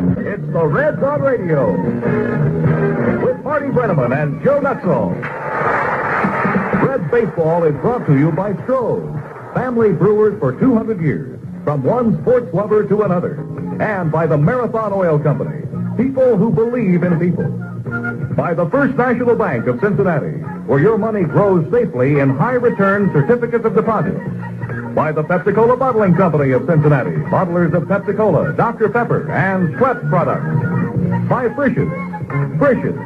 It's the Reds on Radio with Marty Brenneman and Joe Nuxall. Reds baseball is brought to you by Stroh's, family brewers for 200 years, from one sports lover to another, and by the Marathon Oil Company, people who believe in people. By the First National Bank of Cincinnati, where your money grows safely in high-return certificates of deposit. By the Pepsi-Cola Bottling Company of Cincinnati, bottlers of Pepsi-Cola, Dr. Pepper, and Sweat products. By Frisch's. Frisch's,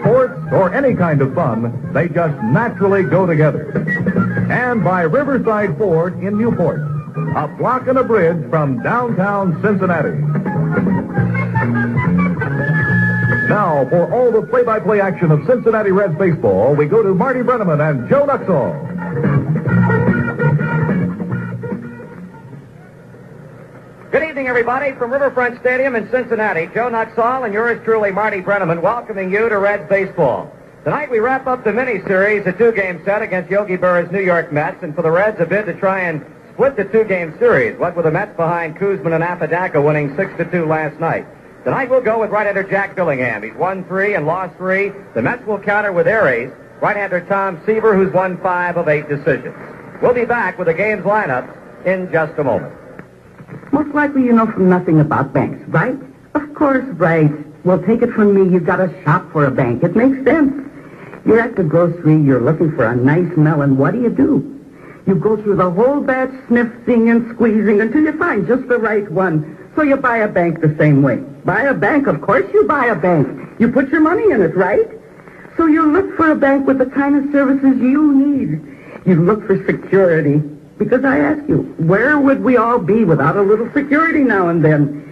sports or any kind of fun, they just naturally go together. And by Riverside Ford in Newport, a block and a bridge from downtown Cincinnati. Now, for all the play-by-play action of Cincinnati Reds baseball, we go to Marty Brenneman and Joe Nuxall. Good evening, everybody. From Riverfront Stadium in Cincinnati, Joe Nuxall and yours truly, Marty Brenneman, welcoming you to Reds baseball. Tonight we wrap up the mini-series, a two-game set against Yogi Berra's New York Mets, and for the Reds, a bid to try and split the two-game series, what with the Mets behind Koosman and Apodaca winning 6-2 last night. Tonight we'll go with right-hander Jack Billingham. He's won 3 and lost 3. The Mets will counter with Aries, right-hander Tom Seaver, who's won 5 of 8 decisions. We'll be back with the game's lineups in just a moment. Most likely you know from nothing about banks, right? Of course, right. Well, take it from me, you've got to shop for a bank. It makes sense. You're at the grocery, you're looking for a nice melon. What do? You go through the whole batch, sniffing and squeezing until you find just the right one. So you buy a bank the same way. Buy a bank, of course you buy a bank. You put your money in it, right? So you look for a bank with the kind of services you need. You look for security. Because I ask you, where would we all be without a little security now and then?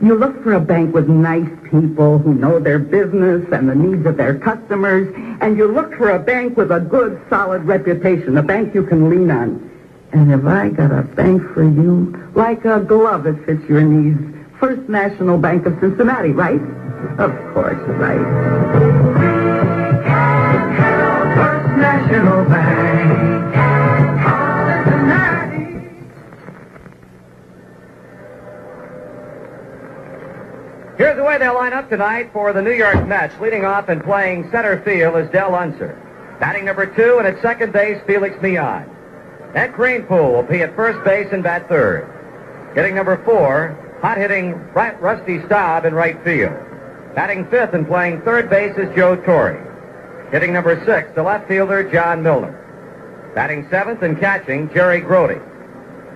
You look for a bank with nice people who know their business and the needs of their customers, and you look for a bank with a good, solid reputation, a bank you can lean on. And have I got a bank for you? Like a glove that fits your needs. First National Bank of Cincinnati, right? Of course, right. First National Bank. Here's the way they'll line up tonight for the New York Mets. Leading off and playing center field is Del Unser. Batting number 2, and at second base, Felix Millan. Ed Greenpool will be at first base and bat third. Hitting number 4, hot-hitting Rusty Staub in right field. Batting fifth and playing third base is Joe Torre. Hitting number 6, the left fielder, John Milner. Batting seventh and catching, Jerry Grody.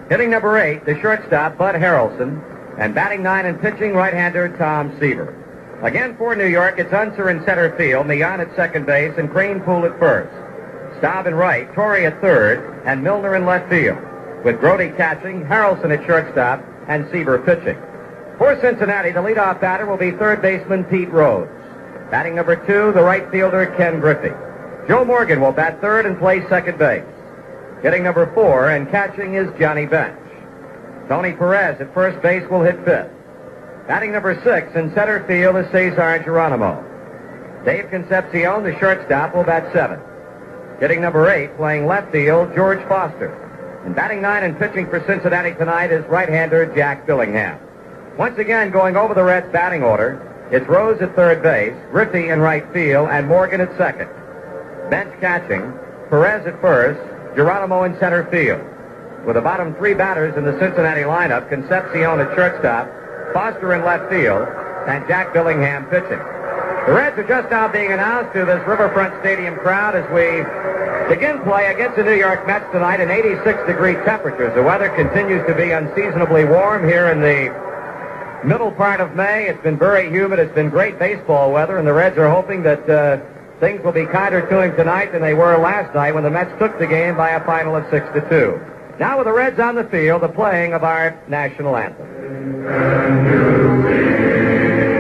Hitting number 8, the shortstop, Bud Harrelson. And batting 9 and pitching, right-hander Tom Seaver. Again for New York, it's Unser in center field, Millan at second base, and Greenpool at first. Staub in right, Torrey at third, and Milner in left field, with Grody catching, Harrelson at shortstop, and Seaver pitching. For Cincinnati, the leadoff batter will be third baseman Pete Rose. Batting number 2, the right fielder Ken Griffey. Joe Morgan will bat third and play second base. Hitting number 4 and catching is Johnny Bench. Tony Perez at first base will hit fifth. Batting number 6 in center field is Cesar Geronimo. Dave Concepcion, the shortstop, will bat seventh. Hitting number 8, playing left field, George Foster. And batting 9 and pitching for Cincinnati tonight is right-hander Jack Billingham. Once again, going over the Reds' batting order, it's Rose at third base, Griffey in right field, and Morgan at second. Bench catching, Perez at first, Geronimo in center field. With the bottom 3 batters in the Cincinnati lineup, Concepcion at shortstop, Foster in left field, and Jack Billingham pitching. The Reds are just now being announced to this Riverfront Stadium crowd as we begin play against the New York Mets tonight in 86-degree temperatures. The weather continues to be unseasonably warm here in the middle part of May. It's been very humid. It's been great baseball weather, and the Reds are hoping that things will be kinder to him tonight than they were last night when the Mets took the game by a final of 6-2. Now with the Reds on the field, the playing of our national anthem. Can you be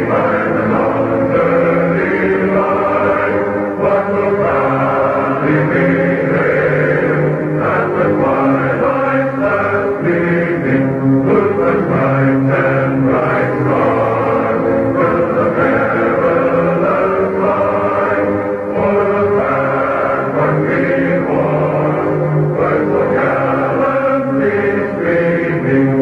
by the lonely light? What will proudly be there? At the twilight's last gleaming, whose was bright and bright star, will the perilous line, for the flag one we won, was the gallantly streaming.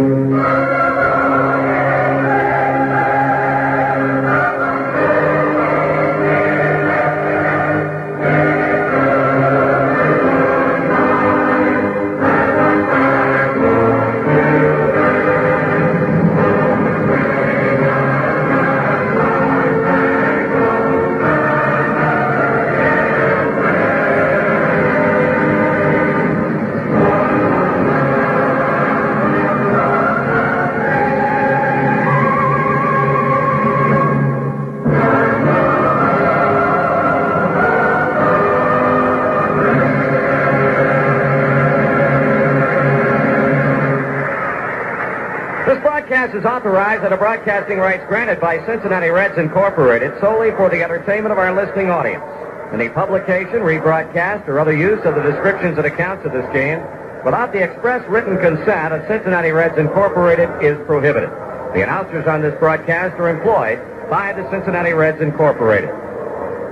broadcast is authorized under broadcasting rights granted by Cincinnati Reds Incorporated solely for the entertainment of our listening audience. Any publication, rebroadcast, or other use of the descriptions and accounts of this game without the express written consent of Cincinnati Reds Incorporated is prohibited. The announcers on this broadcast are employed by the Cincinnati Reds Incorporated.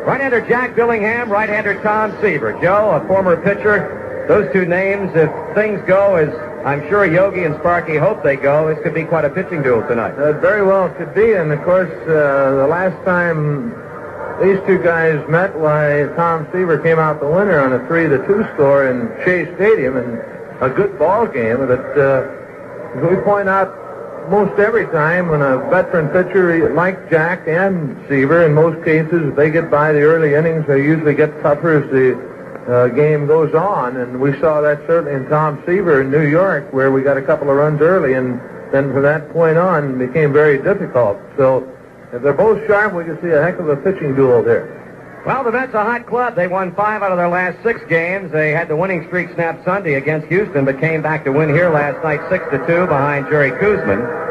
Right-hander Jack Billingham, right-hander Tom Seaver. Joe, a former pitcher. Those two names, if things go as I'm sure Yogi and Sparky hope they go, this could be quite a pitching duel tonight. Very well could be, and of course, the last time these two guys met, why, Tom Seaver came out the winner on a 3-2 score in Shea Stadium, and a good ball game that we point out most every time when a veteran pitcher like Jack and Seaver, in most cases, if they get by the early innings, they usually get tougher as the game goes on, and we saw that certainly in Tom Seaver in New York, where we got a couple of runs early, and then from that point on, it became very difficult. So if they're both sharp, we can see a heck of a pitching duel there. Well, the Mets a hot club. They won 5 out of their last 6 games. They had the winning streak snapped Sunday against Houston, but came back to win here last night 6-2 behind Jerry Koosman.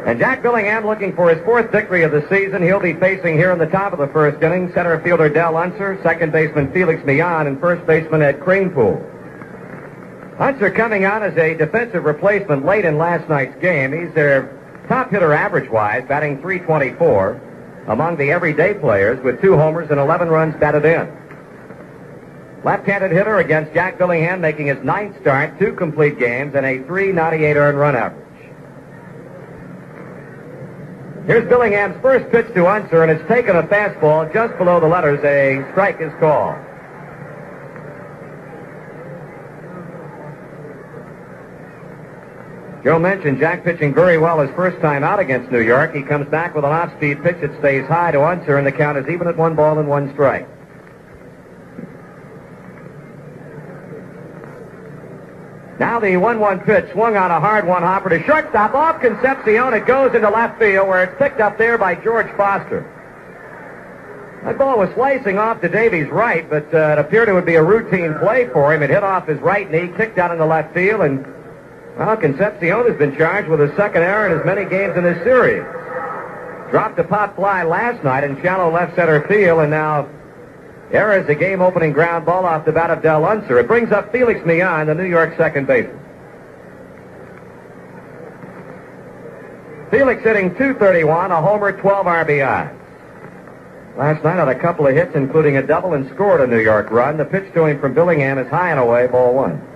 And Jack Billingham looking for his 4th victory of the season. He'll be facing here in the top of the first inning center fielder Del Unser, second baseman Felix Millan, and first baseman Ed Kranepool. Unser coming on as a defensive replacement late in last night's game. He's their top hitter average-wise, batting .324 among the everyday players with 2 homers and 11 runs batted in. Left-handed hitter against Jack Billingham, making his 9th start, 2 complete games, and a .398 earned run average. Here's Billingham's first pitch to Unser, and it's taken a fastball just below the letters. A strike is called. Joe mentioned Jack pitching very well his first time out against New York. He comes back with an off-speed pitch that stays high to Unser, and the count is even at 1 ball and 1 strike. Now the 1-1 pitch swung on a hard one-hopper to shortstop off Concepcion. It goes into left field where it's picked up there by George Foster. That ball was slicing off to Davies' right, but it appeared it would be a routine play for him. It hit off his right knee, kicked out into left field, and well, Concepcion has been charged with his 2nd error in as many games in this series. Dropped a pop fly last night in shallow left center field, and now errors a game-opening ground ball off the bat of Del Unser. It brings up Felix Millan, the New York second baseman. Felix hitting .231, a homer, 12 RBI. Last night had a couple of hits, including a double, and scored a New York run. The pitch to him from Billingham is high and away, ball 1.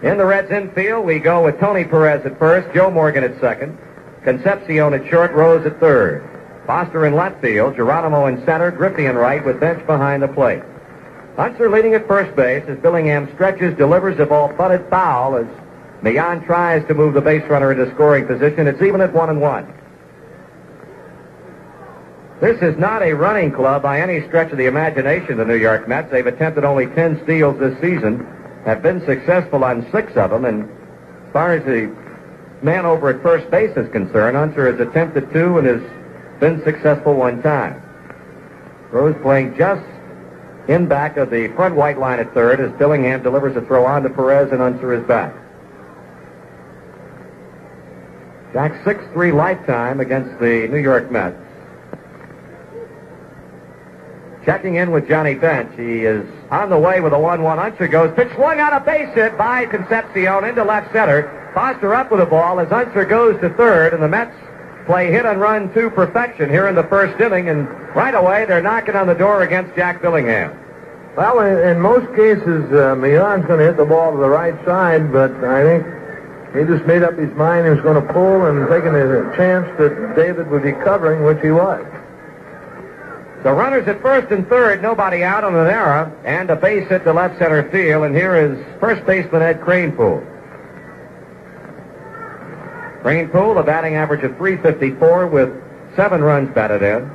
In the Reds infield, we go with Tony Perez at first, Joe Morgan at second, Concepcion at short, Rose at third. Foster in left field, Geronimo in center, Griffey in right, with Bench behind the plate. Unser leading at first base as Billingham stretches, delivers the ball butted foul as Millan tries to move the base runner into scoring position. It's even at 1-1. This is not a running club by any stretch of the imagination, the New York Mets. They've attempted only 10 steals this season, have been successful on 6 of them, and as far as the man over at first base is concerned, Unser has attempted 2 and has been successful 1 time. Rose playing just in back of the front white line at third as Billingham delivers a throw on to Perez, and Unser is back. Jack's 6-3 lifetime against the New York Mets. Checking in with Johnny Bench. He is on the way with a 1-1. Unser goes. Pitch swung on a base hit by Concepcion into left center. Foster up with the ball as Unser goes to third, and the Mets play hit and run to perfection here in the first inning, and right away they're knocking on the door against Jack Billingham. Well, in most cases, Millan's going to hit the ball to the right side, but I think he just made up his mind he was going to pull and taking a chance that David would be covering, which he was. So runners at first and third, nobody out on an error, and a base hit to left center field, and here is first baseman Ed Kranepool. Kranepool, a batting average of .354 with 7 runs batted in.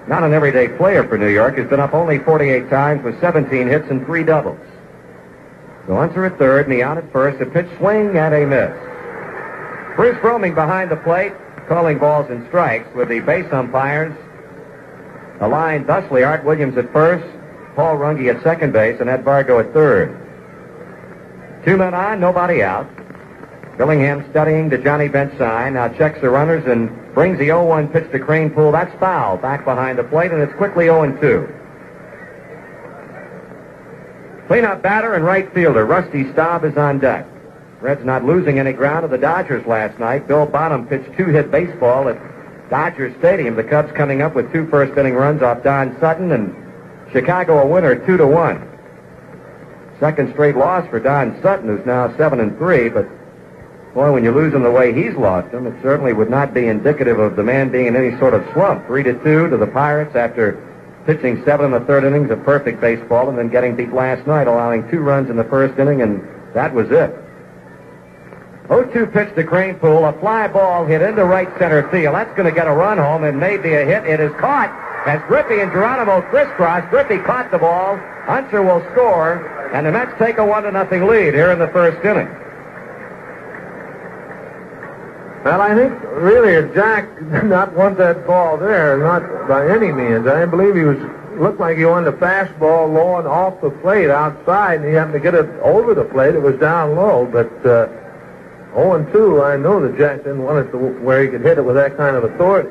Not an everyday player for New York. He's been up only 48 times with 17 hits and 3 doubles. So Unser at third, Millan at first, a pitch swing and a miss. Bruce Froemming behind the plate, calling balls and strikes with the base umpires aligned thusly: Art Williams at first, Paul Runge at second base, and Ed Vargo at third. 2 men on, nobody out. Billingham studying the Johnny Bench sign. Now checks the runners and brings the 0-1 pitch to Kranepool. That's foul back behind the plate, and it's quickly 0-2. Cleanup batter and right fielder Rusty Staub is on deck. Reds not losing any ground to the Dodgers last night. Bill Bonham pitched 2-hit baseball at Dodger Stadium. The Cubs coming up with 2 first-inning runs off Don Sutton, and Chicago a winner 2-1. Second straight loss for Don Sutton, who's now 7-3, but boy, when you lose him the way he's lost him, it certainly would not be indicative of the man being in any sort of slump. 3-2 to the Pirates after pitching 7 1/3 innings of perfect baseball and then getting beat last night, allowing 2 runs in the first inning, and that was it. 0-2 pitch to Kranepool, a fly ball hit into right center field. That's going to get a run home and maybe a hit. It is caught as Griffey and Geronimo crisscross. Griffey caught the ball. Unser will score, and the Mets take a 1-0 lead here in the first inning. Well, I think really Jack did not want that ball there, not by any means. I believe looked like he wanted a fastball low and off the plate outside, and he happened to get it over the plate. It was down low, but 0-2, I know that Jack didn't want it to where he could hit it with that kind of authority.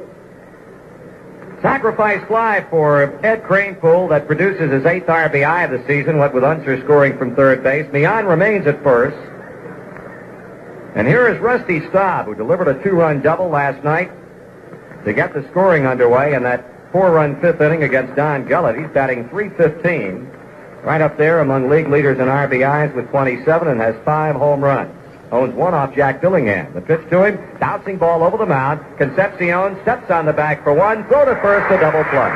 Sacrifice fly for Ed Kranepool that produces his 8th RBI of the season, what with Unser scoring from third base. Mian remains at first. And here is Rusty Staub, who delivered a 2-run double last night to get the scoring underway in that 4-run 5th inning against Don Gullett. He's batting .315, right up there among league leaders in RBIs with 27, and has 5 home runs. Owns 1 off Jack Billingham. The pitch to him, bouncing ball over the mound. Concepcion steps on the back for 1, throw to first, a double play.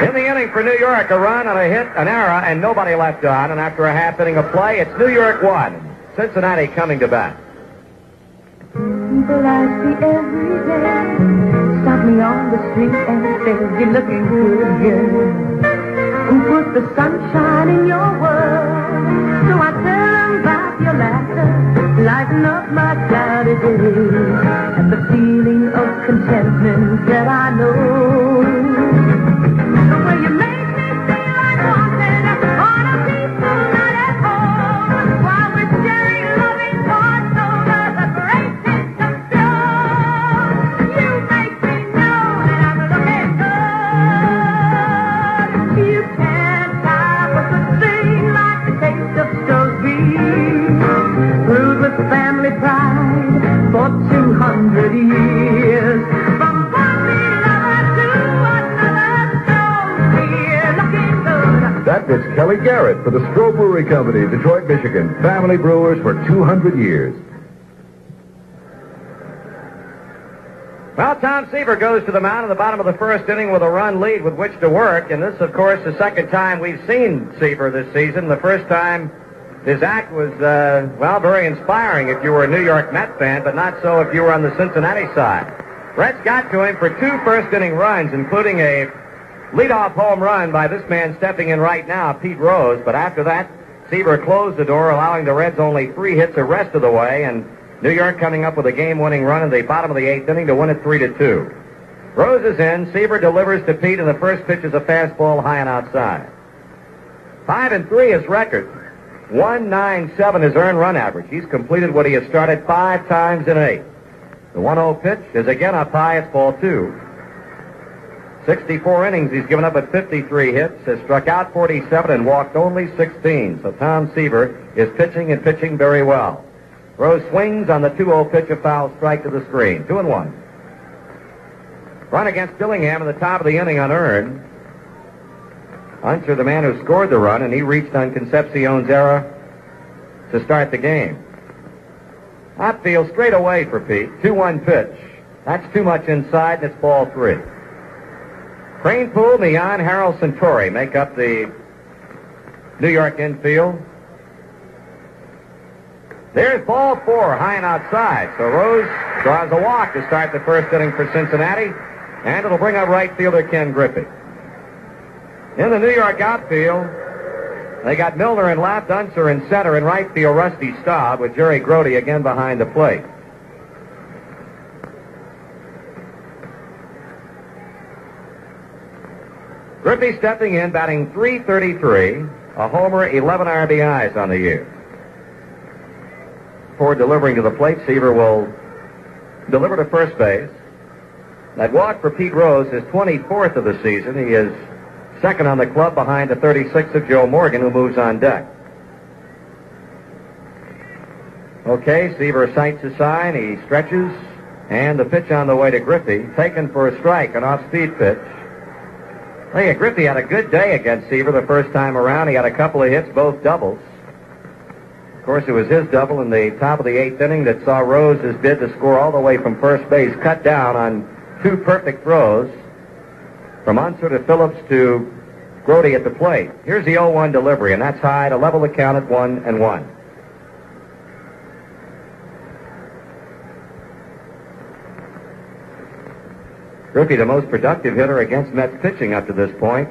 In the inning for New York, a run on a hit, an error, and nobody left on. And after a half inning of play, it's New York 1. Cincinnati coming to bat. People I see every day stop me on the street and say, "You're looking good, girl. Who put the sunshine in your world?" So I tell them about your laughter, lighten up my cloudy days, and the feeling of contentment that I know. The way you make me feel like wanting on a peaceful night at home, while we're sharing loving thoughts over the great big of stone. You make me know that I'm looking good. You can't stop with a thing like the taste of Stowe's beef, brewed with family pride for 200 years. From one lover to another, Stowe's beer, looking good. That was Kelly Garrett for the Stroh Brewery Company, Detroit, Michigan. Family brewers for 200 years. Well, Tom Seaver goes to the mound in the bottom of the first inning with a run lead with which to work. And this, of course, the second time we've seen Seaver this season. The first time his act was, very inspiring if you were a New York Met fan, but not so if you were on the Cincinnati side. Reds got to him for 2 first-inning runs, including a leadoff home run by this man stepping in right now, Pete Rose. But after that, Seaver closed the door, allowing the Reds only 3 hits the rest of the way, and New York coming up with a game-winning run in the bottom of the 8th inning to win it 3-2. Rose is in. Seaver delivers to Pete, and the first pitch is a fastball high and outside. 5-3 his record. 197 his earned run average. He's completed what he has started 5 times in 8. The 1-0 pitch is again up high. It's ball 2. 64 innings he's given up at 53 hits, has struck out 47 and walked only 16. So Tom Seaver is pitching and pitching very well. Rose swings on the 2-0 pitch, a foul strike to the screen. 2-1. Run against Billingham in the top of the inning unearned. Unser, the man who scored the run, and he reached on Concepcion's error to start the game. Outfield straight away for Pete. 2-1 pitch. That's too much inside, and it's ball 3. Kranepool, Mian, Harold Centauri make up the New York infield. There's ball 4, high and outside. So Rose draws a walk to start the first inning for Cincinnati, and it'll bring up right fielder Ken Griffey. In the New York outfield, they got Milner in left, Unser in center, in right field Rusty Staub, with Jerry Grody again behind the plate. Griffey stepping in, batting .333, a homer, 11 RBIs on the year. before delivering to the plate. Seaver will deliver to first base. That walk for Pete Rose is 24th of the season. He is second on the club behind the 36th of Joe Morgan, who moves on deck. Okay, Seaver sights a sign. He stretches, and the pitch on the way to Griffey, taken for a strike, an off-speed pitch. Hey, Griffey had a good day against Seaver the first time around. He had a couple of hits, both doubles. Of course, it was his double in the top of the 8th inning that saw Rose's bid to score all the way from first base cut down on 2 perfect throws from Unser to Phillips to Grote at the plate. Here's the 0-1 delivery, and that's high to level the count at 1-1. Griffey, the most productive hitter against Mets pitching up to this point.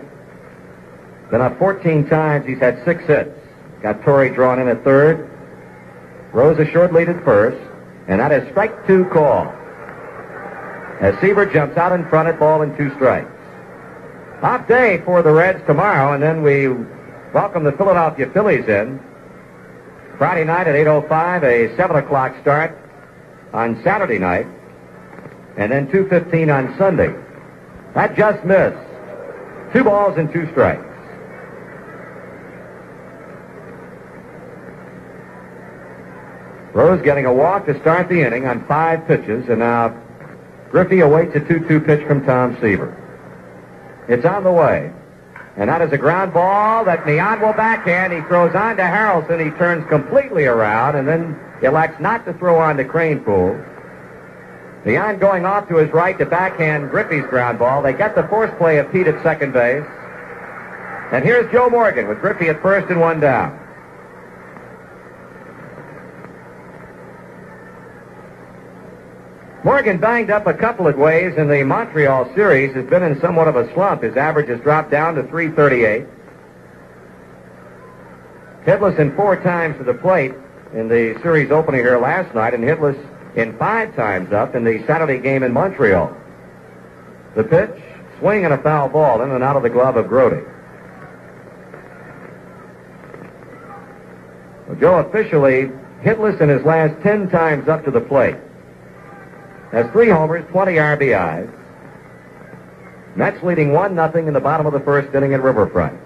Been up 14 times. He's had 6 hits. Got Torrey drawn in at third. Rose a short lead at first. And that is strike 2 call. As Seaver jumps out in front at ball and 2 strikes. Off day for the Reds tomorrow, and then we welcome the Philadelphia Phillies in. Friday night at 8:05, a 7 o'clock start on Saturday night. And then 2:15 on Sunday. That just missed. 2 balls and 2 strikes. Rose getting a walk to start the inning on 5 pitches, and now Griffey awaits a 2-2 pitch from Tom Seaver. It's on the way. And that is a ground ball that Mian will backhand. He throws on to Harrelson. He turns completely around and then elects not to throw on to Cranepool. Mian going off to his right to backhand Griffey's ground ball. They get the force play of Pete at second base. And here's Joe Morgan with Griffey at first and 1 down. Morgan banged up a couple of ways in the Montreal series. Has been in somewhat of a slump. His average has dropped down to .338. Hitless in 4 times to the plate in the series opener here last night, and hitless in 5 times up in the Saturday game in Montreal. The pitch, swing and a foul ball in and out of the glove of Grote. Well, Joe officially hitless in his last 10 times up to the plate. Has 3 homers, 20 RBIs. Mets leading 1-0 in the bottom of the first inning at Riverfront.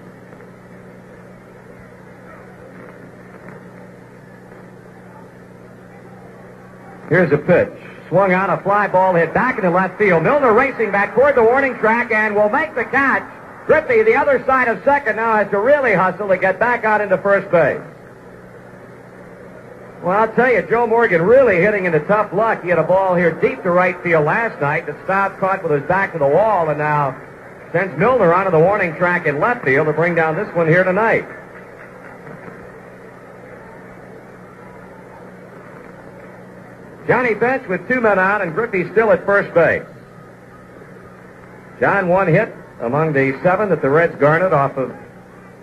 Here's a pitch. Swung on, a fly ball hit back into left field. Milner racing back toward the warning track and will make the catch. Griffey, the other side of second, now has to really hustle to get back out into first base. Well, I'll tell you, Joe Morgan really hitting into tough luck. He had a ball here deep to right field last night that Staub caught with his back to the wall and now sends Milner onto the warning track in left field to bring down this one here tonight. Johnny Bench with 2 men out and Griffey still at first base. John 1 hit among the 7 that the Reds garnered off of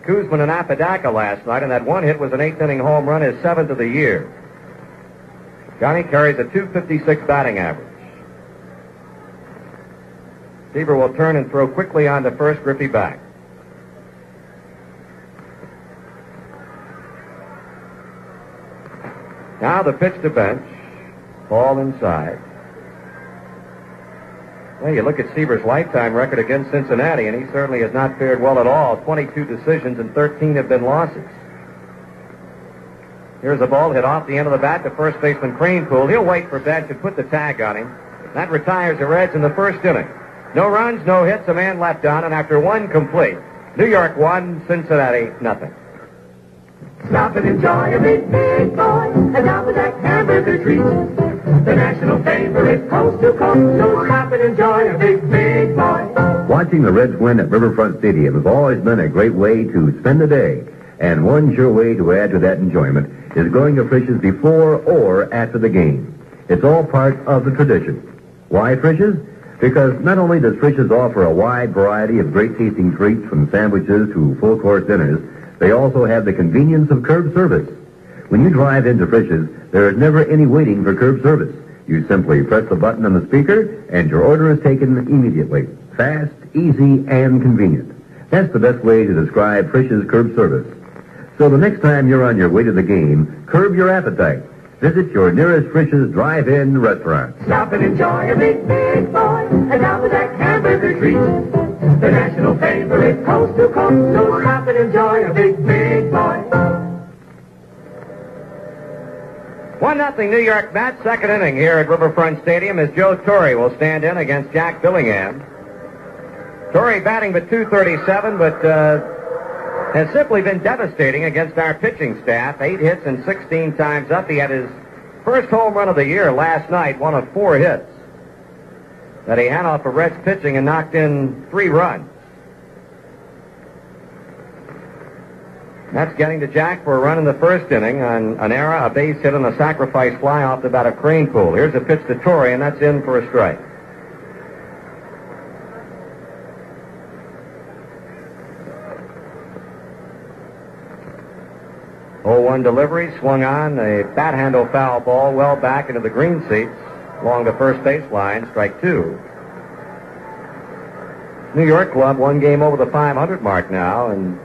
Koosman and Apodaca last night, and that 1 hit was an 8th inning home run, his 7th of the year. Johnny carries a .256 batting average. Seaver will turn and throw quickly on to first, Griffey back. Now the pitch to Bench. Ball inside. Well, you look at Seaver's lifetime record against Cincinnati, and he certainly has not fared well at all. 22 decisions and 13 have been losses. Here's a ball hit off the end of the bat to first baseman Cranepool. He'll wait for Bench and put the tag on him. That retires the Reds in the first inning. No runs, no hits, a man left on, and after 1 complete, New York 1, Cincinnati nothing. Stop and enjoy a big boy, a double-deck hamburger treat. The national favorite, coast to coast, so stop and enjoy a big boy. Watching the Reds win at Riverfront Stadium has always been a great way to spend the day. And one sure way to add to that enjoyment is going to Frisch's before or after the game. It's all part of the tradition. Why Frisch's? Because not only does Frisch's offer a wide variety of great-tasting treats from sandwiches to full-course dinners, they also have the convenience of curb service. When you drive into Frisch's, there is never any waiting for curb service. You simply press the button on the speaker, and your order is taken immediately. Fast, easy, and convenient. That's the best way to describe Frisch's curb service. So the next time you're on your way to the game, curb your appetite. Visit your nearest Frisch's Drive-In restaurant. Stop and enjoy a big, big boy, and down with that hamburger treat. The national favorite, coast to coast, so stop and enjoy a big, big boy. 1-0 New York Mets, second inning here at Riverfront Stadium as Joe Torre will stand in against Jack Billingham. Torre batting with .237, but has simply been devastating against our pitching staff. 8 hits and 16 times up. He had his first home run of the year last night, one of 4 hits that he had off of Reds pitching and knocked in 3 runs. That's getting to Jack for a run in the first inning on an error, a base hit, and a sacrifice fly off the bat of Kranepool. Here's a pitch to Torre, and that's in for a strike. 0-1 delivery, swung on, a bat handle foul ball well back into the green seats along the first baseline, strike 2. New York club 1 game over the 500 mark now, and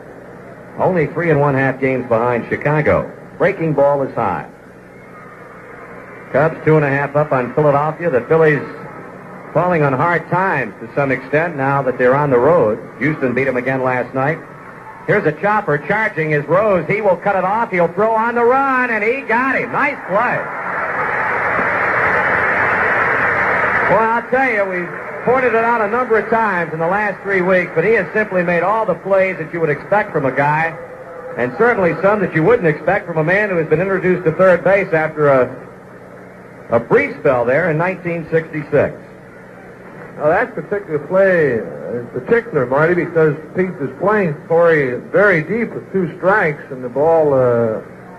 only 3 1/2 games behind Chicago. Breaking ball is high. Cubs 2.5 up on Philadelphia. The Phillies falling on hard times to some extent now that they're on the road. Houston beat them again last night. Here's a chopper charging is Rose. He will cut it off. He'll throw on the run, and he got him. Nice play. Well, I'll tell you, we've pointed it out a number of times in the last 3 weeks, but he has simply made all the plays that you would expect from a guy, and certainly some that you wouldn't expect from a man who has been introduced to third base after a brief spell there in 1966. Now, that particular play in particular, Marty, because Pete is playing Torrey very deep with 2 strikes, and the ball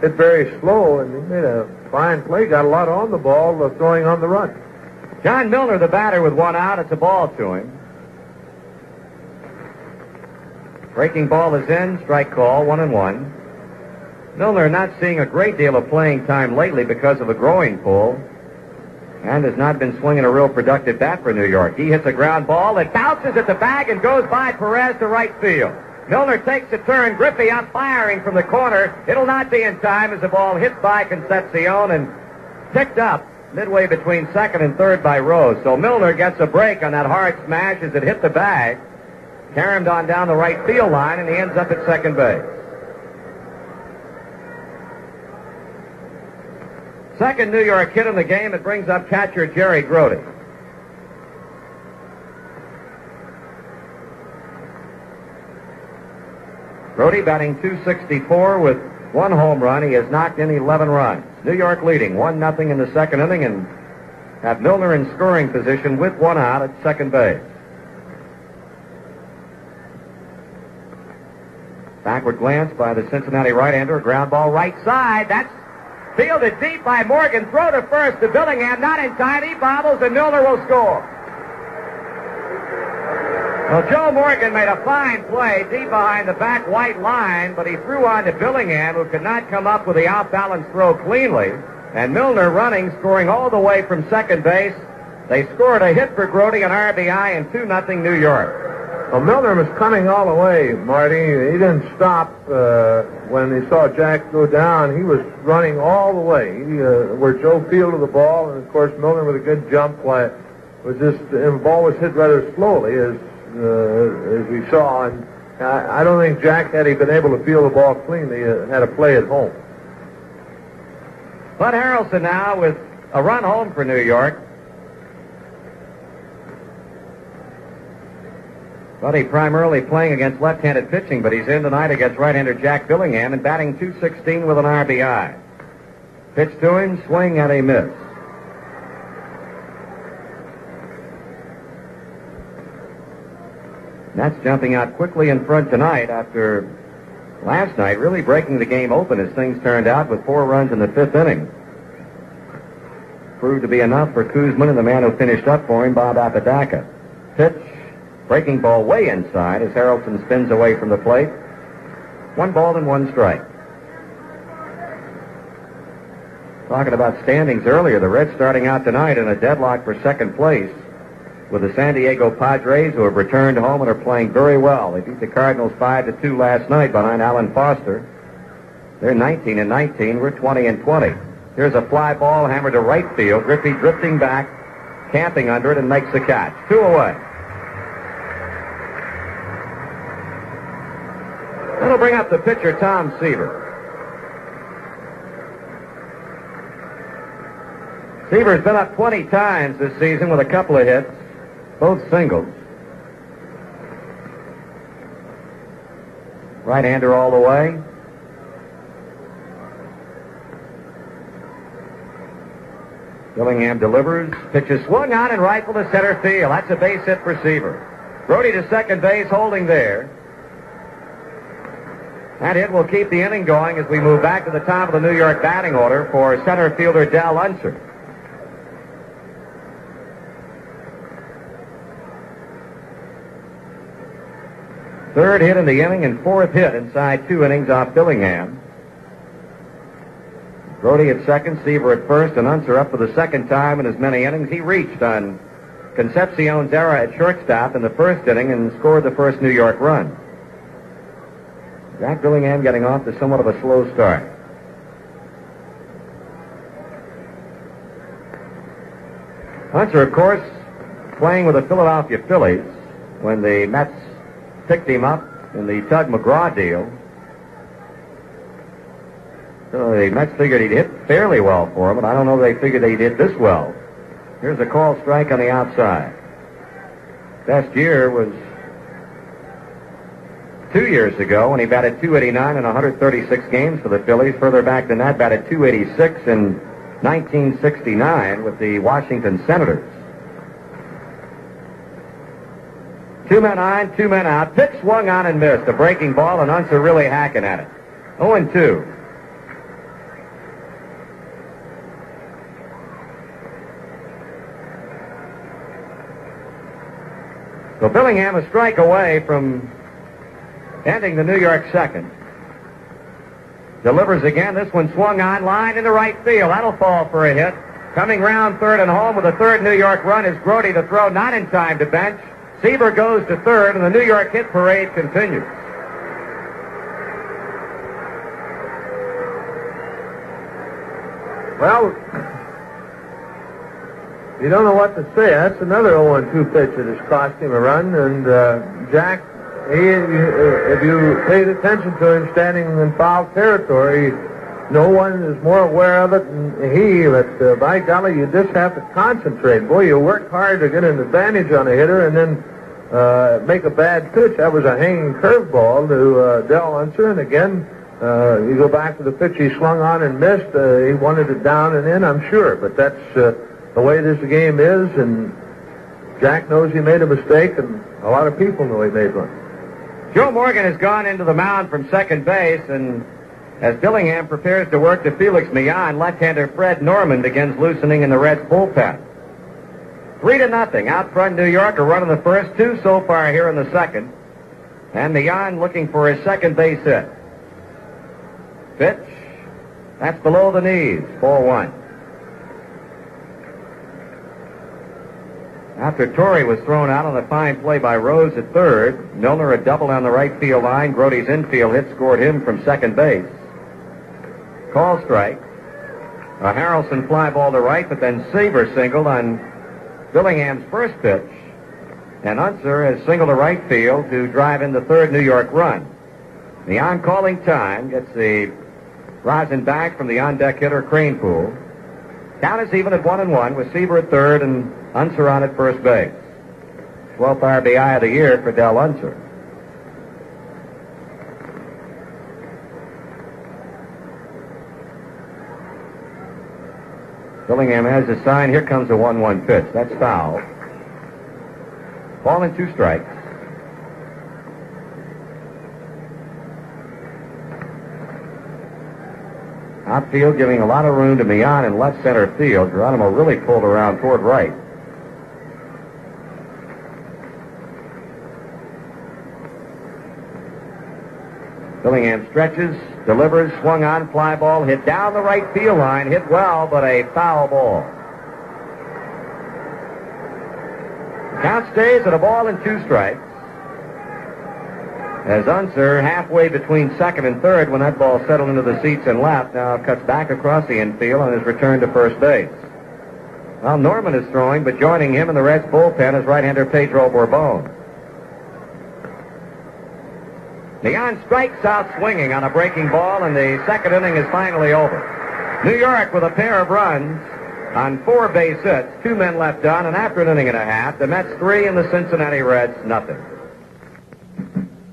hit very slow, and he made a fine play, got a lot on the ball, throwing on the run. John Milner, the batter, with 1 out. It's a ball to him. Breaking ball is in, strike call, 1-1. Milner not seeing a great deal of playing time lately because of a growing pull, and has not been swinging a real productive bat for New York. He hits a ground ball. It bounces at the bag and goes by Perez to right field. Milner takes a turn. Griffey up firing from the corner. It'll not be in time as the ball hit by Concepcion and picked up midway between second and third by Rose. So Milner gets a break on that hard smash as it hit the bag. Carried on down the right field line, and he ends up at second base. Second New York hit in the game. It brings up catcher Jerry Grote. Grote batting .264 with 1 home run. He has knocked in 11 runs. New York leading 1-0 in the second inning and have Milner in scoring position with 1 out at second base. Backward glance by the Cincinnati right-hander. Ground ball right side. That's fielded deep by Morgan. Throw to first to Billingham. Not in time. He bobbles, and Milner will score. Well, Joe Morgan made a fine play deep behind the back white line, but he threw on to Billingham, who could not come up with the out-balanced throw cleanly. And Milner running, scoring all the way from second base. They scored a hit for Grote, an RBI, and 2-0 New York. Well, Milner was coming all the way, Marty. He didn't stop when he saw Jack go down. He was running all the way where Joe fielded the ball, and of course Milner with a good jump play the ball was hit rather slowly as we saw, and I don't think Jack, had he been able to field the ball cleanly, had a play at home. Bud Harrelson now with a run home for New York. Buddy primarily playing against left-handed pitching, but he's in tonight against right-hander Jack Billingham and batting .216 with an RBI. Pitch to him, swing and a miss. Nats jumping out quickly in front tonight after last night really breaking the game open as things turned out with 4 runs in the 5th inning. Proved to be enough for Kuzman and the man who finished up for him, Bob Apodaca. Pitch. Breaking ball way inside as Harrelson spins away from the plate. 1 ball and 1 strike. Talking about standings earlier, the Reds starting out tonight in a deadlock for second place with the San Diego Padres, who have returned home and are playing very well. They beat the Cardinals 5-2 last night behind Alan Foster. They're 19-19. We're 20-20. Here's a fly ball hammered to right field. Griffey drifting back, camping under it, and makes the catch. 2 away. That'll bring up the pitcher, Tom Seaver. Seaver's been up 20 times this season with a couple of hits, both singles. Right-hander all the way. Billingham delivers. Pitch is swung on and rifled to center field. That's a base hit for Seaver. Brody to second base, holding there. That hit will keep the inning going as we move back to the top of the New York batting order for center fielder Del Unser. Third hit in the inning and fourth hit inside 2 innings off Billingham. Brody at second, Seaver at first, and Unser up for the second time in as many innings. He reached on Concepcion's error at shortstop in the first inning and scored the first New York run. Jack Billingham getting off to somewhat of a slow start. Unser, of course, playing with the Philadelphia Phillies when the Mets picked him up in the Tug McGraw deal. So the Mets figured he'd hit fairly well for him, but I don't know if they figured he'd hit this well. Here's a called strike on the outside. Best year was 2 years ago when he batted .289 in 136 games for the Phillies. Further back than that, batted .286 in 1969 with the Washington Senators. 2 men on, 2 men out. Pitch swung on and missed. A breaking ball, and Unser really hacking at it. 0-2. So Billingham a strike away from ending the New York second. Delivers again. This one swung on, line into right field. That'll fall for a hit. Coming round third and home with the third New York run is Grody to throw, not in time to bench. Seaver goes to third, and the New York hit parade continues. Well, you don't know what to say. That's another 0-2 pitch that has cost him a run. And Jack, if you paid attention to him standing in foul territory, no one is more aware of it than he. But by golly, you just have to concentrate. Boy, you work hard to get an advantage on a hitter and then make a bad pitch. That was a hanging curveball to Del Unser. And again, you go back to the pitch he swung on and missed. He wanted it down and in, I'm sure. But that's the way this game is, and Jack knows he made a mistake, and a lot of people know he made one. Joe Morgan has gone into the mound from second base, and as Billingham prepares to work to Felix Millan, left-hander Fred Norman begins loosening in the Reds' bullpen. 3-0 out front New York, a run in the first, 2 so far here in the second, and Millan looking for his second base hit. Pitch, that's below the knees, 4-1. After Torrey was thrown out on a fine play by Rose at third, Milner a double on the right field line. Grody's infield hit scored him from second base. Call strike. A Harrelson fly ball to right, but then Seaver singled on Billingham's first pitch. And Unser has singled to right field to drive in the third New York run. The on-calling time gets the rosin back from the on-deck hitter Cranepool. Count is even at 1-1 with Seaver at third and Unser on at first base. 12th RBI of the year for Del Unser. Billingham has his sign. Here comes a 1-1 pitch. That's foul. Ball and 2 strikes. Outfield giving a lot of room to Millan in left center field. Geronimo really pulled around toward right. Billingham stretches, delivers, swung on, fly ball, hit down the right field line, hit well, but a foul ball. Count stays at a ball and 2 strikes. As Unser, halfway between second and third when that ball settled into the seats and left, now cuts back across the infield on his return to first base. Well, Norman is throwing, but joining him in the Reds bullpen is right-hander Pedro Bourbon. Leon strikes out swinging on a breaking ball, and the second inning is finally over. New York with a pair of runs on 4 base hits, 2 men left on, and after an inning and a half, the Mets 3 and the Cincinnati Reds nothing.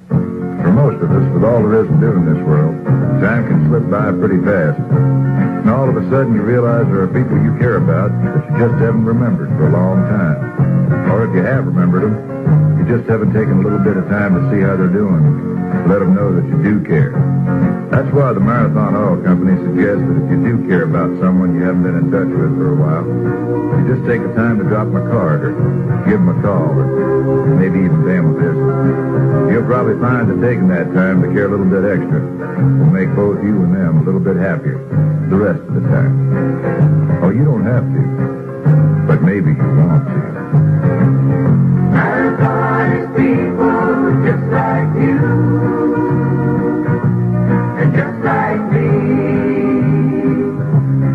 For most of us, with all there is to do in this world, time can slip by pretty fast. And all of a sudden you realize there are people you care about that you just haven't remembered for a long time. Or if you have remembered them, you just haven't taken a little bit of time to see how they're doing. Let them know that you do care. That's why the Marathon Oil Company suggests that if you do care about someone you haven't been in touch with for a while, you just take the time to drop them a card or give them a call or maybe even pay them a visit. You'll probably find that taking that time to care a little bit extra will make both you and them a little bit happier the rest of the time. Oh, you don't have to, but maybe you want to. Marathon is people just like you and just like me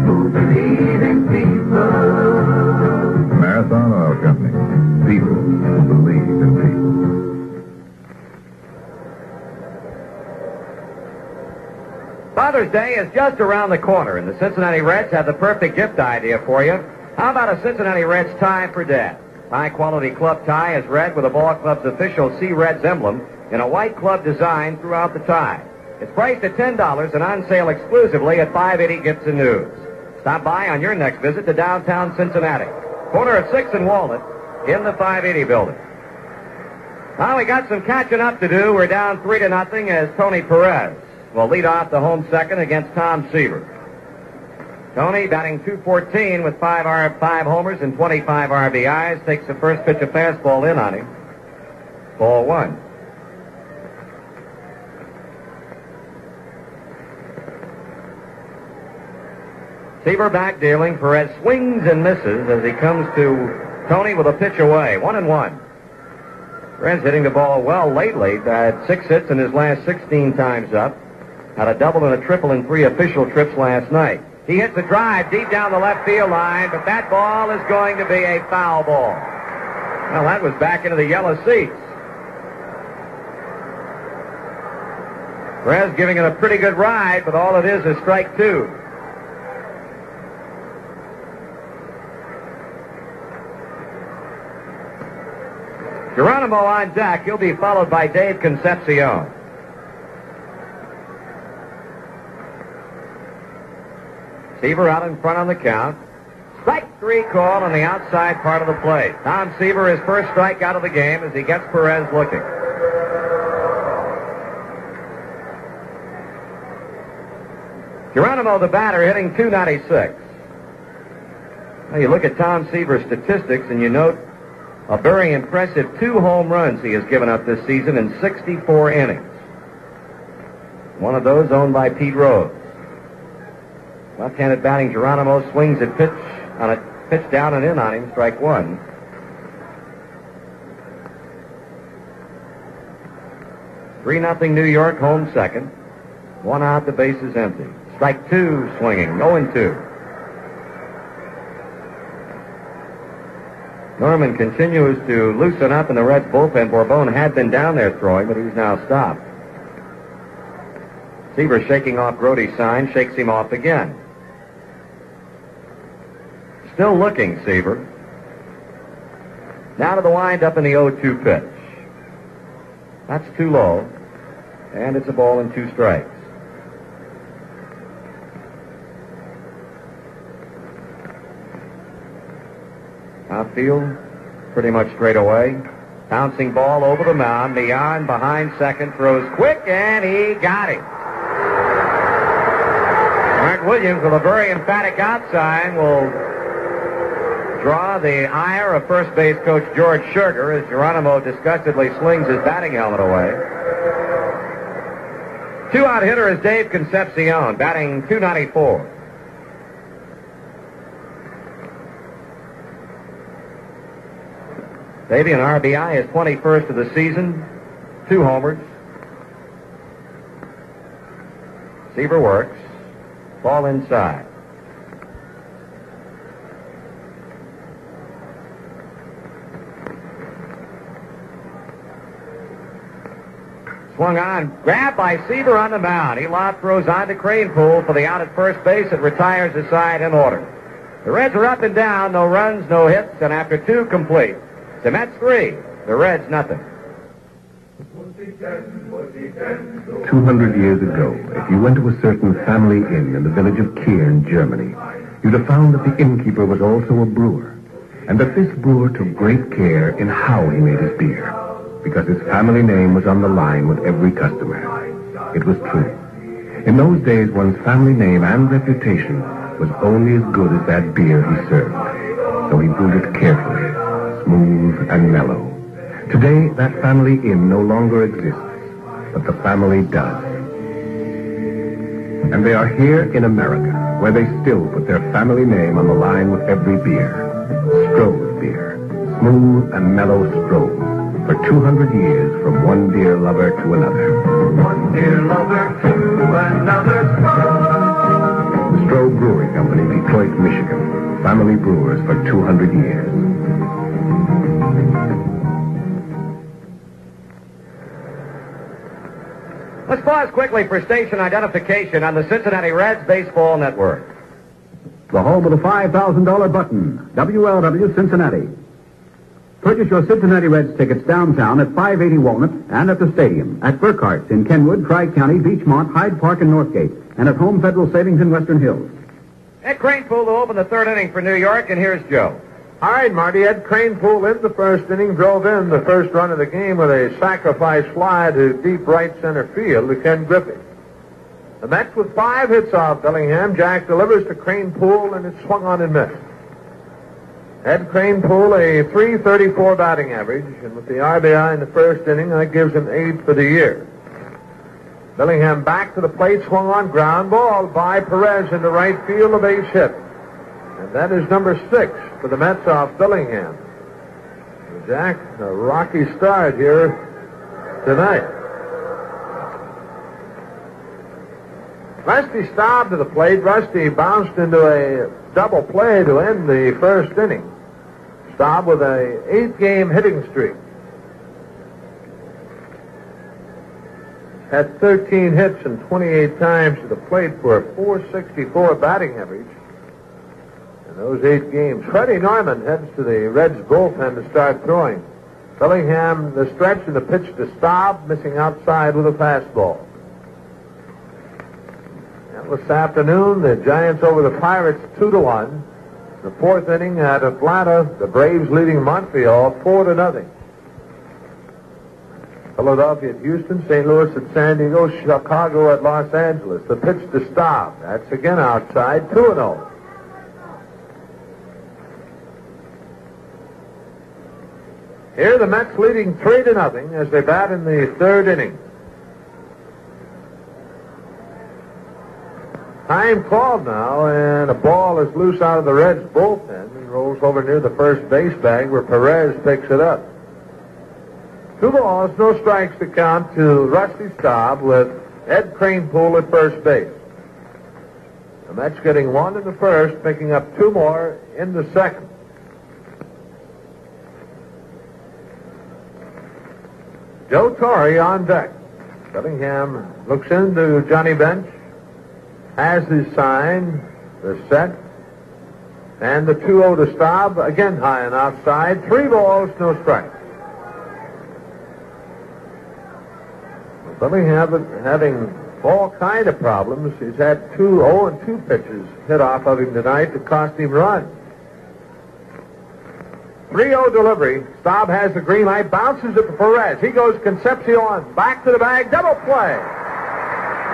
who believe in people. Marathon Oil Company. People who believe in people. Father's Day is just around the corner, and the Cincinnati Reds have the perfect gift idea for you. How about a Cincinnati Reds tie for Dad? High-quality club tie is red with the ball club's official Sea Reds emblem in a white club design throughout the tie. It's priced at $10 and on sale exclusively at 580 Gibson News. Stop by on your next visit to downtown Cincinnati, corner of 6th and Walnut in the 580 building. Well, we got some catching up to do. We're down 3-0 as Tony Perez will lead off the home second against Tom Seaver. Tony, batting .214 with 5 homers and 25 RBIs, takes the first pitch of fastball in on him. Ball 1. Seaver back dealing. Perez swings and misses as he comes to Tony with a pitch away. 1-1. Perez hitting the ball well lately. Had 6 hits in his last 16 times up. Had a double and a triple in 3 official trips last night. He hits a drive deep down the left field line, but that ball is going to be a foul ball. Well, that was back into the yellow seats. Perez giving it a pretty good ride, but all it is strike 2. Geronimo on deck. He'll be followed by Dave Concepcion. Seaver out in front on the count. Strike 3 call on the outside part of the plate. Tom Seaver, his first strikeout of the game as he gets Perez looking. Geronimo, the batter, hitting .296. Now you look at Tom Seaver's statistics and you note a very impressive 2 home runs he has given up this season in 64 innings. One of those owned by Pete Rose. Left-handed batting Geronimo swings at pitch on a pitch down and in on him, strike 1. Three nothing New York, home second. 1 out, the base is empty. Strike 2 swinging, 0-2. Norman continues to loosen up in the Reds bullpen. Bourbon had been down there throwing, but he's now stopped. Seaver shaking off Grody's sign, shakes him off again. Still looking, Seaver. Now to the windup in the 0-2 pitch. That's too low, and it's a ball and 2 strikes. Outfield, pretty much straight away. Bouncing ball over the mound. Leon behind second, throws quick, and he got him. Mark Williams with a very emphatic out sign will draw the ire of first base coach George Scherger as Geronimo disgustedly slings his batting helmet away. 2-out hitter is Dave Concepcion, batting .294. Davey, an RBI, his 21st of the season, 2 homers, Seaver works. Ball inside. Swung on, grabbed by Seaver on the mound. He lob throws on to Kranepool for the out at first base. It retires the side in order. The Reds are up and down, no runs, no hits, and after 2 complete. The Mets 3, the Reds nothing. 200 years ago, if you went to a certain family inn in the village of Kier in Germany, you'd have found that the innkeeper was also a brewer, and that this brewer took great care in how he made his beer, because his family name was on the line with every customer. It was true. In those days, one's family name and reputation was only as good as that beer he served, so he brewed it carefully, smooth and mellow. Today, that family inn no longer exists, but the family does. And they are here in America, where they still put their family name on the line with every beer. Stroh's beer. Smooth and mellow Stroh's. For 200 years, from one beer lover to another. One beer lover to another. The Stroh Brewing Company, Detroit, Michigan. Family brewers for 200 years. Let's pause quickly for station identification on the Cincinnati Reds Baseball Network. The home of the $5,000 button, WLW Cincinnati. Purchase your Cincinnati Reds tickets downtown at 580 Walnut and at the stadium, at Burkhart's in Kenwood, Tri-County, Beechmont, Hyde Park, and Northgate, and at Home Federal Savings in Western Hills. Ed Kranepool to open the 3rd inning for New York, and here's Joe. All right, Marty. Ed Kranepool in the 1st inning drove in the first run of the game with a sacrifice fly to deep right center field to Ken Griffey. The Mets with 5 hits off Bellingham. Jack delivers to Kranepool, and it's swung on and missed. Ed Kranepool, a .334 batting average, and with the RBI in the 1st inning, that gives him 8 for the year. Bellingham back to the plate, swung on, ground ball by Perez into right field, a base hit. And that is number 6 for the Mets off Bellingham. Jack, a rocky start here tonight. Rusty Staub to the plate. Rusty bounced into a double play to end the 1st inning. Staub with a 8-game hitting streak. Had 13 hits and 28 times to the plate for a .464 batting average in those 8 games. Freddie Neumann heads to the Reds bullpen to start throwing. Bellingham, the stretch and the pitch to Staub, missing outside with a fastball. This afternoon, the Giants over the Pirates 2-1. The 4th inning at Atlanta, the Braves leading Montreal 4-0. Philadelphia at Houston, St. Louis at San Diego, Chicago at Los Angeles. The pitch to Staub. That's again outside, 2-0. Here the Mets leading 3-0 as they bat in the 3rd inning. Time called now, and a ball is loose out of the Reds' bullpen and rolls over near the first base bag where Perez picks it up. 2 balls, no strikes to count to Rusty Staub with Ed Kranepool at first base. The Mets getting 1 in the 1st, picking up 2 more in the 2nd. Joe Torre on deck. Bellingham looks into Johnny Bench. Has his sign, the set, and the 2-0 to Staub, again high and outside. 3 balls, no strikes. Bellingham having all kind of problems. He's had 2 0-2 pitches hit off of him tonight to cost him runs. 3-0 delivery. Staub has the green light, bounces it to Perez. He goes Concepcion, back to the bag, double play.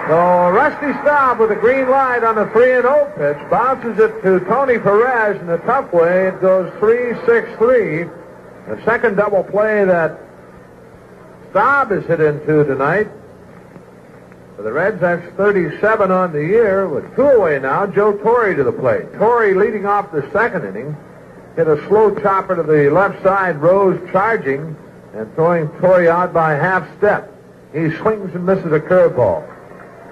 So Rusty Staub with a green light on the 3-0 pitch, bounces it to Tony Perez in a tough way. It goes 3-6-3. The second double play that Staub is hit into tonight. For the Reds, that's 37 on the year. With 2 away now, Joe Torre to the plate. Torre leading off the 2nd inning. Hit a slow chopper to the left side, Rose charging and throwing Torre out by half step. He swings and misses a curveball.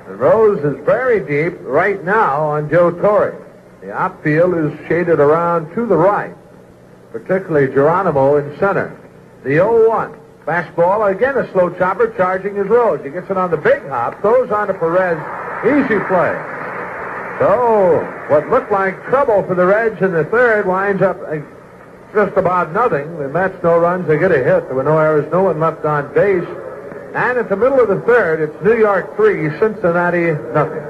The Rose is very deep right now on Joe Torre. The outfield is shaded around to the right, particularly Geronimo in center. The 0-1. Fastball, again a slow chopper charging his Rose. He gets it on the big hop, throws on to Perez. Easy play. So, what looked like trouble for the Reds in the third winds up just about nothing. The Mets, no runs, they get a hit. There were no errors, no one left on base. And at the middle of the third, it's New York 3, Cincinnati nothing.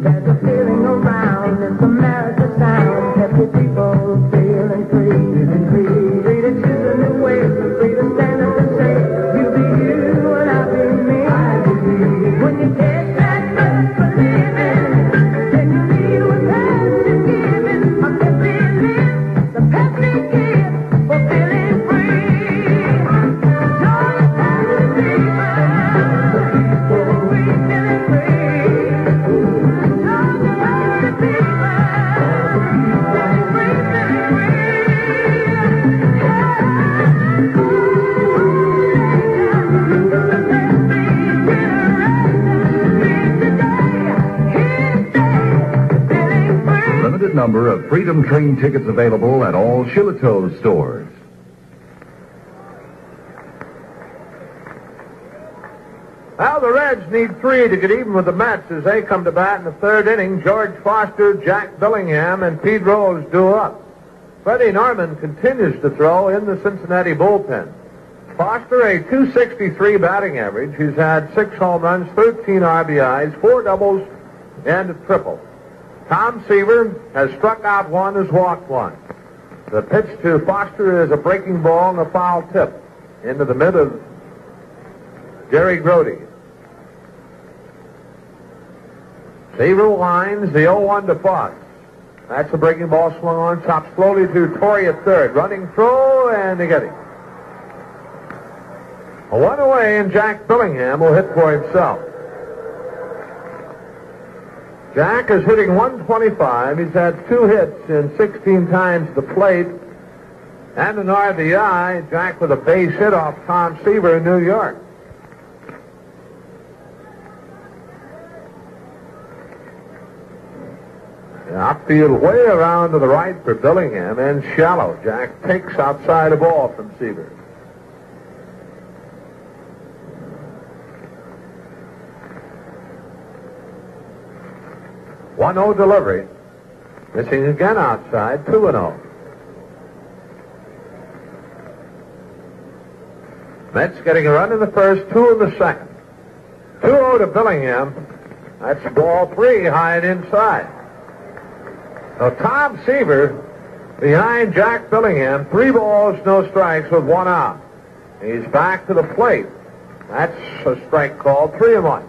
There's a feeling around, it's America sound. Happy people feeling free. Free to choose a new way, free to stand up and say, you be you and I'll be me. When you take that first for living, then you need with passion giving. I'm happy live, the happy gift for feeling free. Joy is happy fever, free feeling free. Joy is happy fever, free feeling Limited number of Freedom Train tickets available at all Shillitoe stores. Well, the Reds need 3 to get even with the Mets as they come to bat in the third inning. George Foster, Jack Billingham, and Pete Rose do up. Freddie Norman continues to throw in the Cincinnati bullpen. Foster, a .263 batting average. He's had 6 home runs, 13 RBIs, 4 doubles, and a triple. Tom Seaver has struck out 1, has walked 1. The pitch to Foster is a breaking ball and a foul tip into the mid of Jerry Grody. Seaver winds the 0-1 to Fox. That's a breaking ball swung on, chopped slowly to Torrey at third. Running throw, and they get him. A 1 away, and Jack Billingham will hit for himself. Jack is hitting .125. He's had 2 hits in 16 times the plate and an RBI. Jack with a base hit off Tom Seaver in New York. The outfield way around to the right for Billingham and shallow. Jack takes outside a ball from Seaver. One 1-0 delivery. Missing again outside, 2-0. Mets getting a run in the first, 2 in the second. 2-0 to Billingham. That's ball 3 high and inside. So Tom Seaver behind Jack Billingham, 3 balls, no strikes with 1 out. He's back to the plate. That's a strike call, 3-1.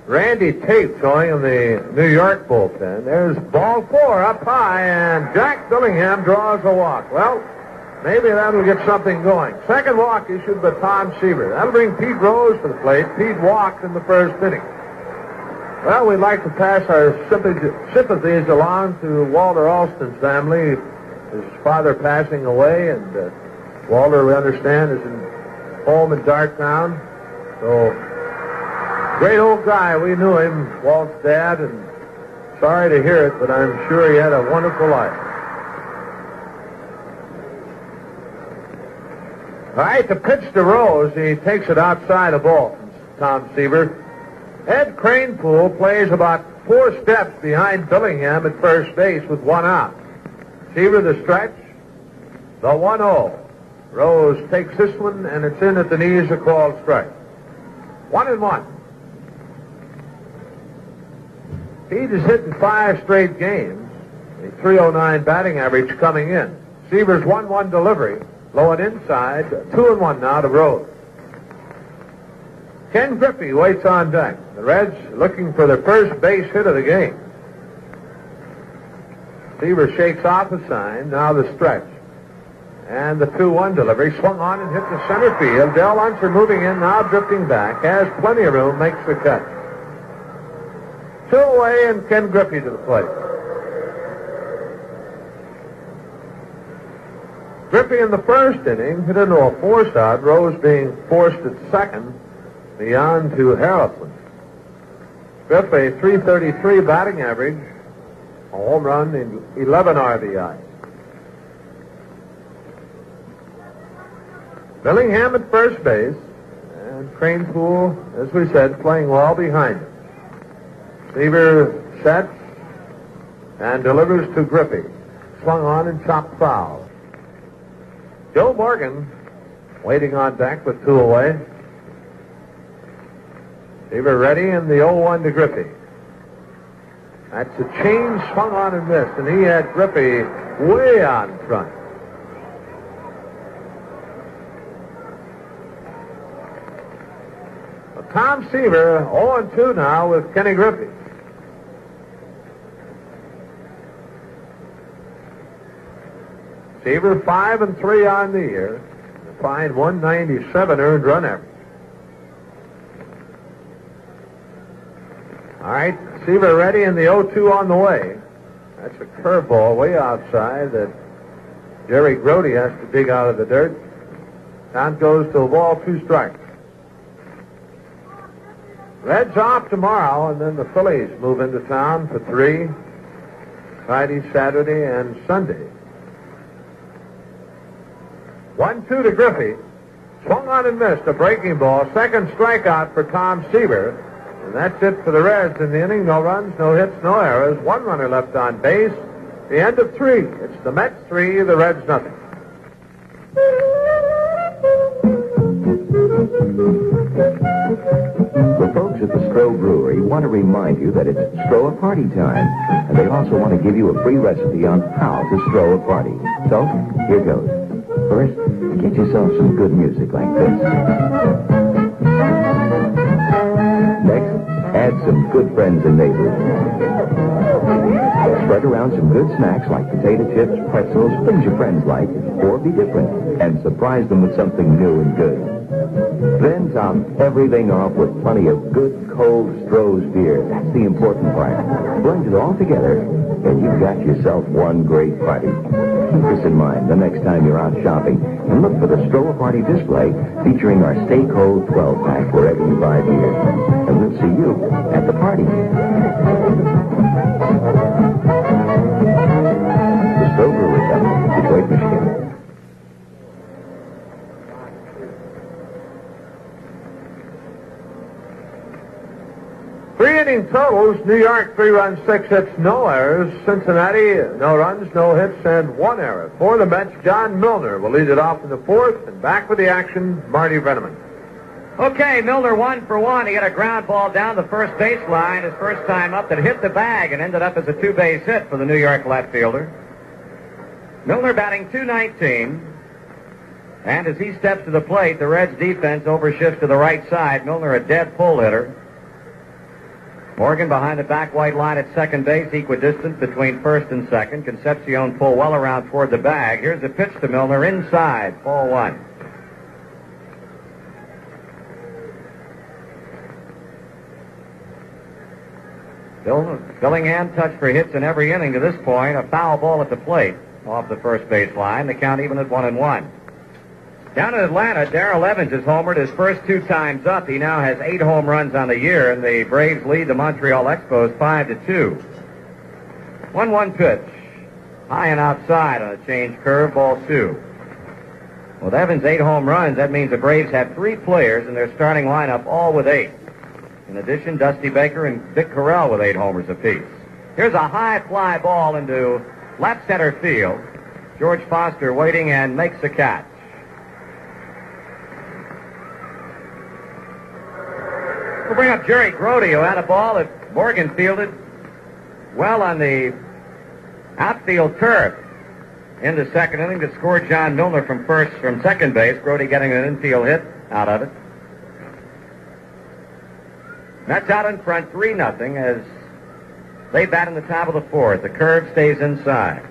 Randy Tate going in the New York bullpen. There's ball 4 up high, and Jack Billingham draws a walk. Well, maybe that'll get something going. Second walk issued by Tom Seaver. That'll bring Pete Rose to the plate. Pete walked in the first inning. Well, we'd like to pass our sympathies along to Walter Alston's family. His father passing away, and Walter, we understand, is in home in Darktown. So, great old guy. We knew him, Walt's dad, and sorry to hear it, but I'm sure he had a wonderful life. All right, the pitch to Rose. He takes it outside the ball from Tom Seaver. Ed Kranepool plays about 4 steps behind Billingham at first base with 1 out. Seaver the stretch. The 1-0. Rose takes this one, and it's in at the knees, a called strike. 1-1. Pete has hit in 5 straight games. A .309 batting average coming in. Seaver's 1-1 delivery. Low and inside. 2-1 now to Rose. Ken Griffey waits on deck. The Reds looking for their first base hit of the game. Seaver shakes off a sign. Now the stretch. And the 2-1 delivery. Swung on and hit the center field. Del Unser moving in, now drifting back. Has plenty of room, makes the catch. Two away and Ken Griffey to the plate. Griffey in the first inning hit into a force out, Rose being forced at second, beyond to Harrelson. Griffey, 333 batting average, a home run, and 11 RBI. Billingham at first base, and Kranepool, as we said, playing well behind him. Seaver sets and delivers to Griffey. Swung on and chopped foul. Joe Morgan waiting on deck with two away. Seaver ready, and the 0-1 to Griffey. That's a change, swung on and missed, and he had Griffey way out in front. Well, Tom Seaver 0-2 now with Kenny Griffey. Seaver 5-3 on the year. A fine 197 earned run average. All right, Seaver ready, and the 0-2 on the way. That's a curveball way outside that Jerry Grody has to dig out of the dirt. Count goes to a ball, 2 strikes. Reds off tomorrow, and then the Phillies move into town for 3, Friday, Saturday, and Sunday. 1-2 to Griffey. Swung on and missed, a breaking ball. Second strikeout for Tom Seaver. And that's it for the Reds in the inning. No runs, no hits, no errors. 1 runner left on base. The end of 3. It's the Mets 3, the Reds nothing. The folks at the Stroh Brewery want to remind you that it's Stroh a party time. And they also want to give you a free recipe on how to Stroh a party. So, here goes. First, get yourself some good music like this. Next, add some good friends and neighbors. Spread around some good snacks like potato chips, pretzels, things your friends like, or be different, and surprise them with something new and good. Then top everything off with plenty of good, cold Stroh's beer. That's the important part. Blend it all together, and you've got yourself one great party. Keep this in mind the next time you're out shopping, and look for the Stroh Party display featuring our Stay Cold 12-pack wherever you buy beer. And we'll see you at the party. The Stroh Brewery Company, Detroit, Michigan. Three-inning totals. New York, 3 runs, 6 hits, no errors. Cincinnati, no runs, no hits, and 1 error. For the Mets, John Milner will lead it off in the 4th, and back with the action, Marty Brenneman. Okay, Milner 1 for 1. He had a ground ball down the first baseline his first time up that hit the bag and ended up as a 2-base hit for the New York left fielder. Milner batting .219. And as he steps to the plate, the Reds defense overshifts to the right side. Milner a dead pull hitter. Morgan behind the back white line at second base, equidistant between first and second. Concepcion pull well around toward the bag. Here's the pitch to Milner inside, ball 1. Billingham touched for hits in every inning to this point. A foul ball at the plate off the first base line. The count even at 1-1. Down in Atlanta, Darrell Evans has homered his first 2 times up. He now has 8 home runs on the year, and the Braves lead the Montreal Expos 5-2. 1-1 pitch. High and outside on a change curve, ball 2. With Evans' 8 home runs, that means the Braves have 3 players in their starting lineup, all with 8. In addition, Dusty Baker and Vic Correll with 8 homers apiece. Here's a high fly ball into left center field. George Foster waiting and makes the catch. We'll bring up Jerry Grody, who had a ball that Morgan fielded well on the outfield turf in the second inning to score John Milner from second base. Grody getting an infield hit out of it. Mets out in front 3-0 as they bat in the top of the 4th. The curve stays inside.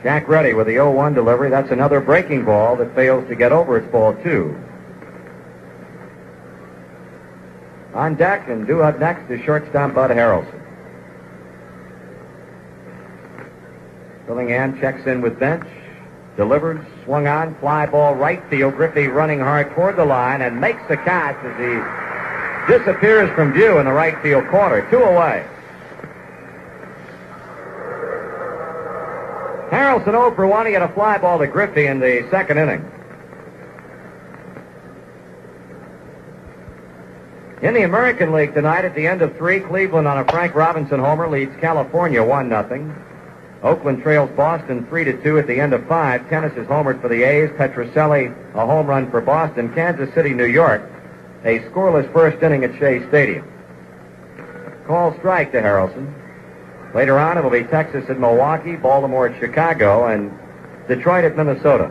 Jack Reddy with the 0-1 delivery. That's another breaking ball that fails to get over. It's ball 2. On deck and due up next is shortstop Bud Harrelson. Billingham checks in with bench, delivers, swung on, fly ball right field. Griffey running hard toward the line and makes the catch as he disappears from view in the right field corner. 2 away. Harrelson 0 for 1. He had a fly ball to Griffey in the second inning. In the American League tonight, at the end of 3, Cleveland on a Frank Robinson homer leads California 1-0. Oakland trails Boston 3-2 at the end of 5. Tennis is homered for the A's. Petrocelli a home run for Boston. Kansas City, New York, a scoreless first inning at Shea Stadium. Call strike to Harrelson. Later on, it'll be Texas at Milwaukee, Baltimore at Chicago, and Detroit at Minnesota.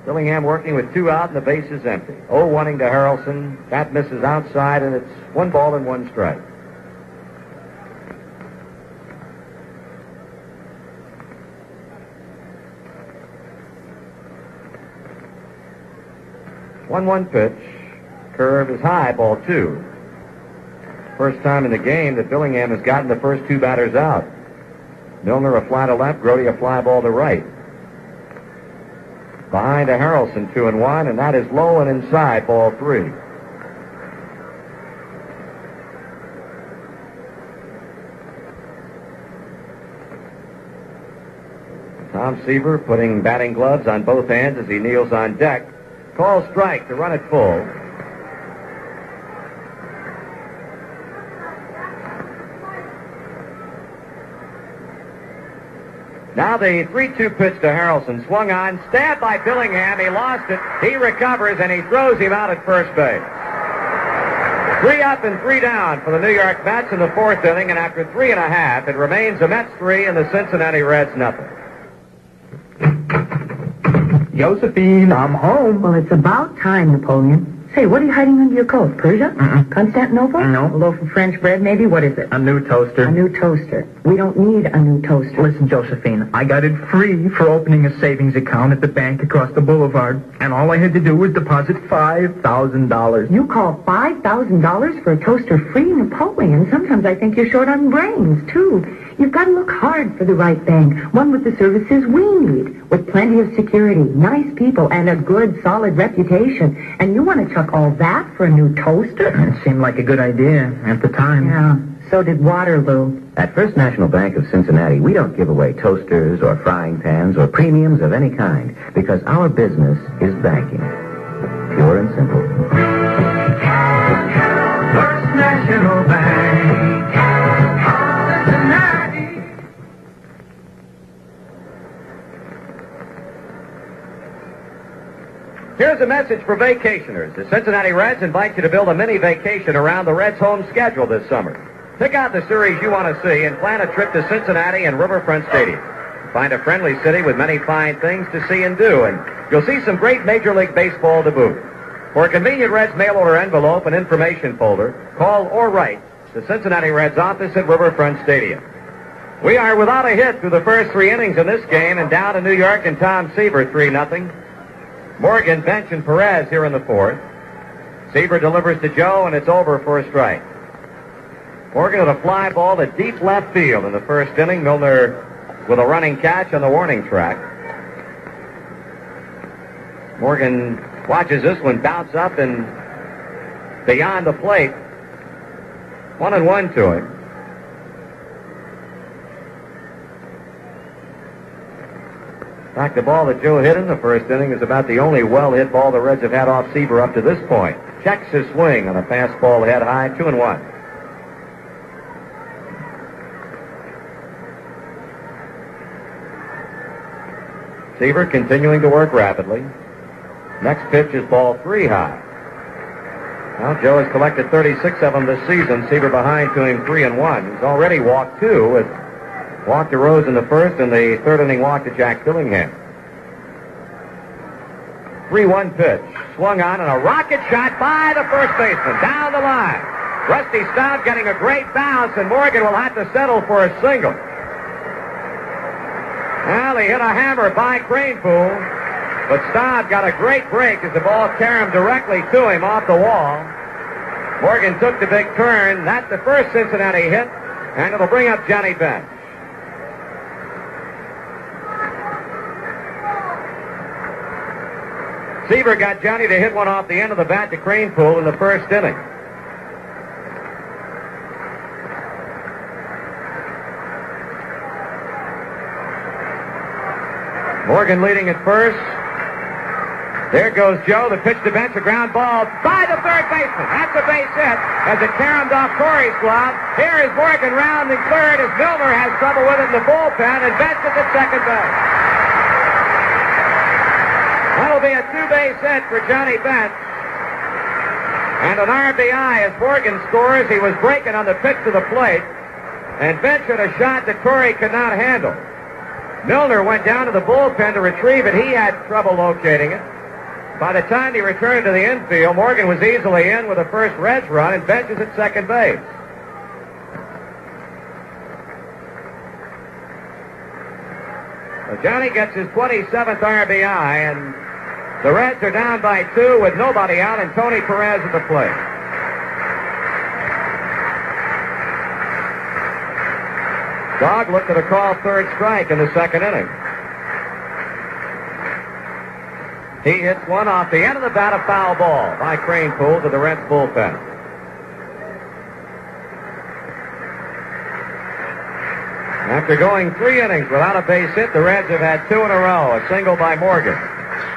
Billingham working with 2 out and the base is empty. 0-1 to Harrelson. That misses outside, and it's 1 ball and 1 strike. One pitch. Curve is high, ball 2. First time in the game that Billingham has gotten the first 2 batters out. Milner a fly to left, Grody a fly ball to right. Behind to Harrelson, 2-1, and that is low and inside, ball 3. Tom Seaver putting batting gloves on both hands as he kneels on deck. Call strike to run it full. Now the 3-2 pitch to Harrelson. Swung on, stabbed by Billingham. He lost it. He recovers, and he throws him out at first base. 3 up and 3 down for the New York Mets in the 4th inning, and after 3.5, it remains the Mets 3 and the Cincinnati Reds nothing. Josephine, I'm home. Well, it's about time, Napoleon. Say, what are you hiding under your coat? Persia? Constantinople? No. A loaf of French bread, maybe? What is it? A new toaster. A new toaster. We don't need a new toaster. Listen, Josephine, I got it free for opening a savings account at the bank across the boulevard, and all I had to do was deposit $5,000. You call $5,000 for a toaster free, Napoleon? Sometimes I think you're short on brains, too. You've got to look hard for the right bank, one with the services we need, with plenty of security, nice people, and a good, solid reputation. And you want to chuck all that for a new toaster? It seemed like a good idea at the time. Yeah, so did Waterloo. At First National Bank of Cincinnati, we don't give away toasters or frying pans or premiums of any kind because our business is banking. Pure and simple. First National Bank. Here's a message for vacationers. The Cincinnati Reds invite you to build a mini vacation around the Reds' home schedule this summer. Pick out the series you want to see and plan a trip to Cincinnati and Riverfront Stadium. Find a friendly city with many fine things to see and do, and you'll see some great Major League Baseball to boot. For a convenient Reds mail-order envelope and information folder, call or write the Cincinnati Reds office at Riverfront Stadium. We are without a hit through the first 3 innings in this game, and down to New York and Tom Seaver 3-0. Morgan, Bench, and Perez here in the 4th. Seaver delivers to Joe, and it's over for a strike. Morgan with a fly ball to deep left field in the first inning. Milner with a running catch on the warning track. Morgan watches this one bounce up and beyond the plate. 1-1 to him. In fact, the ball that Joe hit in the first inning is about the only well-hit ball the Reds have had off Seaver up to this point. Checks his swing on a fastball head high, 2-1. Seaver continuing to work rapidly. Next pitch is ball 3 high. Now Joe has collected 36 of them this season. Seaver behind to him 3-1. He's already walked 2 with walk to Rose in the first and the 3rd inning walk to Jack Billingham. 3-1 pitch. Swung on and a rocket shot by the first baseman. Down the line. Rusty Staub getting a great bounce, and Morgan will have to settle for a single. Well, he hit a hammer by Kranepool, but Staub got a great break as the ball carried directly to him off the wall. Morgan took the big turn. That's the first Cincinnati hit, and it'll bring up Johnny Bench. Seaver got Johnny to hit one off the end of the bat to Kranepool in the first inning. Morgan leading at first. There goes Joe. The pitch to Bench, a ground ball by the third baseman. That's a base hit as it caromed off Corey's glove. Here is Morgan rounding third as Milner has trouble with it in the bullpen, and Bench is at second base. That'll be a two-base hit for Johnny Bench. And an RBI as Morgan scores. He was breaking on the pitch to the plate, and Bench had a shot that Corey could not handle. Milner went down to the bullpen to retrieve it. He had trouble locating it. By the time he returned to the infield, Morgan was easily in with a first Reds run, and Bench is at second base. So Johnny gets his 27th RBI, and the Reds are down by 2 with nobody out, and Tony Perez at the plate. Dog looked at a call third strike in the second inning. He hits one off the end of the bat, a foul ball by Kranepool to the Reds bullpen. After going 3 innings without a base hit, the Reds have had 2 in a row. A single by Morgan,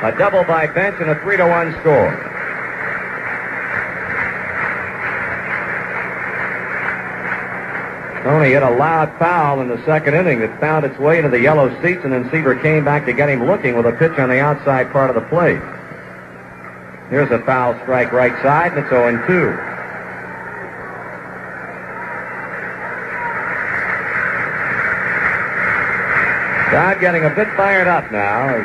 a double by Bench, and a 3-1 score. Tony hit a loud foul in the second inning that found its way into the yellow seats, and then Seaver came back to get him looking with a pitch on the outside part of the plate. Here's a foul strike right side, and it's 0-2. Dodd getting a bit fired up now.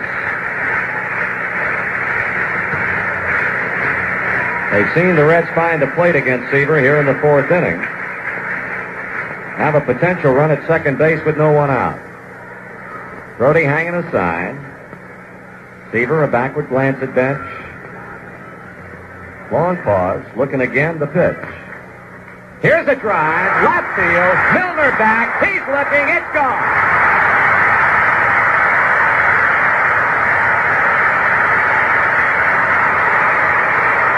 They've seen the Reds find the plate against Seaver here in the 4th inning. Have a potential run at second base with no one out. Brody hanging aside. Seaver, a backward glance at Bench. Long pause, looking again, the pitch. Here's a drive, left field, Milner back, he's looking, it's gone.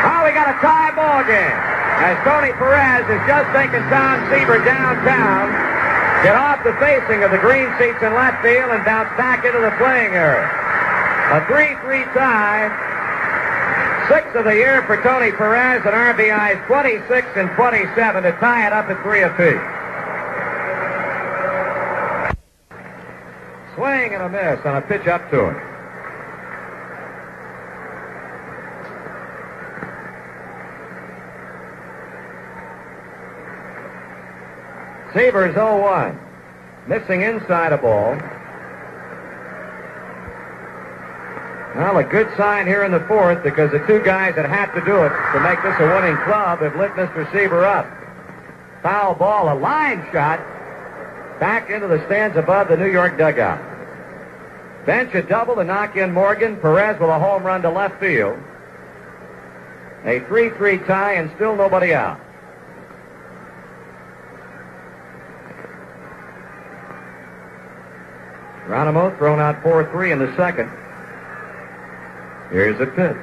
Well, we got a tie ball game. As Tony Perez is just taking Tom Seaver downtown, get off the facing of the green seats in left field and bounce back into the playing area. A 3-3 tie. 6th of the year for Tony Perez, and RBIs 26 and 27 to tie it up at 3 apiece. Swing and a miss on a pitch up to him. Seaver's 0-1. Missing inside a ball. Well, a good sign here in the 4th, because the 2 guys that have to do it to make this a winning club have lit Mr. Seaver up. Foul ball, a line shot back into the stands above the New York dugout. Bench a double to knock in Morgan. Perez with a home run to left field. A 3-3 tie and still nobody out. Geronimo thrown out 4-3 in the second. Here's a pitch.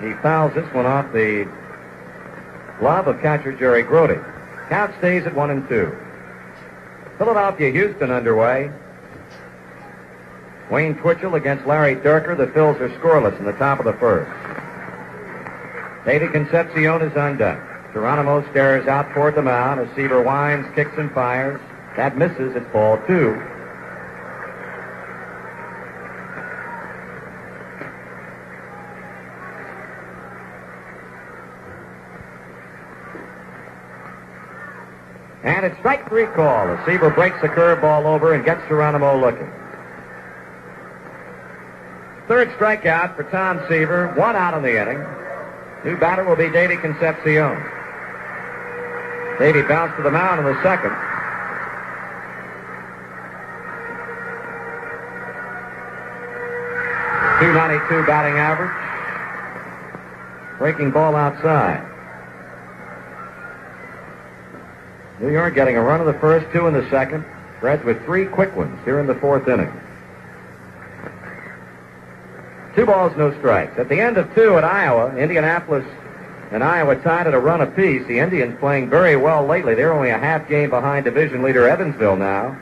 He fouls this one off the glove of catcher Jerry Grody. Count stays at 1-2. Philadelphia-Houston underway. Wayne Twitchell against Larry Durker. The Phils are scoreless in the top of the 1st. David Concepcion is on deck. Geronimo stares out toward the mound as Seaver winds, kicks, and fires. That misses. It's ball 2. And it's strike 3 call. The Seaver breaks the curveball over and gets Geronimo looking. 3rd strikeout for Tom Seaver. 1 out in the inning. New batter will be Davey Concepcion. Davey bounced to the mound in the second. .292 batting average. Breaking ball outside. New York getting a run in the first, 2 in the second. Reds with 3 quick ones here in the 4th inning. 2 balls, no strikes. At the end of 2 at Iowa, Indianapolis and Iowa tied at a run apiece. The Indians playing very well lately. They're only a half game behind division leader Evansville now.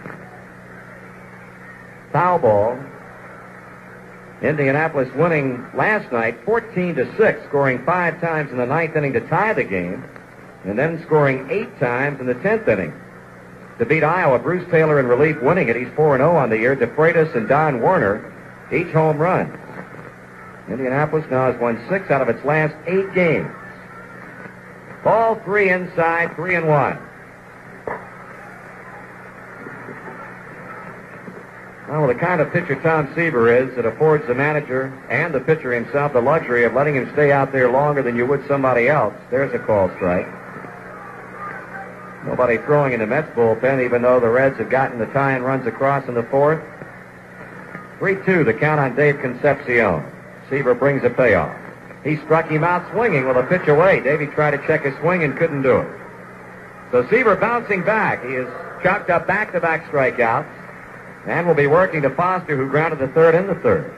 Foul ball. Indianapolis winning last night 14-6, scoring 5 times in the 9th inning to tie the game, and then scoring 8 times in the 10th inning to beat Iowa. Bruce Taylor in relief winning it. He's 4-0 on the year. DeFreitas and Don Werner, each home runs. Indianapolis now has won 6 out of its last 8 games. Ball 3 inside, 3-1. Well, the kind of pitcher Tom Seaver is, it affords the manager and the pitcher himself the luxury of letting him stay out there longer than you would somebody else. There's a called strike. Nobody throwing in the Mets bullpen, even though the Reds have gotten the tying runs across in the 4th. 3-2, the count on Dave Concepcion. Seaver brings a payoff. He struck him out swinging with a pitch away. Davey tried to check his swing and couldn't do it. So Seaver bouncing back. He has chalked up back-to-back strikeouts and will be working to Foster, who grounded the 3rd in the 3rd.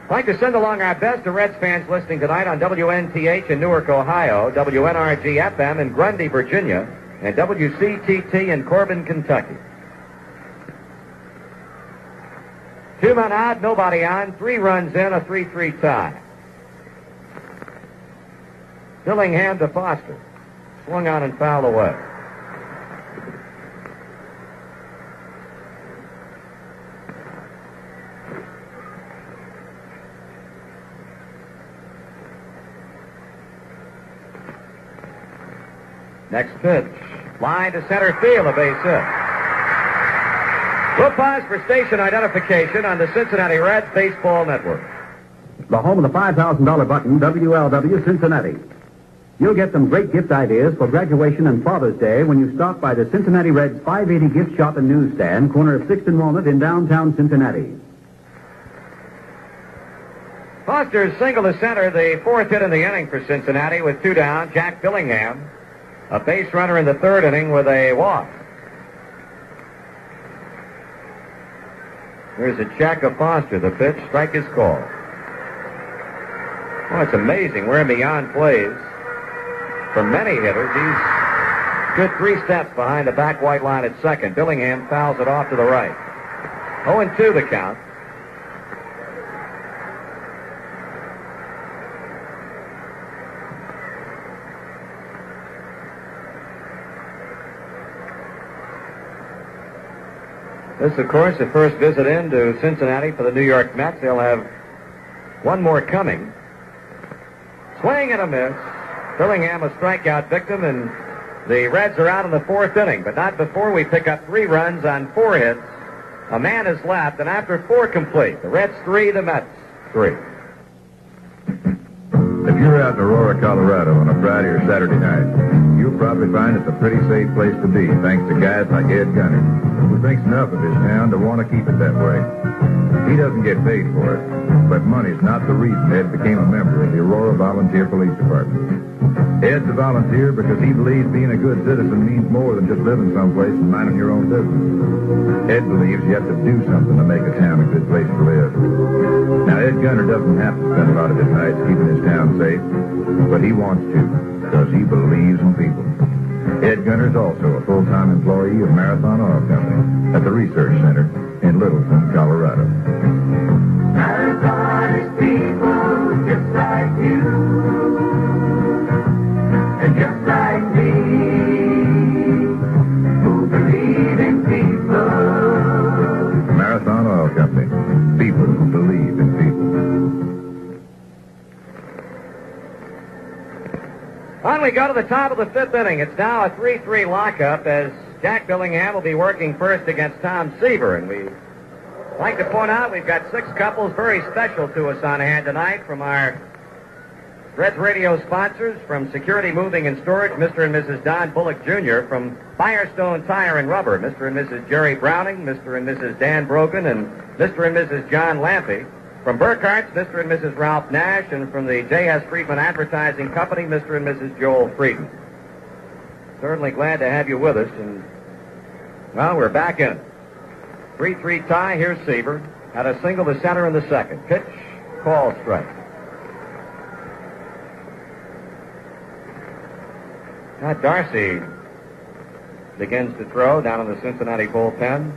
I'd like to send along our best to Reds fans listening tonight on WNTH in Newark, Ohio, WNRG-FM in Grundy, Virginia, and WCTT in Corbin, Kentucky. 2 men out, nobody on, 3 runs in, a 3-3 tie. Dillingham to Foster. Swung on and fouled away. Next pitch. Line to center field, a base hit. We'll pause for station identification on the Cincinnati Reds Baseball Network. The home of the $5,000 button, WLW Cincinnati. You'll get some great gift ideas for graduation and Father's Day when you stop by the Cincinnati Reds 580 Gift Shop and Newsstand, corner of 6th and Walnut in downtown Cincinnati. Foster's single to center, the 4th hit in the inning for Cincinnati with 2 down. Jack Dillingham, a base runner in the 3rd inning with a walk. There's a check of Foster. The pitch, strike is called. Well, it's amazing where beyond plays for many hitters. He's good 3 steps behind the back white line at second. Dillingham fouls it off to the right. 0-2 the count. This, of course, the first visit into Cincinnati for the New York Mets. They'll have one more coming. Swing and a miss. Dillingham a strikeout victim, and the Reds are out in the 4th inning, but not before we pick up 3 runs on 4 hits. A man is left, and after 4 complete, the Reds 3, the Mets 3. If you're out in Aurora, Colorado on a Friday or Saturday night, you'll probably find it's a pretty safe place to be, thanks to guys like Ed Gunner, who thinks enough of his town to want to keep it that way. He doesn't get paid for it, but money's not the reason Ed became a member of the Aurora Volunteer Police Department. Ed's a volunteer because he believes being a good citizen means more than just living someplace and minding your own business. Ed believes you have to do something to make a town a good place to live. Now, Ed Gunner doesn't have to spend a lot of his nights keeping his town safe, but he wants to because he believes in people. Ed Gunner is also a full-time employee of Marathon Oil Company at the Research Center in Littleton, Colorado. Marathon is people just like you and just like me who believe in people. Marathon Oil Company. People who believe in people. On we go to the top of the 5th inning. It's now a 3-3 lockup as Jack Dillingham will be working first against Tom Seaver. And we'd like to point out we've got 6 couples very special to us on hand tonight from our Reds Radio sponsors, from Security Moving and Storage, Mr. and Mrs. Don Bullock Jr., from Firestone Tire and Rubber, Mr. and Mrs. Jerry Browning, Mr. and Mrs. Dan Brogan, and Mr. and Mrs. John Lampy, from Burkhart's, Mr. and Mrs. Ralph Nash, and from the J.S. Friedman Advertising Company, Mr. and Mrs. Joel Friedman. Certainly glad to have you with us, and, well, we're back in it. 3-3 tie. Here's Seaver. Had a single to center in the second. Pitch, call, strike. Now Darcy begins to throw down in the Cincinnati bullpen.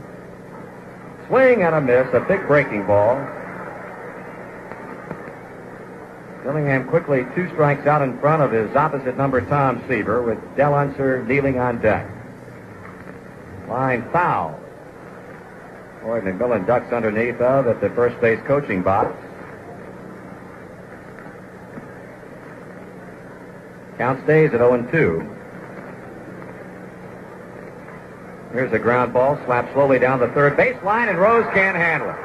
Swing and a miss, a big breaking ball. Dillingham quickly 2 strikes out in front of his opposite number, Tom Seaver, with Del Unser kneeling on deck. Line foul. Boyd McMillan ducks underneath at the first base coaching box. Count stays at 0-2. Here's a ground ball, slapped slowly down the third base line, and Rose can't handle it.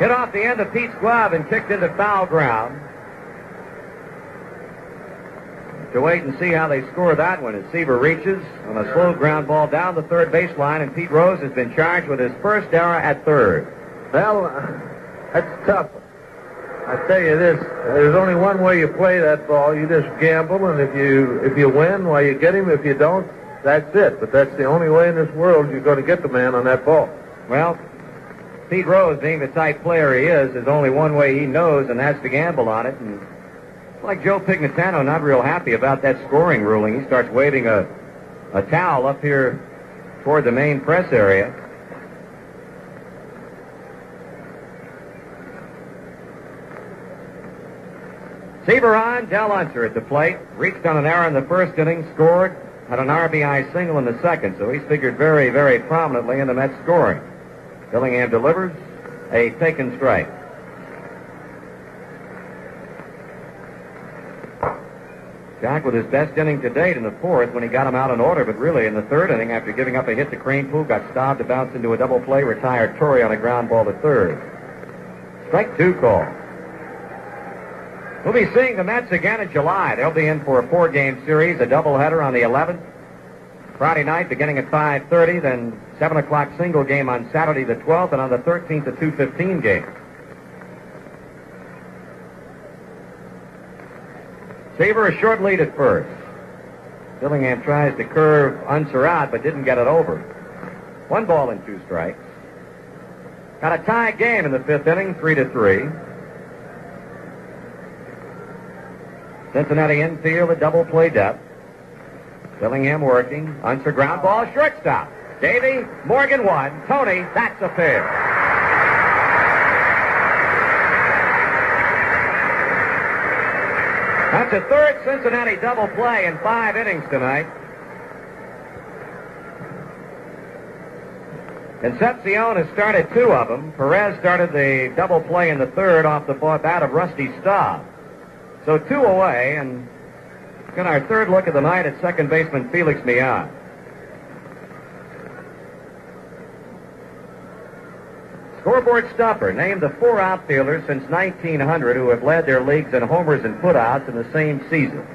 Hit off the end of Pete's glove and kicked into foul ground. To wait and see how they score that one as Seaver reaches on a slow ground ball down the third baseline, and Pete Rose has been charged with his first error at third. Well, that's tough. I tell you this, there's only one way you play that ball. You just gamble, and if you win, well, you get him. If you don't, that's it. But that's the only way in this world you're going to get the man on that ball. Well, Pete Rose, being the type player he is, there's only one way he knows, and that's to gamble on it. And it's like Joe Pignatano, not real happy about that scoring ruling. He starts waving a towel up here toward the main press area. Seaver on, Del Unser at the plate. Reached on an error in the first inning, scored, had an RBI single in the second, so he's figured very, very prominently in the Mets scoring. Dillingham delivers a taken strike. Jack with his best inning to date in the fourth when he got him out in order, but really in the third inning, after giving up a hit to Kranepool, got stopped to bounce into a double play, retired Torrey on a ground ball to third. Strike 2 call. We'll be seeing the Mets again in July. They'll be in for a 4-game series, a doubleheader on the 11th. Friday night beginning at 5:30, then 7 o'clock single game on Saturday the 12th, and on the 13th a 2:15 game. Seaver a short lead at first. Dillingham tries to curve Unser out, but didn't get it over. 1 ball and 2 strikes. Got a tie game in the 5th inning, 3-3. Cincinnati infield, a double play depth. Dillingham working. Unser ground ball, shortstop. Davey, Morgan 1. Tony, that's a pair. That's a third Cincinnati double play in 5 innings tonight. Concepcion has started 2 of them. Perez started the double play in the third off the bat of Rusty Staub. So 2 away, and got our third look of the night at second baseman Felix Millan. Scoreboard stuffer, named the 4 outfielders since 1900 who have led their leagues in homers and putouts in the same season.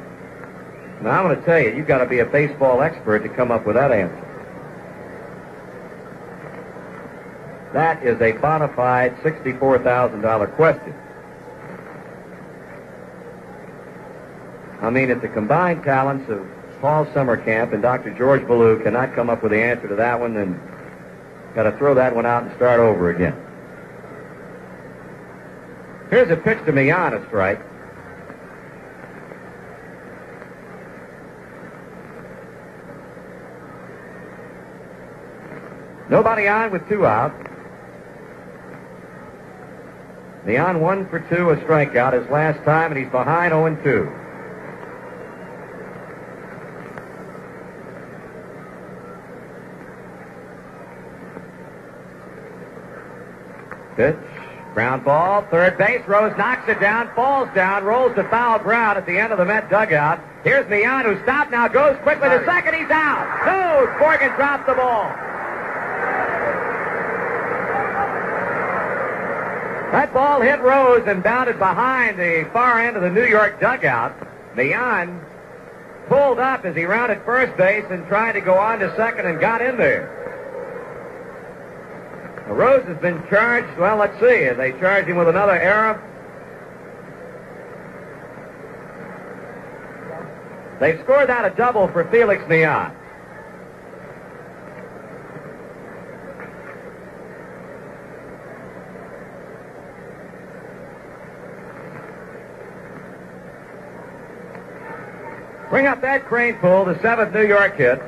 Now, I'm going to tell you, you've got to be a baseball expert to come up with that answer. That is a bona fide $64,000 question. I mean, if the combined talents of Paul Summercamp and Dr. George Ballou cannot come up with the answer to that one, then got to throw that one out and start over again. Here's a pitch to Millan, a strike. Nobody on with 2 out. Millan 1 for 2, a strikeout his last time, and he's behind 0-2. Pitch, ground ball, third base. Rose knocks it down, falls down, rolls to foul ground at the end of the Met dugout. Here's Millan, who stopped now, goes quickly to second. He's out. No, Morgan dropped the ball. That ball hit Rose and bounded behind the far end of the New York dugout. Millan pulled up as he rounded first base and tried to go on to second and got in there. Now, Rose has been charged. Well, let's see. They charge him with another error. They've scored out a double for Felix Millan. Bring up that Kranepool, the 7th New York hit.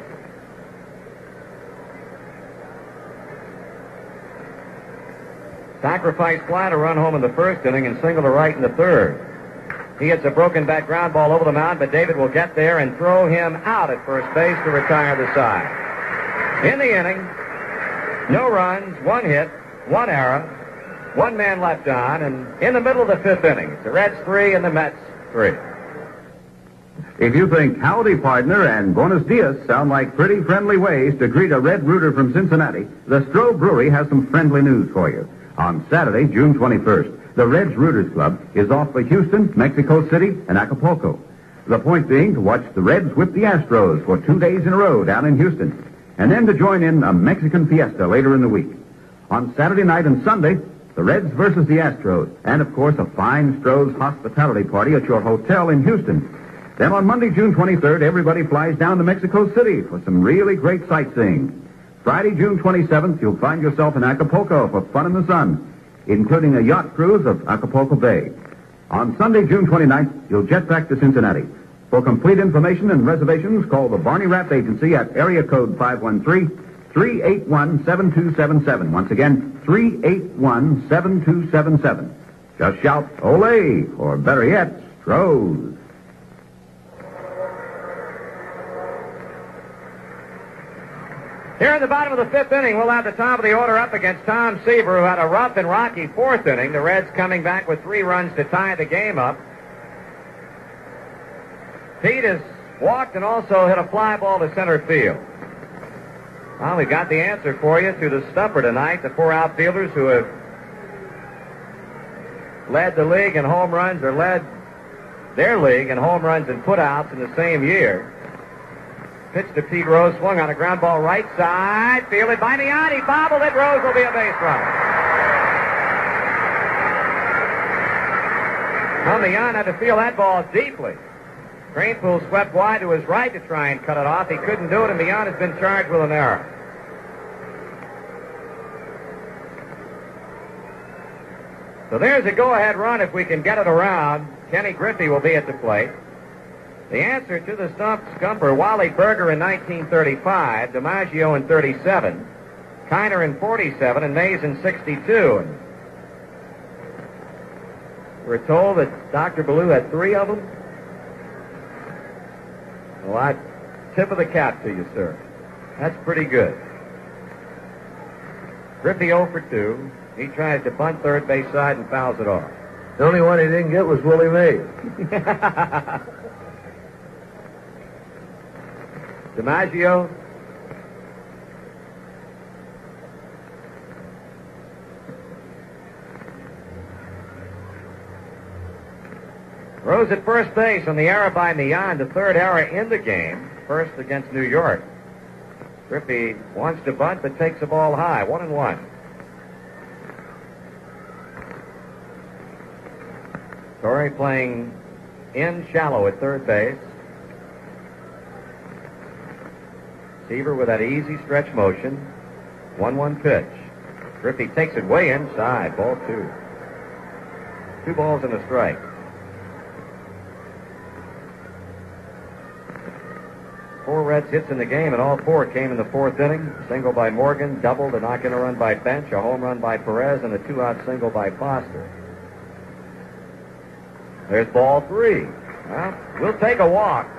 Sacrifice fly to run home in the first inning and single to right in the third. He hits a broken back ground ball over the mound, but David will get there and throw him out at first base to retire the side. In the inning, no runs, 1 hit, 1 error, 1 man left on, and in the middle of the 5th inning, it's the Reds 3 and the Mets 3. If you think howdy, partner, and buenos dias sound like pretty friendly ways to greet a Red Rooter from Cincinnati, the Stroh Brewery has some friendly news for you. On Saturday, June 21st, the Reds Rooters Club is off for Houston, Mexico City, and Acapulco. The point being to watch the Reds whip the Astros for 2 days in a row down in Houston, and then to join in a Mexican fiesta later in the week. On Saturday night and Sunday, the Reds versus the Astros, and of course a fine Stroh's hospitality party at your hotel in Houston. Then on Monday, June 23rd, everybody flies down to Mexico City for some really great sightseeing. Friday, June 27th, you'll find yourself in Acapulco for fun in the sun, including a yacht cruise of Acapulco Bay. On Sunday, June 29th, you'll jet back to Cincinnati. For complete information and reservations, call the Barney Rapp Agency at area code 513-381-7277. Once again, 381-7277. Just shout, Olé, or better yet, Stroh's. Here in the bottom of the 5th inning, we'll have the top of the order up against Tom Seaver, who had a rough and rocky 4th inning. The Reds coming back with 3 runs to tie the game up. Pete has walked and also hit a fly ball to center field. Well, we got the answer for you through the stumper tonight. The 4 outfielders who have led the league in home runs or led their league in home runs and putouts in the same year. Pitch to Pete Rose, swung on a ground ball right side, fielded by Millan. He bobbled it. Rose will be a base runner. Well, Millan had to feel that ball deeply. Kranepool swept wide to his right to try and cut it off. He couldn't do it, and Millan has been charged with an error. So there's a go-ahead run if we can get it around. Kenny Griffey will be at the plate. The answer to the stumper, Wally Berger in 1935, DiMaggio in 37, Kiner in 47, and Mays in 62. And we're told that Dr. Ballou had 3 of them. Well, I tip of the cap to you, sir. That's pretty good. Griffey 0 for 2. He tries to bunt third base side and fouls it off. The only one he didn't get was Willie Mays. DiMaggio. Rose at first base on the error by Millan, the 3rd error in the game, first against New York. Griffey wants to bunt but takes the ball high, 1-1. Torrey playing in shallow at third base. Seaver with that easy stretch motion. 1-1 pitch. Griffey takes it way inside. Ball 2. 2 balls and a strike. 4 Reds hits in the game, and all 4 came in the 4th inning. A single by Morgan, double to knock in a run by Bench, a home run by Perez, and a 2-out single by Foster. There's ball 3. Well, we'll take a walk.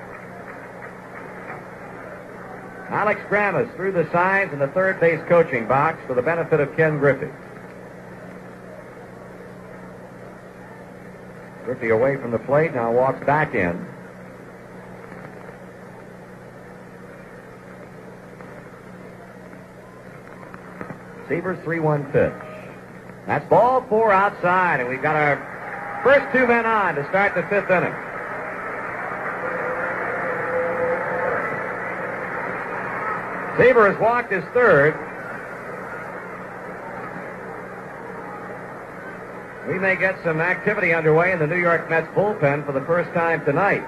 Alex Grammas threw the signs in the third base coaching box for the benefit of Ken Griffey. Griffey away from the plate, now walks back in. Seaver's 3-1 pitch. That's ball 4 outside, and we've got our first 2 men on to start the 5th inning. Seaver has walked his 3rd. We may get some activity underway in the New York Mets bullpen for the first time tonight.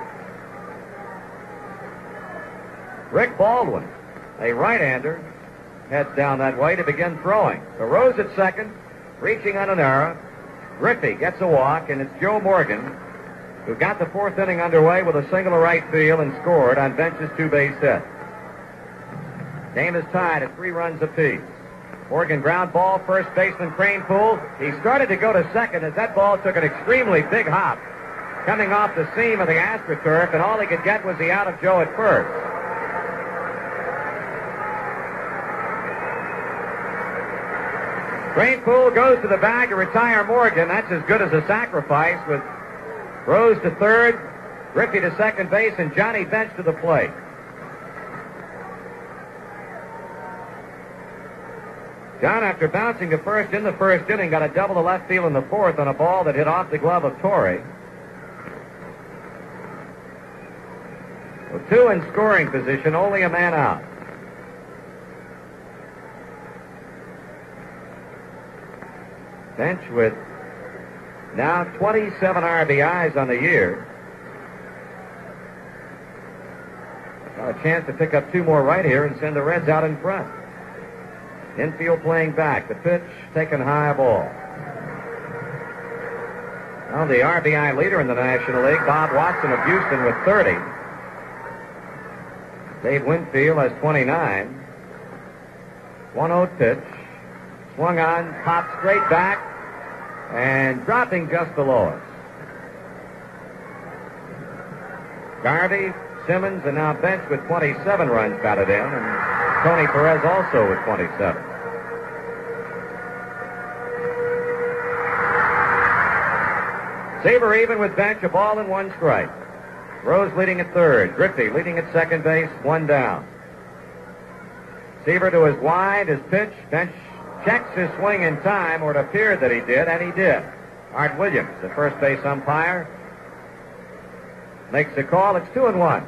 Rick Baldwin, a right-hander, heads down that way to begin throwing. So Rose at second, reaching on an error. Griffey gets a walk, and it's Joe Morgan who got the 4th inning underway with a single to right field and scored on Bench's 2-base hit. Game is tied at 3 runs apiece. Morgan ground ball, first baseman Cranepool. He started to go to second as that ball took an extremely big hop coming off the seam of the AstroTurf, and all he could get was the out of Joe at first. Cranepool goes to the bag to retire Morgan. That's as good as a sacrifice, with Rose to third, Griffey to second base, and Johnny Bench to the plate. John, after bouncing to first in the first inning, got a double to left field in the 4th on a ball that hit off the glove of Torrey. So 2 in scoring position, only a man out. Bench with now 27 RBIs on the year. Got a chance to pick up 2 more right here and send the Reds out in front. Infield playing back. The pitch taken high ball. Well, the RBI leader in the National League, Bob Watson of Houston, with 30. Dave Winfield has 29. 1-0 pitch. Swung on, popped straight back, and dropping just below us. Garvey, Simmons, and now Bench with 27 runs batted in, and Tony Perez also with 27. Seaver even with Bench, a ball and 1 strike. Rose leading at third. Griffey leading at second base, 1 down. Seaver to his wide, his pitch. Bench checks his swing in time, or it appeared that he did, and he did. Art Williams, the first base umpire, makes the call. It's 2-1.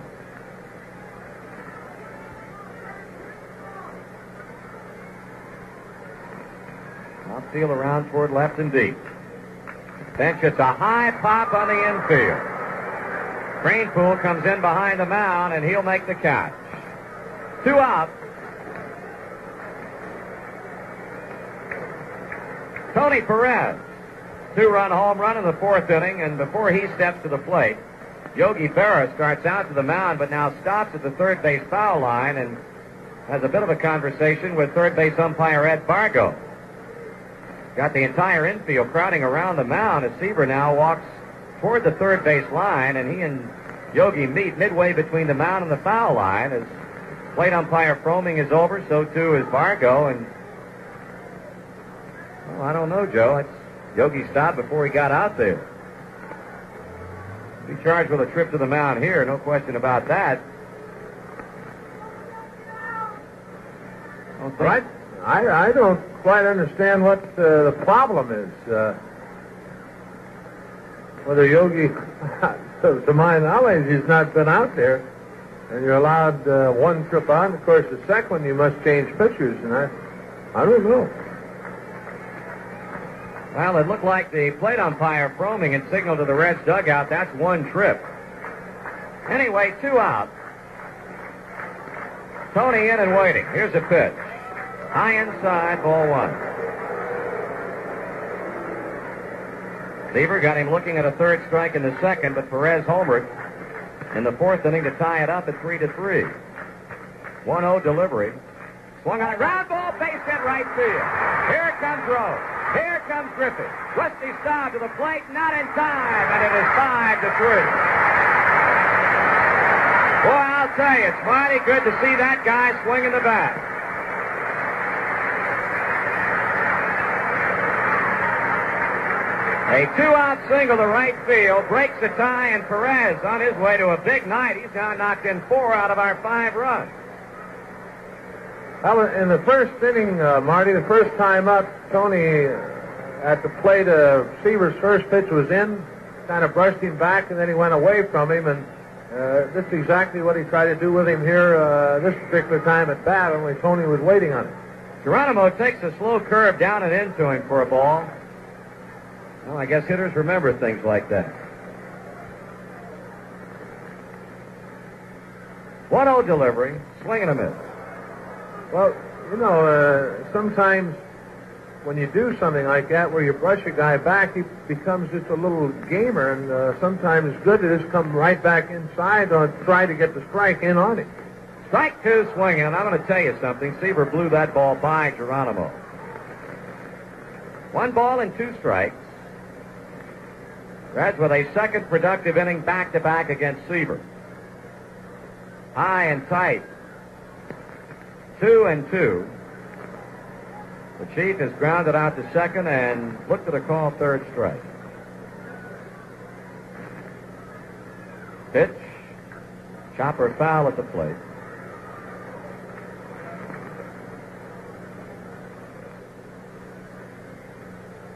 Outfield around toward left and deep. Bench hits a high pop on the infield. Cranepool comes in behind the mound, and he'll make the catch. 2 out. Tony Perez, 2-run home run in the 4th inning, and before he steps to the plate, Yogi Berra starts out to the mound, but now stops at the third base foul line and has a bit of a conversation with third base umpire Ed Fargo. Got the entire infield crowding around the mound as Seaver now walks toward the third base line, and he and Yogi meet midway between the mound and the foul line. As plate umpire Fromming is over, so too is Fargo, and well, I don't know, Joe. It's Yogi stopped before he got out there. He's charged with a trip to the mound here, no question about that. Right? I don't quite understand what the problem is. Whether Yogi, to my knowledge, he's not been out there, and you're allowed 1 trip on. Of course, the second one you must change pitchers, and I don't know. Well, it looked like the plate umpire Fromming had signaled to the Reds dugout. That's 1 trip. Anyway, 2 out. Tony in and waiting. Here's a pitch. High inside, ball 1. Seaver got him looking at a 3rd strike in the 2nd, but Perez homered in the 4th inning to tie it up at 3-3. 1-0 delivery. Swung on a ground ball, base hit right field. Here comes Rose. Here comes Griffey. Rusty Staub to the plate, not in time, and it is 5-3. Boy, I'll tell you, it's mighty good to see that guy swinging the bat. A 2-out single to right field breaks the tie, and Perez on his way to a big night. He's now knocked in 4 out of our 5 runs. Well, in the first inning, Marty, the first time up, Tony at the plate, Seaver's first pitch was in, kind of brushed him back, and then he went away from him, and this is exactly what he tried to do with him here this particular time at bat, only Tony was waiting on it. Geronimo takes a slow curve down and into him for a ball. Well, I guess hitters remember things like that. 1-0 delivery, swing and a miss. Well, you know, sometimes when you do something like that where you brush a guy back, he becomes just a little gamer, and sometimes it's good to just come right back inside or try to get the strike in on him. Strike two, swinging, and I'm going to tell you something. Seaver blew that ball by Geronimo. 1 ball and 2 strikes. Reds with a second productive inning back-to-back against Seaver. High and tight. 2-2. The Chief has grounded out to second and looked at a call third strike. Pitch. Chopper foul at the plate.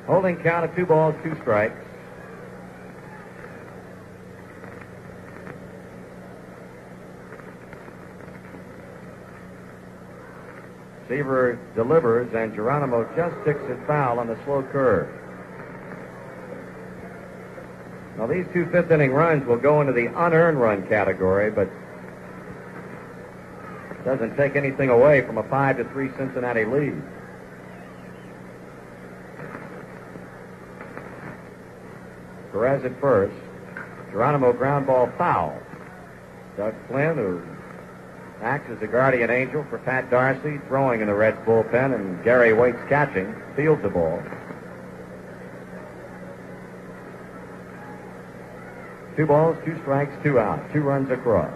Holding count of 2 balls, 2 strikes. Seaver delivers, and Geronimo just ticks it foul on the slow curve. Now, these 2 fifth-inning runs will go into the unearned run category, but doesn't take anything away from a 5-3 Cincinnati lead. Perez at first. Geronimo ground ball foul. Doug Flynn, who acts as the guardian angel for Pat Darcy, throwing in the Reds bullpen, and Gary Waits catching, fields the ball. 2 balls, 2 strikes, 2 outs, 2 runs across.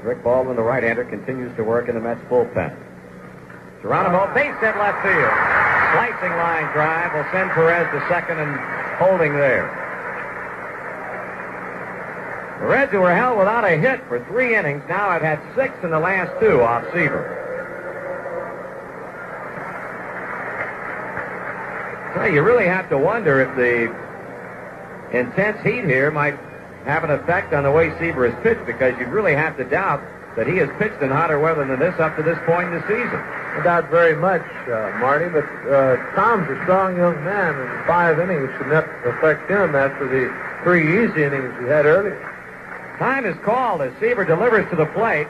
Rick Baldwin, the right-hander, continues to work in the Mets bullpen. Geronimo, base hit left field. Slicing line drive will send Perez to second and holding there. The Reds, who were held without a hit for 3 innings, now have had 6 in the last 2 off Seaver. So you really have to wonder if the intense heat here might have an effect on the way Seaver has pitched, because you'd really have to doubt that he has pitched in hotter weather than this up to this point in the season. I doubt very much, Marty, but Tom's a strong young man, and 5 innings should not affect him after the 3 easy innings he had earlier. Time is called as Seaver delivers to the plate.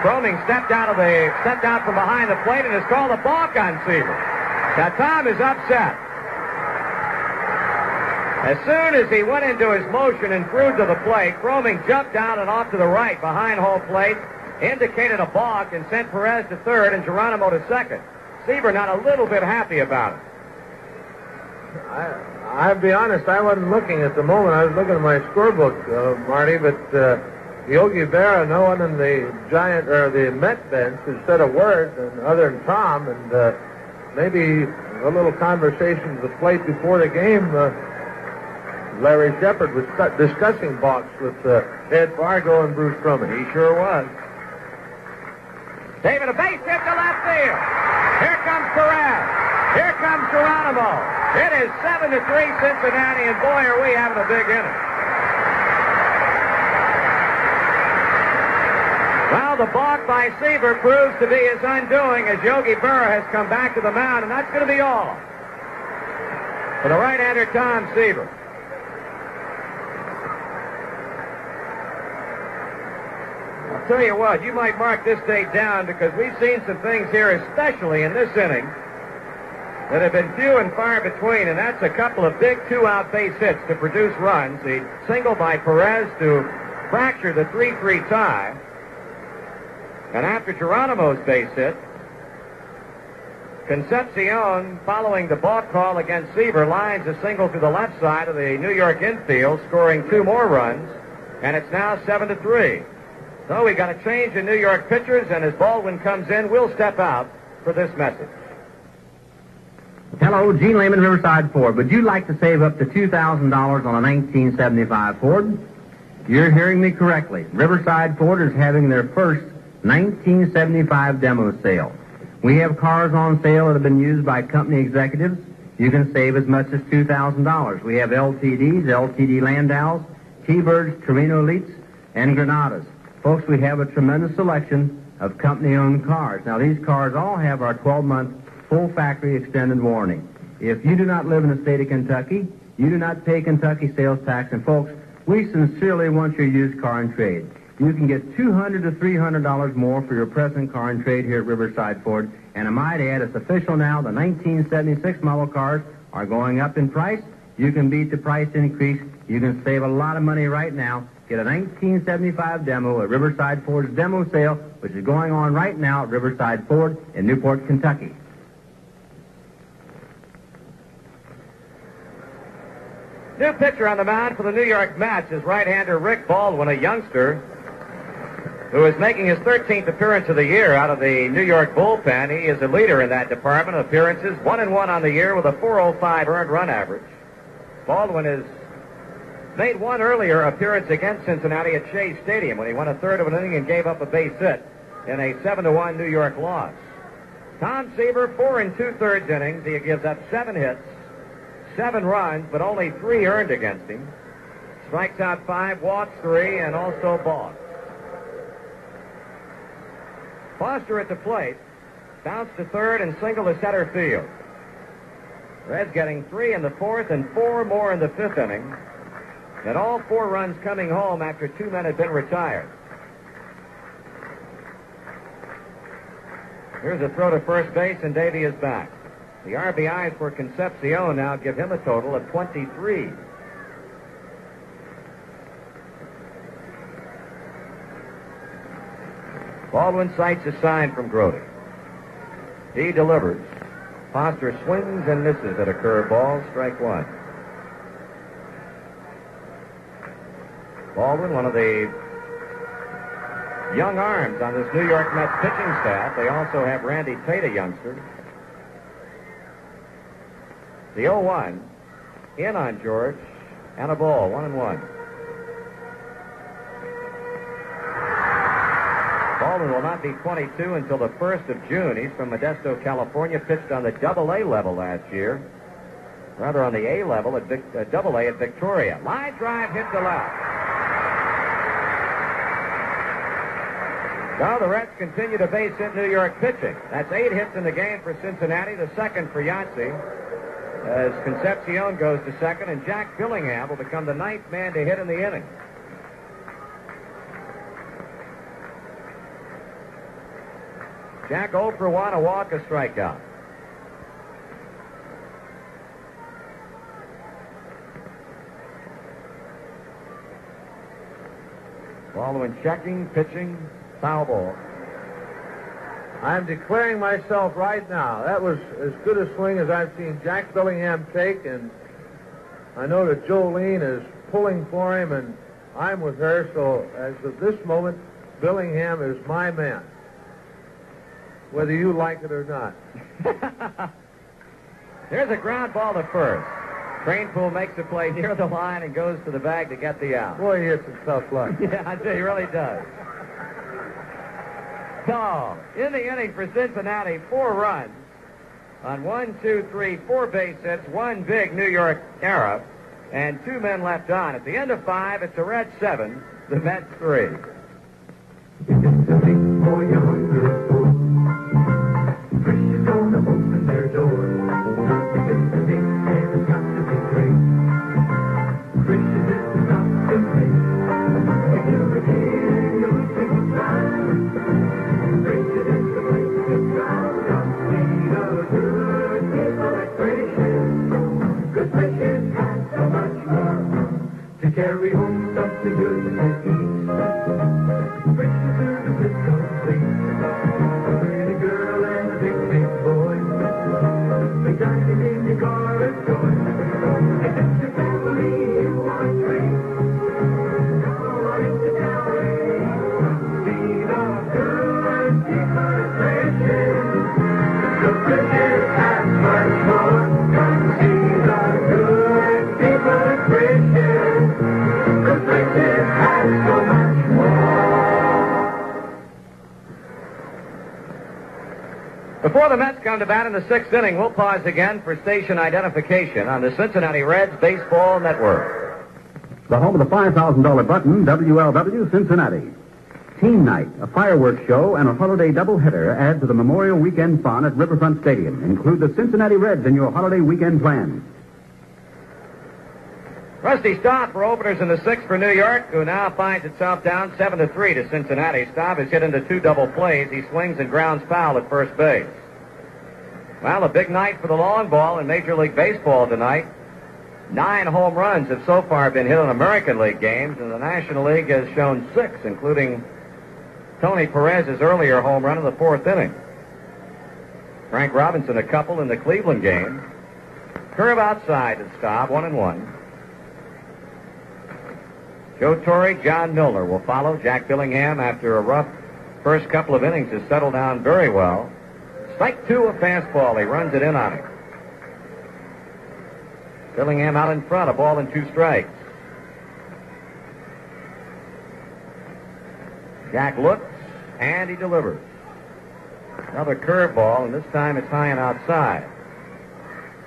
Fromming stepped out from behind the plate and has called a balk on Seaver. Now Tom is upset. As soon as he went into his motion and threw to the plate, Fromming jumped down and off to the right behind home plate, indicated a balk, and sent Perez to third and Geronimo to second. Seaver not a little bit happy about it. I'll be honest, I wasn't looking at the moment. I was looking at my scorebook, Marty, but Yogi Berra, no one in the Met bench has said a word other than Tom, and maybe a little conversation at the plate before the game. Larry Shepard was discussing balks with Ed Fargo and Bruce Fromming. He sure was. David, a base hit to left field. Here comes Perez. Here comes Geronimo. It is 7-3 Cincinnati, and boy, are we having a big inning. Well, the balk by Seaver proves to be his undoing as Yogi Berra has come back to the mound, and that's going to be all for the right-hander Tom Seaver. I'll tell you what, you might mark this date down, because we've seen some things here, especially in this inning, that have been few and far between, and that's a couple of big 2-out base hits to produce runs. The single by Perez to fracture the 3-3 tie. And after Geronimo's base hit, Concepcion, following the balk call against Seaver, lines a single to the left side of the New York infield, scoring 2 more runs, and it's now 7-3. So we got a change in New York pitchers, and as Baldwin comes in, we'll step out for this message. Hello, Gene Lehman, Riverside Ford. Would you like to save up to $2,000 on a 1975 Ford? You're hearing me correctly. Riverside Ford is having their first 1975 demo sale. We have cars on sale that have been used by company executives. You can save as much as $2,000. We have LTDs, LTD Landaus, T-Birds, Torino Elites, and Granadas. Folks, we have a tremendous selection of company-owned cars. Now, these cars all have our 12-month full factory extended warranty. If you do not live in the state of Kentucky, you do not pay Kentucky sales tax. And, folks, we sincerely want your used car in trade. You can get $200 to $300 more for your present car in trade here at Riverside Ford. And I might add, it's official now, the 1976 model cars are going up in price. You can beat the price increase. You can save a lot of money right now. Get a 1975 demo at Riverside Ford's demo sale, which is going on right now at Riverside Ford in Newport, Kentucky. New pitcher on the mound for the New York Mets is right-hander Rick Baldwin, a youngster who is making his 13th appearance of the year out of the New York bullpen. He is a leader in that department of appearances, 1-1 on the year with a .405 earned run average. Baldwin has made one earlier appearance against Cincinnati at Shea Stadium when he won a third of an inning and gave up a base hit in a 7-1 New York loss. Tom Seaver, 4 2/3 innings. He gives up 7 hits, 7 runs, but only 3 earned against him. Strikes out 5, walks 3, and also balks. Foster at the plate, bounced to third and single to center field. Reds getting 3 in the 4th and 4 more in the 5th inning. And all 4 runs coming home after 2 men had been retired. Here's a throw to first base, and Davey is back. The RBIs for Concepcion now give him a total of 23. Baldwin sights a sign from Grody. He delivers. Foster swings and misses at a curveball, strike 1. Baldwin, one of the young arms on this New York Mets pitching staff. They also have Randy Tate, a youngster. The 0-1 in on George, and a ball, 1-1. Baldwin will not be 22 until the 1st of June. He's from Modesto, California, pitched on the AA level last year. Rather on the A level at AA at Victoria. Line drive hit to left. Now the Reds continue to base hit New York pitching. That's 8 hits in the game for Cincinnati, the second for Yancey, as Concepcion goes to second, and Jack Billingham will become the 9th man to hit in the inning. Jack 0 for 1, a walk, a strikeout. Baldwin checking, pitching, foul ball. I'm declaring myself right now. That was as good a swing as I've seen Jack Billingham take, and I know that Jolene is pulling for him, and I'm with her, so as of this moment, Billingham is my man, whether you like it or not. There's a ground ball to first. Cranepool makes a play near the line and goes to the bag to get the out. Boy, he hits some tough luck. Yeah, I tell you, he really does. So, in the inning for Cincinnati, 4 runs on 4 base hits, 1 big New York error, and 2 men left on. At the end of 5, it's the Reds 7, the Mets 3. Carry home something good to eat. Frisch's service is complete. A pretty girl and a big boy. The dining in your car is going. And it's your family you want to treat. Come on into town. See the good people at Frisch's. The Frisch's has much more. Come see the good people at Frisch's. Before the Mets come to bat in the sixth inning, we'll pause again for station identification on the Cincinnati Reds Baseball Network. The home of the $5,000 button, WLW Cincinnati. Team Night, a fireworks show, and a holiday doubleheader add to the Memorial Weekend fun at Riverfront Stadium. Include the Cincinnati Reds in your holiday weekend plans. Rusty Staub for openers in the sixth for New York, who now finds itself down 7-3 to Cincinnati. Staub is hit into 2 double plays. He swings and grounds foul at first base. Well, a big night for the long ball in Major League Baseball tonight. 9 home runs have so far been hit on American League games, and the National League has shown 6, including Tony Perez's earlier home run in the 4th inning. Frank Robinson a couple in the Cleveland game. Curve outside to Staub, 1-1. Joe Torre, John Milner will follow. Jack Billingham, after a rough first couple of innings, has settled down very well. Strike 2, a fastball. He runs it in on him. Billingham out in front, a ball and 2 strikes. Jack looks, and he delivers. Another curveball, and this time it's high and outside.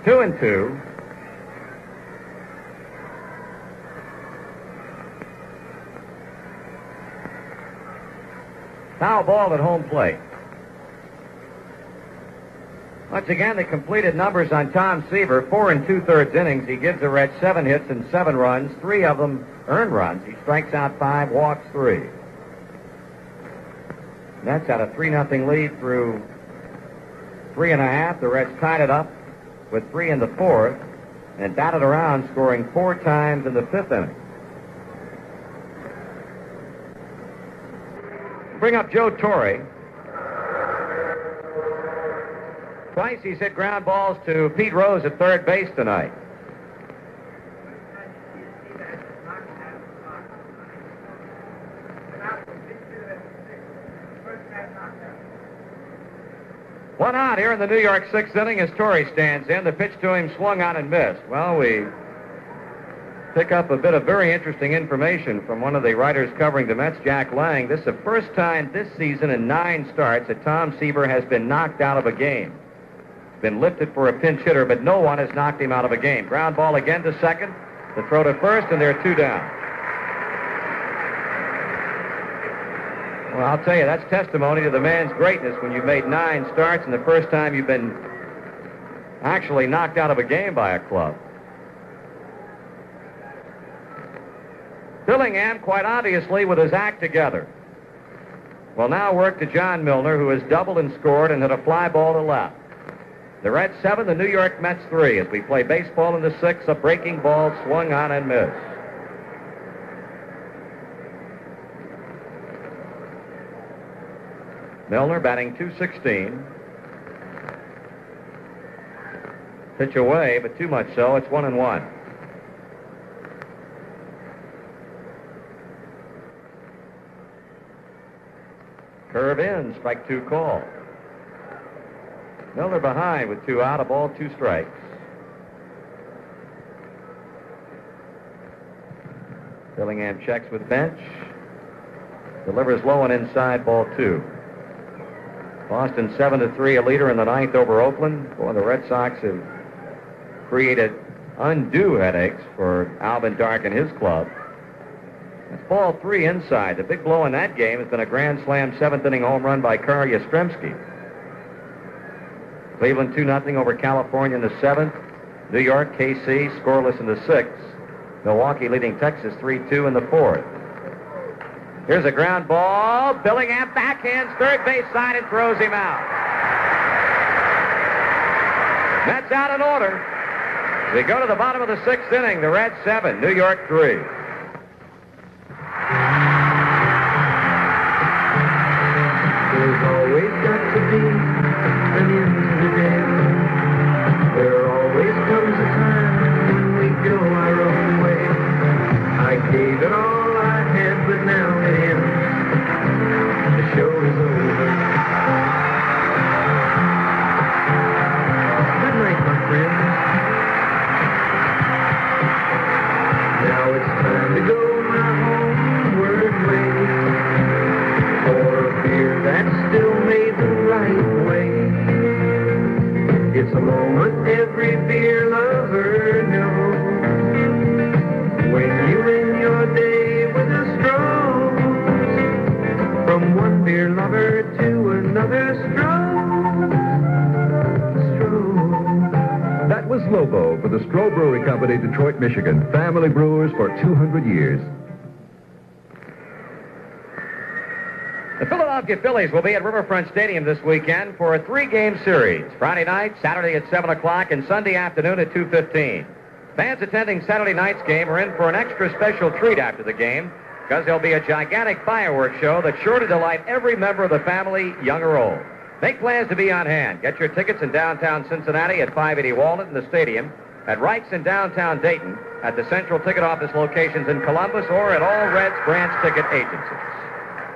2-2. Foul ball at home plate. Once again, the completed numbers on Tom Seaver. 4 2/3 innings. He gives the Reds 7 hits and 7 runs. 3 of them earned runs. He strikes out 5, walks 3. Mets had a 3-0 lead through 3 1/2. The Reds tied it up with 3 in the 4th and batted around, scoring 4 times in the 5th inning. Bring up Joe Torre. Twice he's hit ground balls to Pete Rose at third base tonight. One out here in the New York 6th inning as Torre stands in. The pitch to him swung on and missed. Well, we pick up a bit of very interesting information from one of the writers covering the Mets, Jack Lang. This is the first time this season in 9 starts that Tom Seaver has been knocked out of a game. Been lifted for a pinch hitter, but no one has knocked him out of a game. Ground ball again to second. The throw to first, and they're 2 down. Well, I'll tell you, that's testimony to the man's greatness when you've made 9 starts and the first time you've been actually knocked out of a game by a club. Billingham, quite obviously, with his act together, will now work to John Milner, who has doubled and scored and hit a fly ball to left. The Reds 7, the New York Mets 3, as we play baseball in the 6th. A breaking ball swung on and missed. Milner batting .216. Pitch away, but too much so. It's 1-1. Curve in, strike 2 call. Milner behind with 2 out, a ball, 2 strikes. Billingham checks with bench. Delivers low and inside, ball 2. Boston 7-3, a leader in the 9th over Oakland. Boy, the Red Sox have created undue headaches for Alvin Dark and his club. It's ball 3 inside. The big blow in that game has been a grand slam 7th inning home run by Carl Yastrzemski. Cleveland 2-0 over California in the 7th. New York, KC, scoreless in the 6th. Milwaukee leading Texas 3-2 in the 4th. Here's a ground ball. Billingham backhands third base side and throws him out. Mets out in order. We go to the bottom of the 6th inning. The Reds 7, New York 3. There's always got to be an end to the day. There always comes a time when we go our own way. I gave it all I had, but now it ends. The show is over. Good night, my friends. Now it's time to go my homeward way. For a beer that's still made the right way. City, Detroit, Michigan. Family Brewers for 200 years. The Philadelphia Phillies will be at Riverfront Stadium this weekend for a 3-game series. Friday night, Saturday at 7 o'clock, and Sunday afternoon at 2:15. Fans attending Saturday night's game are in for an extra special treat after the game because there'll be a gigantic fireworks show that's sure to delight every member of the family, young or old. Make plans to be on hand. Get your tickets in downtown Cincinnati at 580 Walnut in the stadium, at Wright's in downtown Dayton, at the Central Ticket Office locations in Columbus, or at all Reds branch ticket agencies.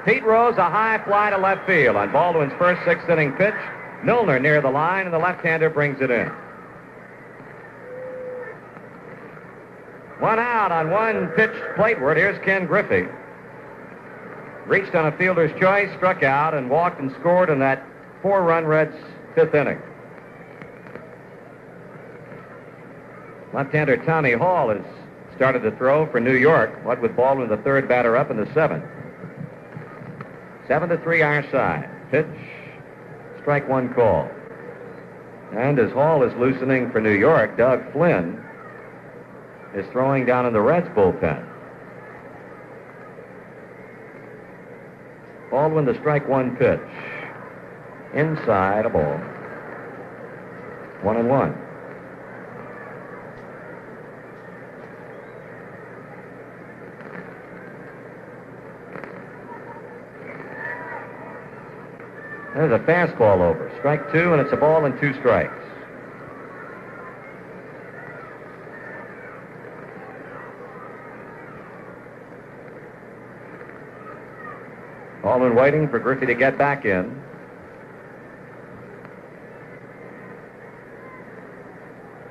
Pete Rose, a high fly to left field on Baldwin's first sixth-inning pitch. Milner near the line, and the left-hander brings it in. One out on one pitch plateward. Here's Ken Griffey. Reached on a fielder's choice, struck out, and walked and scored in that 4-run Reds fifth inning. Left-hander Tommy Hall has started to throw for New York, what with Baldwin the third batter up in the seventh. 7-3 our side. Pitch, strike one call. And as Hall is loosening for New York, Doug Flynn is throwing down in the Reds bullpen. Baldwin the strike one pitch. Inside a ball. 1-1. There's a fastball over. Strike two, and it's a ball and 2 strikes. Baldwin waiting for Griffey to get back in.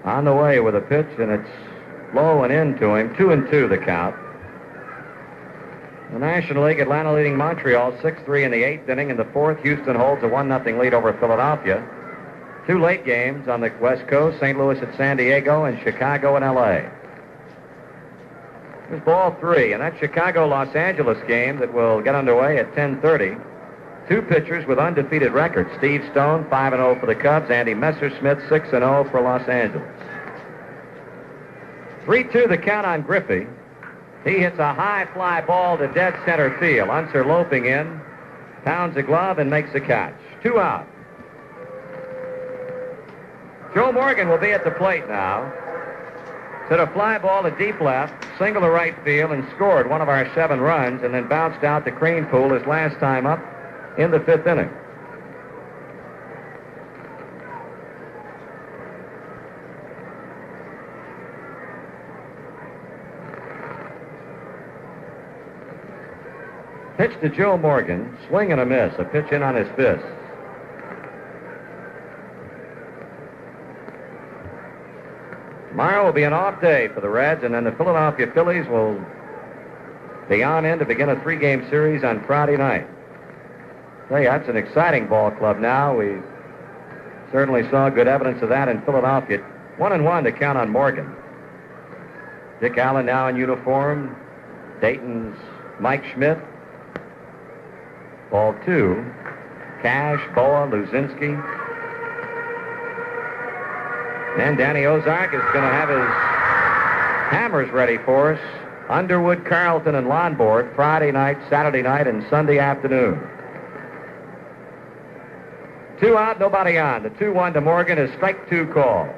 On the way with a pitch, and it's low and into him. 2-2 the count. The National League, Atlanta leading Montreal 6-3 in the 8th inning. In the 4th, Houston holds a 1-0 lead over Philadelphia. 2 late games on the West Coast, St. Louis at San Diego and Chicago and L.A. Here's ball 3, and that Chicago-Los Angeles game that will get underway at 10:30. 2 pitchers with undefeated records. Steve Stone, 5-0 for the Cubs. Andy Messersmith, 6-0 for Los Angeles. 3-2 the count on Griffey. He hits a high fly ball to dead center field. Unser loping in, pounds a glove, and makes a catch. 2 out. Joe Morgan will be at the plate now. Hit a fly ball to deep left, single to right field, and scored one of our 7 runs, and then bounced out to Kranepool his last time up in the 5th inning. Pitch to Joe Morgan, swing and a miss, a pitch in on his fist. Tomorrow will be an off day for the Reds, and then the Philadelphia Phillies will be on in to begin a 3-game series on Friday night. Tell you, that's an exciting ball club now. We certainly saw good evidence of that in Philadelphia. 1-1 to count on Morgan. Dick Allen now in uniform. Dayton's Mike Schmidt. Ball 2. Cash, Boa, Luzinski. And Danny Ozark is going to have his hammers ready for us. Underwood, Carlton, and Lonborg Friday night, Saturday night, and Sunday afternoon. 2 out, nobody on. The 2-1 to Morgan is strike 2 call.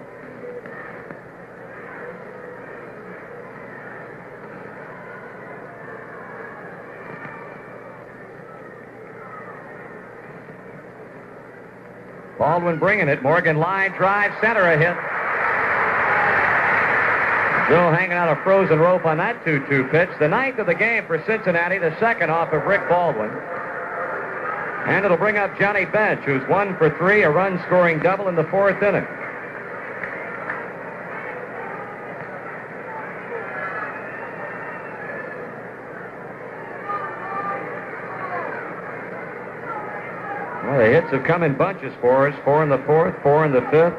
Baldwin bringing it. Morgan line drive, center a hit. Joe hanging out a frozen rope on that 2-2 pitch. The 9th of the game for Cincinnati, the 2nd off of Rick Baldwin. And it'll bring up Johnny Bench, who's 1 for 3, a run-scoring double in the 4th inning. Well, the hits have come in bunches for us. 4 in the 4th, 4 in the 5th.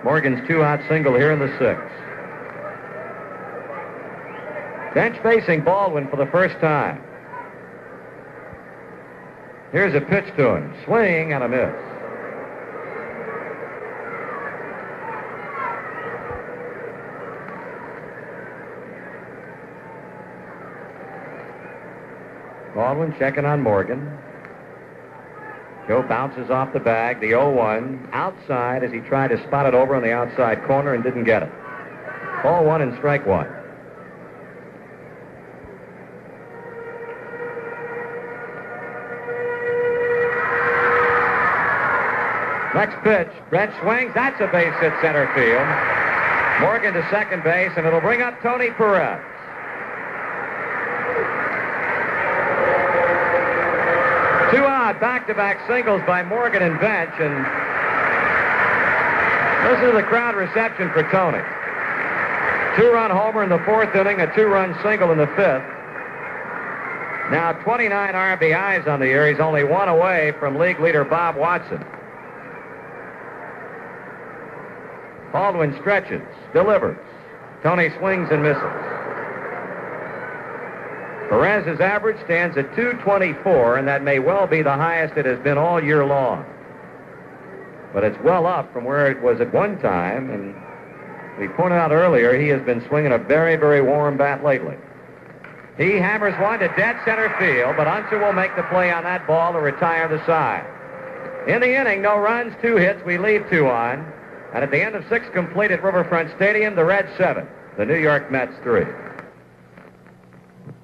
Morgan's 2-out single here in the 6th. Bench facing Baldwin for the first time. Here's a pitch to him. Swing and a miss. Baldwin checking on Morgan. Joe bounces off the bag, the 0-1, outside as he tried to spot it over on the outside corner and didn't get it. Ball 1 and strike 1. Next pitch, Brett swings, that's a base hit center field. Morgan to second base, and it'll bring up Tony Perez. Two out, back-to-back singles by Morgan and Bench, and listen to the crowd reception for Tony. 2-run homer in the 4th inning, a 2-run single in the 5th. Now 29 RBIs on the year. He's only one away from league leader Bob Watson. Baldwin stretches, delivers. Tony swings and misses. Perez's average stands at .224, and that may well be the highest it has been all year long. But it's well up from where it was at one time, and we pointed out earlier he has been swinging a very, very warm bat lately. He hammers one to dead center field, but Unser will make the play on that ball to retire the side. In the inning, no runs, 2 hits, we leave 2 on. And at the end of 6 complete at Riverfront Stadium, the Reds 7, the New York Mets 3.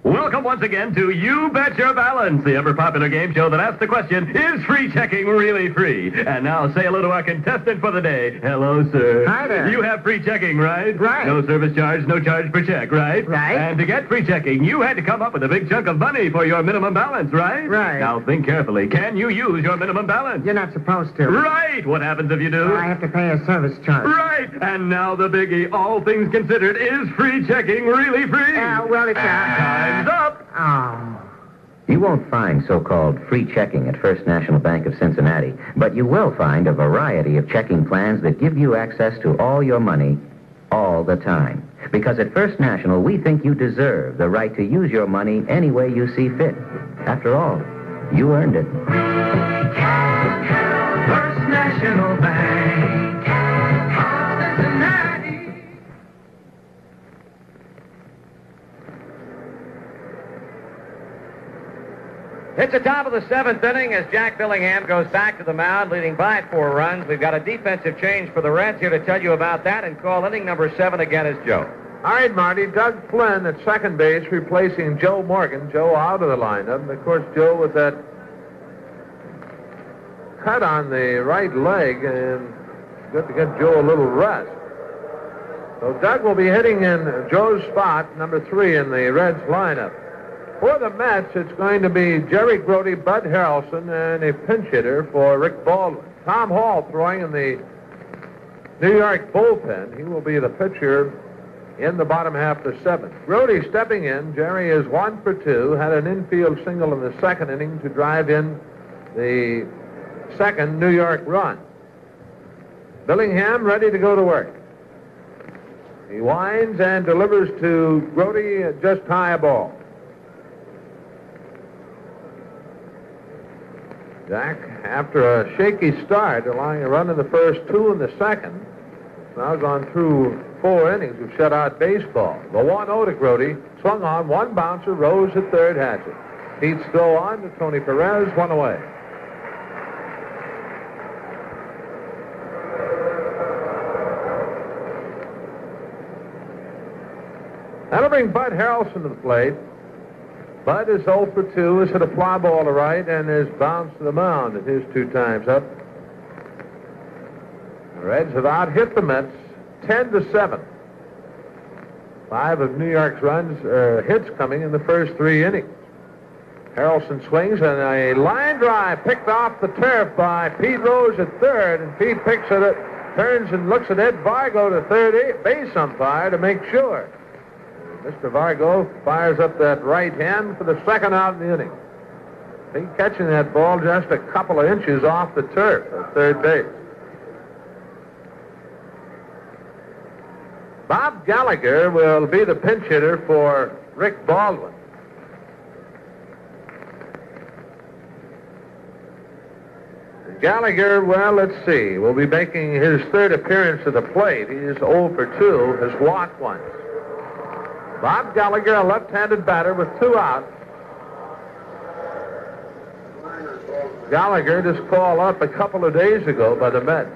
Welcome once again to You Bet Your Balance, the ever-popular game show that asks the question, is free checking really free? And now say hello to our contestant for the day. Hello, sir. Hi there. You have free checking, right? Right. No service charge, no charge per check, right? Right. And to get free checking, you had to come up with a big chunk of money for your minimum balance, right? Right. Now think carefully. Can you use your minimum balance? You're not supposed to. Right. What happens if you do? I have to pay a service charge. Right. And now the biggie, all things considered, is free checking really free? Well, it's Time's up. Oh. You won't find so-called free checking at First National Bank of Cincinnati, but you will find a variety of checking plans that give you access to all your money all the time. Because at First National, we think you deserve the right to use your money any way you see fit. After all, you earned it. First National Bank, Cincinnati. It's the top of the 7th inning as Jack Billingham goes back to the mound, leading by 4 runs. We've got a defensive change for the Reds. Here to tell you about that and call inning number 7 again is Joe. All right, Marty. Doug Flynn at second base replacing Joe Morgan. Joe out of the lineup. And, of course, Joe with that cut on the right leg, and good to get Joe a little rest. So Doug will be hitting in Joe's spot, number 3 in the Reds lineup. For the Mets, it's going to be Jerry Grody, Bud Harrelson, and a pinch hitter for Rick Baldwin. Tom Hall throwing in the New York bullpen. He will be the pitcher in the bottom half of the 7th. Grody stepping in. Jerry is 1 for 2. Had an infield single in the 2nd inning to drive in the 2nd New York run. Billingham ready to go to work. He winds and delivers to Grody just high a ball. Jack, after a shaky start, allowing a run in the first, 2 in the 2nd, now gone through 4 innings of shutout baseball. The 1-0 to Grody, swung on, 1 bouncer, Rose at third, has it. Pete's throw on to Tony Perez, 1 away. That'll bring Bud Harrelson to the plate. Bud is 0 for 2, has hit a fly ball to right, and has bounced to the mound at his 2 times up. The Reds have out-hit the Mets 10-7. 5 of New York's hits coming in the first 3 innings. Harrelson swings, and a line drive picked off the turf by Pete Rose at third, and Pete picks it, turns and looks at Ed Vargo, the third base umpire, to make sure. Mr. Vargo fires up that right hand for the 2nd out in the inning. He catching that ball just a couple of inches off the turf at third base. Bob Gallagher will be the pinch hitter for Rick Baldwin. Gallagher, well, let's see, will be making his 3rd appearance at the plate. He is 0 for 2, has walked once. Bob Gallagher, a left-handed batter with 2 outs. Gallagher just called up a couple of days ago by the Mets.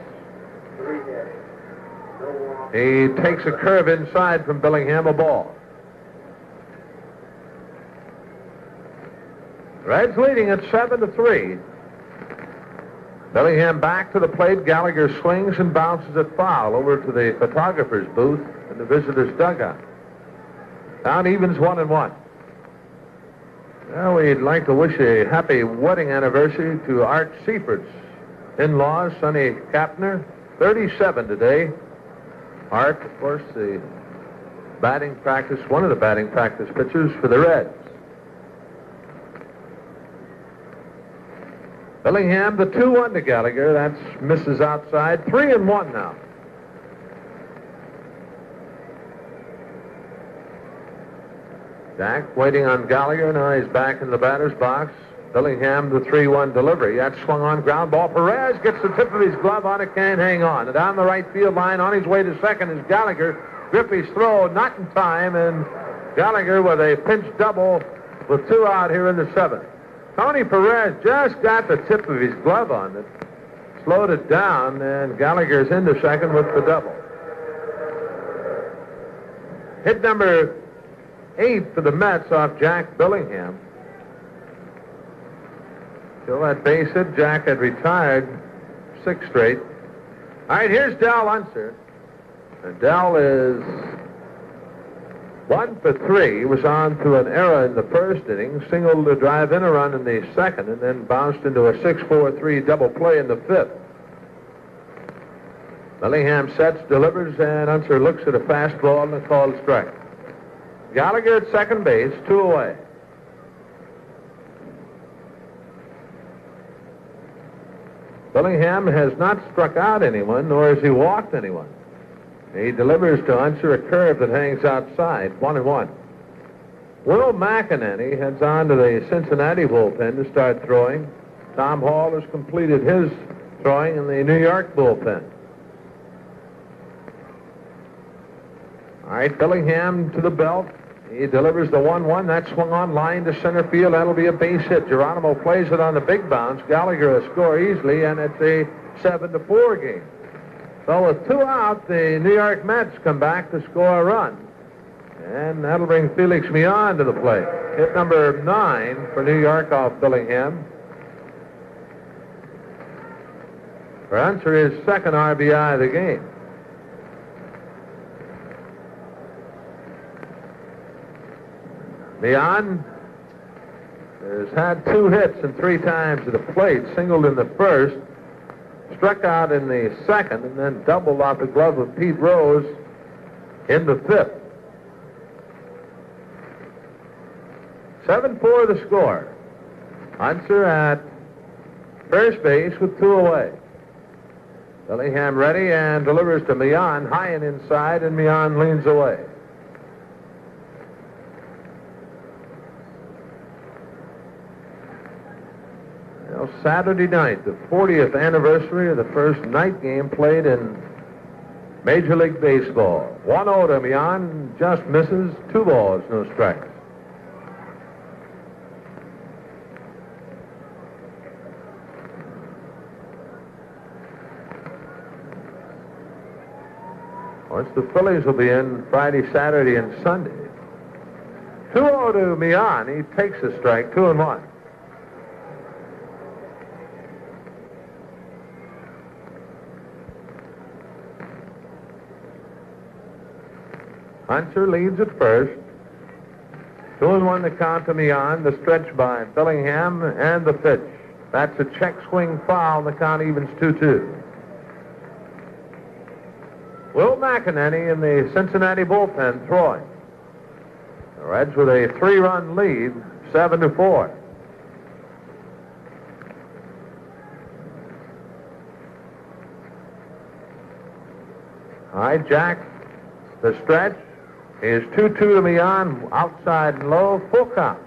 He takes a curve inside from Bellingham, a ball. Reds leading at 7-3. Bellingham back to the plate. Gallagher swings and bounces it foul over to the photographer's booth in the visitors' dugout. Down evens 1-1. Well, we'd like to wish a happy wedding anniversary to Art Seifert's in-laws, Sonny Kapner, 37 today. Art, of course, one of the batting practice pitchers for the Reds. Bellingham, the 2-1 to Gallagher. That's misses outside. 3-1 now. Jack waiting on Gallagher. Now he's back in the batter's box. Bellingham, the 3-1 delivery. That's swung on, ground ball. Perez gets the tip of his glove on it, can't hang on. And down the right field line, on his way to second is Gallagher. Griffey's throw, not in time, and Gallagher with a pinch double with 2 out here in the 7th. Tony Perez just got the tip of his glove on it, slowed it down, and Gallagher's into second with the double. Hit number 8 for the Mets off Jack Bellingham. Till that base hit, Jack had retired 6 straight. All right, here's Dal Unser. And Dal is 1 for 3. He was on to an error in the first inning, singled to drive in a run in the second, and then bounced into a 6-4-3 double play in the 5th. Bellingham sets, delivers, and Unser looks at a fastball and a called strike. Gallagher at second base, 2 away. Bellingham has not struck out anyone, nor has he walked anyone. He delivers to Unser a curve that hangs outside, 1-1. Will McEnany heads on to the Cincinnati bullpen to start throwing. Tom Hall has completed his throwing in the New York bullpen. All right, Bellingham to the belt. He delivers the 1-1. That swung on line to center field. That'll be a base hit. Geronimo plays it on the big bounce. Gallagher will score easily, and it's a 7-4 game. So with 2 out, the New York Mets come back to score a run. And that'll bring Felix Millan to the plate. Hit number 9 for New York off Bellingham. For Unser, his second RBI of the game. Millan has had 2 hits and 3 times at the plate, singled in the first, struck out in the second, and then doubled off the glove of Pete Rose in the 5th. 7-4 the score. Unser at first base with 2 away. Bellingham ready and delivers to Millan, high and inside, and Millan leans away. Well, Saturday night, the 40th anniversary of the first night game played in Major League Baseball. 1-0 to Millan, just misses, 2 balls, no strikes. Of course, the Phillies will be in Friday, Saturday, and Sunday. 2-0 to Millan. He takes a strike, 2-1. Unser leads at first. 2-1 the count to Millan. The stretch by Bellingham and the pitch. That's a check swing foul. The count evens 2-2. Will McEnany in the Cincinnati bullpen throwing. The Reds with a 3-run lead, 7-4. All right, Jack, the stretch is 2-2 to Millan, outside and low, full count.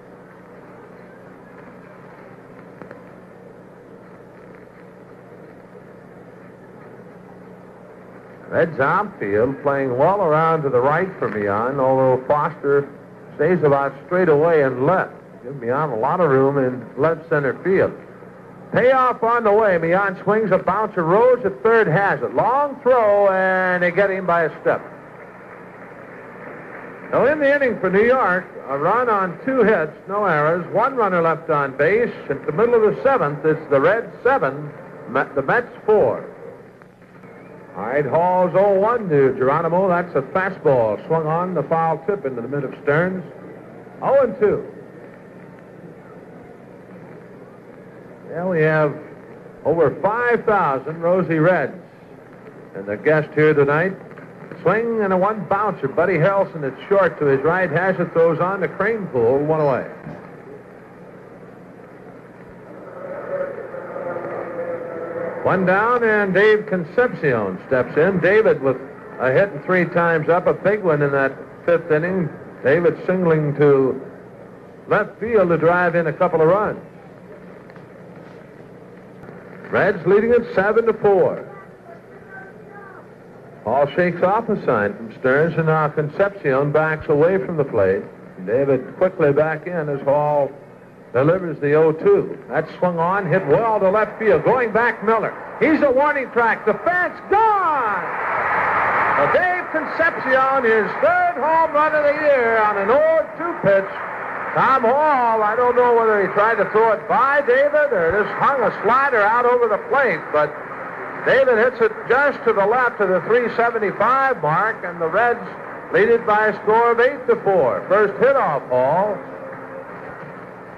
Reds outfield playing well around to the right for Millan, although Foster stays about straight away and left. Give Millan a lot of room in left center field. Payoff on the way. Mian swings a bouncer. Rose at third has it. Long throw, and they get him by a step. Now in the inning for New York, a run on 2 hits, no errors, 1 runner left on base. At the middle of the 7th, it's the Reds 7, the Mets 4. All right, Hall's 0-1 to Geronimo. That's a fastball swung on the foul tip into the mid of Stearns. 0-2. Well, we have over 5,000 Rosie Reds. And the guest here tonight, swing and a 1 bouncer. Buddy Harrelson at short to his right. Has it, throws on to Kranepool, 1 away. One down, and Dave Concepcion steps in. David with a hit and 3 times up, a big one in that 5th inning. David singling to left field to drive in a couple of runs. Reds leading it 7-4. Hall shakes off a sign from Stearns, and now Concepcion backs away from the plate. David quickly back in as Hall delivers the 0-2. That swung on, hit well to left field. Going back, Miller. He's a warning track. The fence gone! Dave Concepcion, his 3rd home run of the year on an 0-2 pitch. Tom Hall, I don't know whether he tried to throw it by David or just hung a slider out over the plate, but David hits it just to the left of the 375 mark, and the Reds lead it by a score of 8-4. First hit off Hall.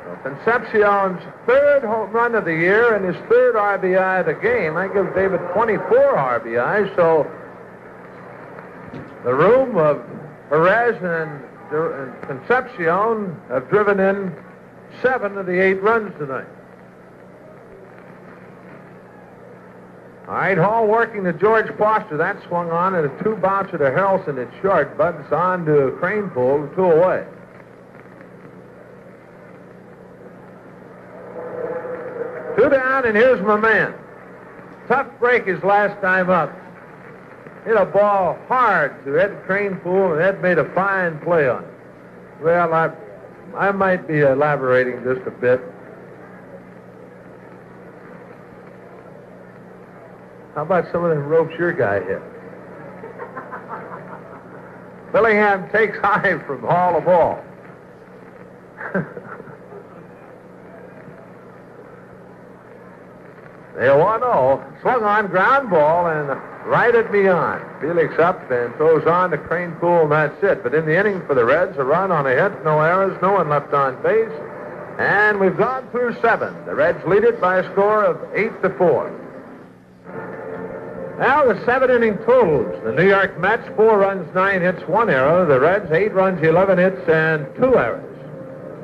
So Concepcion's 3rd home run of the year and his 3rd RBI of the game. I give David 24 RBIs, so the room of Perez and Concepcion have driven in 7 of the 8 runs tonight. All right, Hall working to George Foster. That swung on, and a 2 bouncer to Harrelson at short. Butts on to Kranepool, 2 away. Two down, and here's my man. Tough break his last time up. Hit a ball hard to Ed Kranepool, and Ed made a fine play on it. Well, I might be elaborating just a bit. How about some of the ropes your guy hit? Billingham takes high from Hall of ball. They 1-0. Swung on, ground ball, and right at Mian. Felix up and throws on to Kranepool, and that's it. But in the inning for the Reds, a run on a hit, no errors, no one left on base. And we've gone through 7. The Reds lead it by a score of 8-4. Now the 7-inning totals. The New York Mets, 4 runs, 9 hits, 1 error. The Reds, 8 runs, 11 hits, and 2 errors.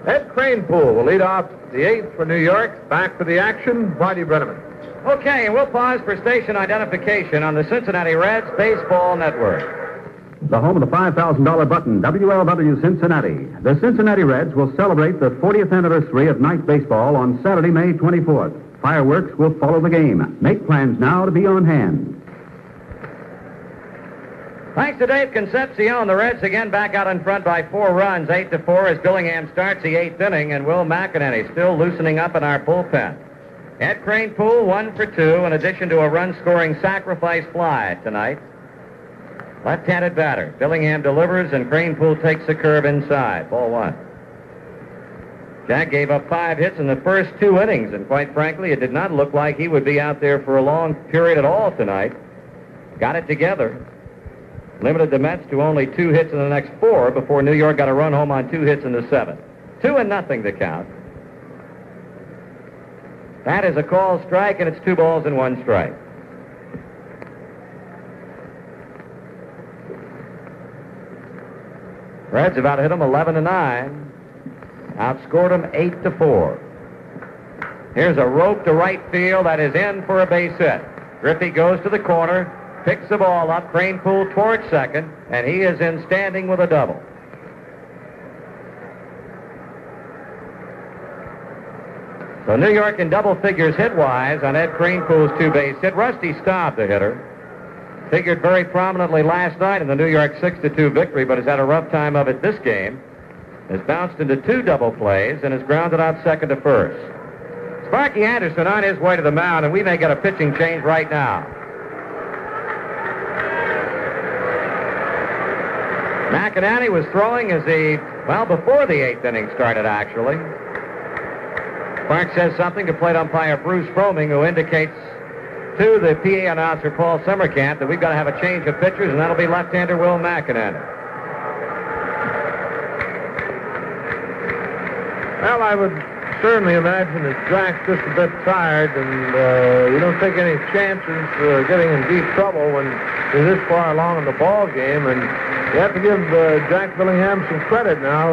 Ed Kranepool will lead off the 8th for New York. Back for the action, Marty Brenneman. Okay, and we'll pause for station identification on the Cincinnati Reds Baseball Network. The home of the $5,000 button, WLW Cincinnati. The Cincinnati Reds will celebrate the 40th anniversary of night baseball on Saturday, May 24th. Fireworks will follow the game. Make plans now to be on hand. Thanks to Dave Concepcion, the Reds again back out in front by 4 runs, 8-4, as Billingham starts the 8th inning, and Will McEnany still loosening up in our bullpen. Ed Kranepool, 1 for 2, in addition to a run-scoring sacrifice fly tonight. Left-handed batter. Billingham delivers, and Kranepool takes the curve inside. Ball 1. Jack gave up 5 hits in the first 2 innings, and quite frankly, it did not look like he would be out there for a long period at all tonight. Got it together. Limited the Mets to only 2 hits in the next 4 before New York got a run home on 2 hits in the 7th. 2-0 to count. That is a called strike, and it's 2 balls and 1 strike. Reds have out-hit them 11-9. Outscored them 8-4. Here's a rope to right field that is in for a base hit. Griffey goes to the corner, picks the ball up, Kranepool towards second, and he is in standing with a double. So New York in double figures hit-wise on Ed Kranepool's 2-base hit. Rusty Staub, the hitter, figured very prominently last night in the New York 6-2 victory, but has had a rough time of it this game. Has bounced into 2 double plays and has grounded out second to first. Sparky Anderson on his way to the mound, and we may get a pitching change right now. McInerney was throwing before the 8th inning started, actually. Clark says something to plate umpire Bruce Fromming, who indicates to the PA announcer Paul Summercamp that we've got to have a change of pitchers, and that'll be left-hander Will McInerney. Well, I would certainly imagine that Jack's just a bit tired, and you don't take any chances getting in deep trouble when you're this far along in the ball game. And you have to give Jack Billingham some credit now.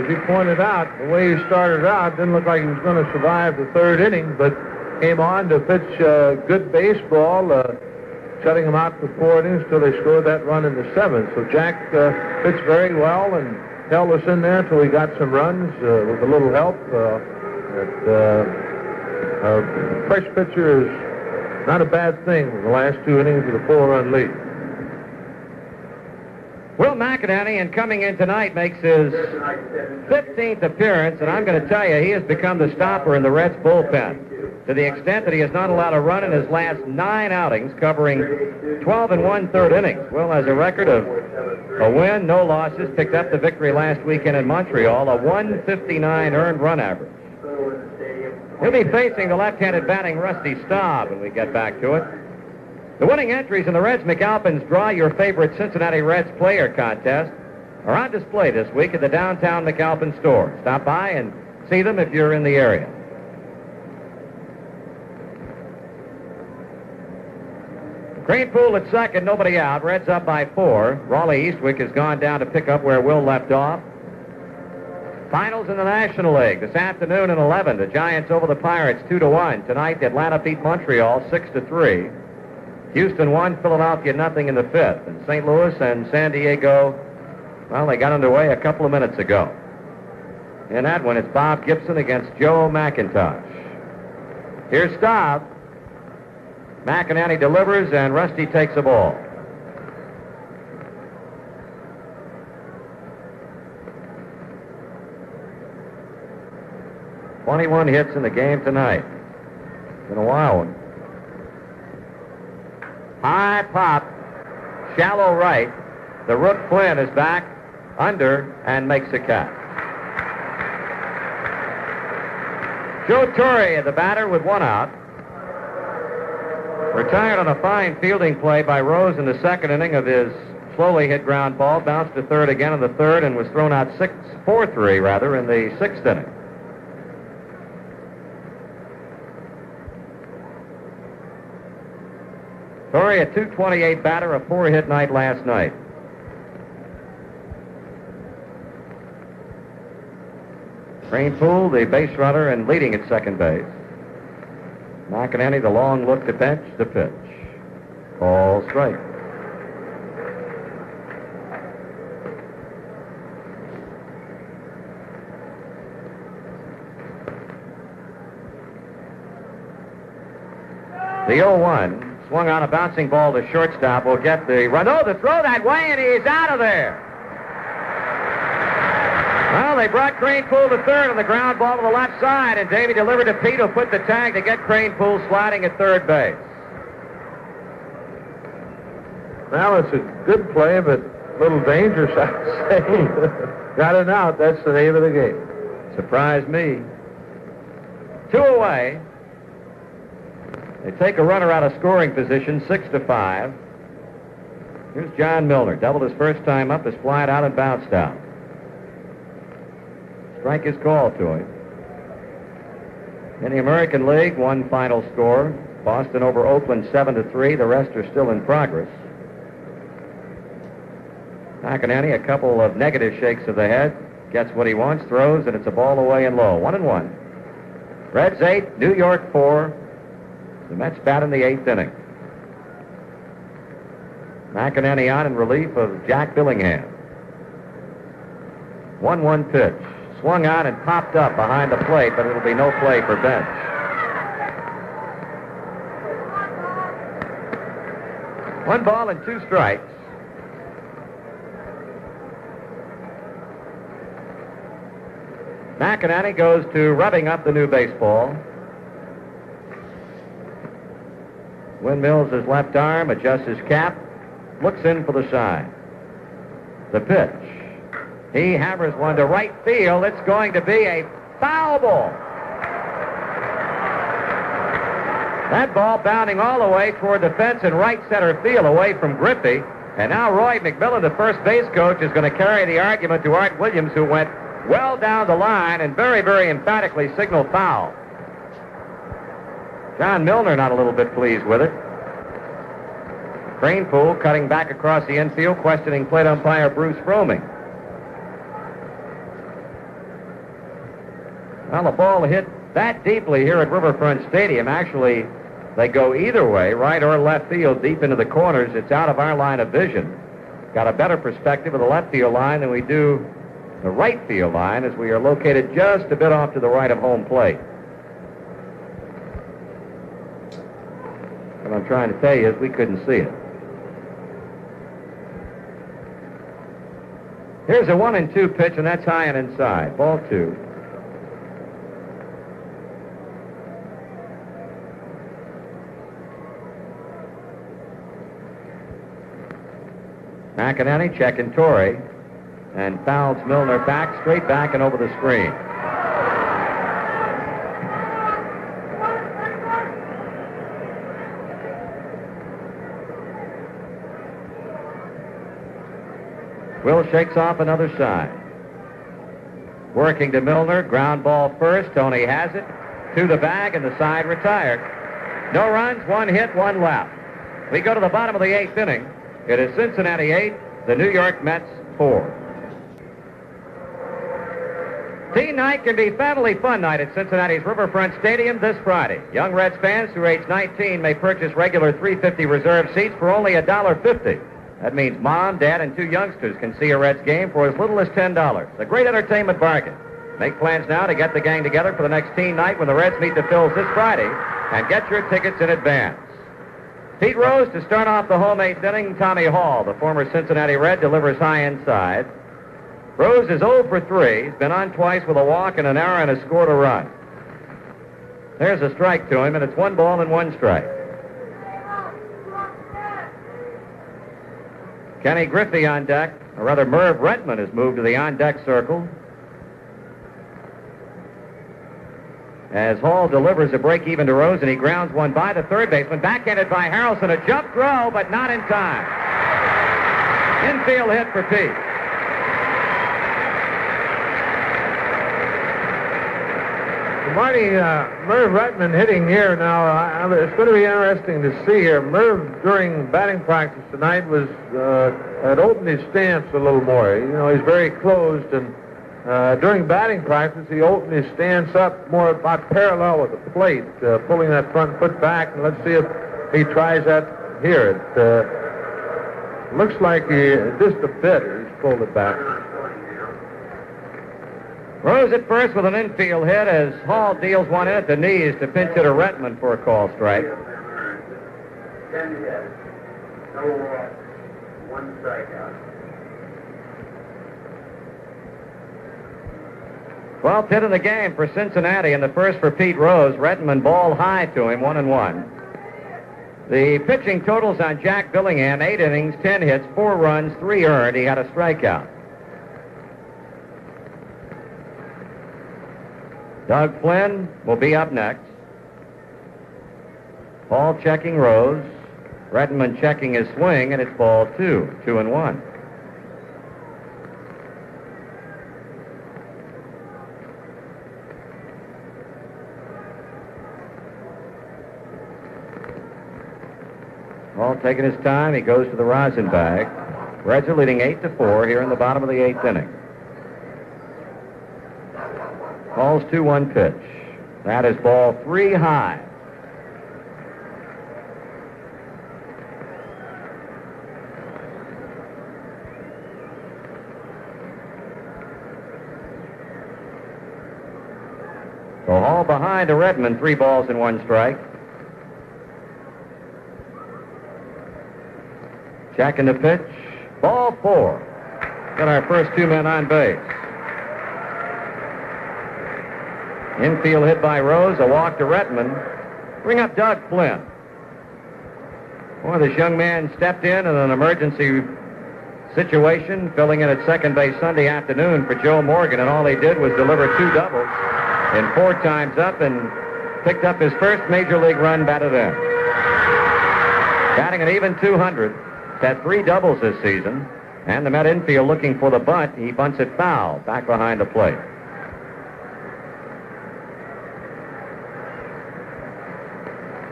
As he pointed out, the way he started out didn't look like he was going to survive the 3rd inning, but came on to pitch good baseball, shutting him out for 4 innings till they scored that run in the 7th. So Jack pitched very well and held us in there till he got some runs with a little help. A fresh pitcher is not a bad thing in the last 2 innings with a 4-run lead. Will McInerney, and coming in tonight, makes his 15th appearance, and I'm going to tell you, he has become the stopper in the Reds bullpen, to the extent that he has not allowed a run in his last 9 outings, covering 12 1/3 innings. Will has a record of a win, no losses, picked up the victory last weekend in Montreal, a 159 earned run average. He'll be facing the left-handed batting Rusty Staub when we get back to it. The winning entries in the Reds McAlpin's Draw Your Favorite Cincinnati Reds Player contest are on display this week at the downtown McAlpin store. Stop by and see them if you're in the area. Greenpool at second, nobody out. Reds up by 4. Raleigh Eastwick has gone down to pick up where Will left off. Finals in the National League this afternoon at 11. The Giants over the Pirates 2-1. Tonight, Atlanta beat Montreal 6-3. Houston won, Philadelphia nothing in the 5th. And St. Louis and San Diego, well, they got underway a couple of minutes ago. In that one, it's Bob Gibson against Joe McIntosh. Here's Staub. McInerney delivers, and Rusty takes the ball. "21 hits in the game tonight. Been a wild one. High pop, shallow right. The rook Flynn is back under and makes a catch. Joe Torre, the batter, with 1 out. Retired on a fine fielding play by Rose in the 2nd inning of his slowly hit ground ball. Bounced to 3rd again in the 3rd and was thrown out 4-3 in the 6th inning. Torre, a .228 batter, a 4-hit night last night. Greenpool, the base runner, and leading at second base. McInerney, the long look to bench, the pitch. Ball strike. The 0-1. Swung on a bouncing ball to shortstop. Will get the run. Oh, the throw that way, and he's out of there. Well, they brought Cranepool to 3rd on the ground ball to the left side, and Davey delivered to Pete, who put the tag to get Cranepool sliding at 3rd base. Well, it's a good play, but a little dangerous, I'd say. Got it out. That's the name of the game. Surprised me. 2 away. They take a runner out of scoring position, 6-5. Here's John Milner. Doubled his first time up, is flied out and bounced out. Strike is called to him. In the American League, 1 final score. Boston over Oakland 7-3. The rest are still in progress. McInerney, a couple of negative shakes of the head. Gets what he wants, throws, and it's a ball away and low. 1-1. Reds 8, New York 4. The Mets bat in the 8th inning. McInerney on in relief of Jack Billingham. 1-1 pitch. Swung on and popped up behind the plate, but it'll be no play for bench. One ball and 2 strikes. McInerney goes to rubbing up the new baseball. Windmills his left arm, adjusts his cap, looks in for the sign. The pitch. He hammers one to right field. It's going to be a foul ball. That ball bounding all the way toward the fence in right center field away from Griffey. And now Roy McMillan, the first base coach, is going to carry the argument to Art Williams, who went well down the line and very, very emphatically signaled foul. John Milner not a little bit pleased with it. Kranepool cutting back across the infield, questioning plate umpire Bruce Froemming. Well, the ball hit that deeply here at Riverfront Stadium. Actually, they go either way, right or left field, deep into the corners. It's out of our line of vision. Got a better perspective of the left field line than we do the right field line, as we are located just a bit off to the right of home plate. What I'm trying to tell you is we couldn't see it. Here's a 1-2 pitch, and that's high and inside. Ball 2. McInerney checking Torrey, and fouls Milner back, straight back and over the screen. Will shakes off another side. Working to Milner, ground ball first. Tony has it to the bag, and the side retired. No runs, 1 hit, 1 left. We go to the bottom of the 8th inning. It is Cincinnati 8, the New York Mets 4. Teen night can be family fun night at Cincinnati's Riverfront Stadium this Friday. Young Reds fans through age 19 may purchase regular $3.50 reserve seats for only $1.50. That means Mom, Dad, and 2 youngsters can see a Reds game for as little as $10. A great entertainment bargain. Make plans now to get the gang together for the next teen night when the Reds meet the Phils this Friday, and get your tickets in advance. Pete Rose to start off the home 8th inning. Tommy Hall, the former Cincinnati Red, delivers high inside. Rose is 0 for 3. He's been on twice with a walk and an error and has scored a run. There's a strike to him, and it's 1 ball and 1 strike. Kenny Griffey on deck, or rather Merv Retman has moved to the on-deck circle. As Hall delivers a break even to Rose, and he grounds one by the third baseman, backhanded by Harrelson, a jump throw, but not in time. Infield hit for Pete. Marty, Merv Retman hitting here now. It's going to be interesting to see here. Merv, during batting practice tonight, had opened his stance a little more. You know, he's very closed, and during batting practice, he opened his stance up more about parallel with the plate, pulling that front foot back. And let's see if he tries that here. It looks like just a bit he's pulled it back. Rose at first with an infield hit as Hall deals one in at the knees to pinch hitter Retman for a call strike. 1 strikeout. 12th hit of the game for Cincinnati, and the first for Pete Rose. Retman ball high to him, 1-1. The pitching totals on Jack Billingham: 8 innings, 10 hits, 4 runs, 3 earned. He had a strikeout. Doug Flynn will be up next. Hall checking Rose. Retman checking his swing, and it's ball 2, 2-1. Hall taking his time. He goes to the rosin bag. Reds are leading 8-4 here in the bottom of the 8th inning. Hall's 2-1 pitch. That is ball 3 high. So Hall behind to Retman, 3 balls and 1 strike. Checking the pitch. Ball 4. Got our first 2 men on base. Infield hit by Rose, a walk to Retman. Bring up Doug Flynn. Boy, this young man stepped in an emergency situation, filling in at second base Sunday afternoon for Joe Morgan, and all he did was deliver 2 doubles in 4 times up and picked up his first major league run batted in. Batting an even 200. He's had 3 doubles this season, and the Met infield looking for the bunt. He bunts it foul back behind the plate.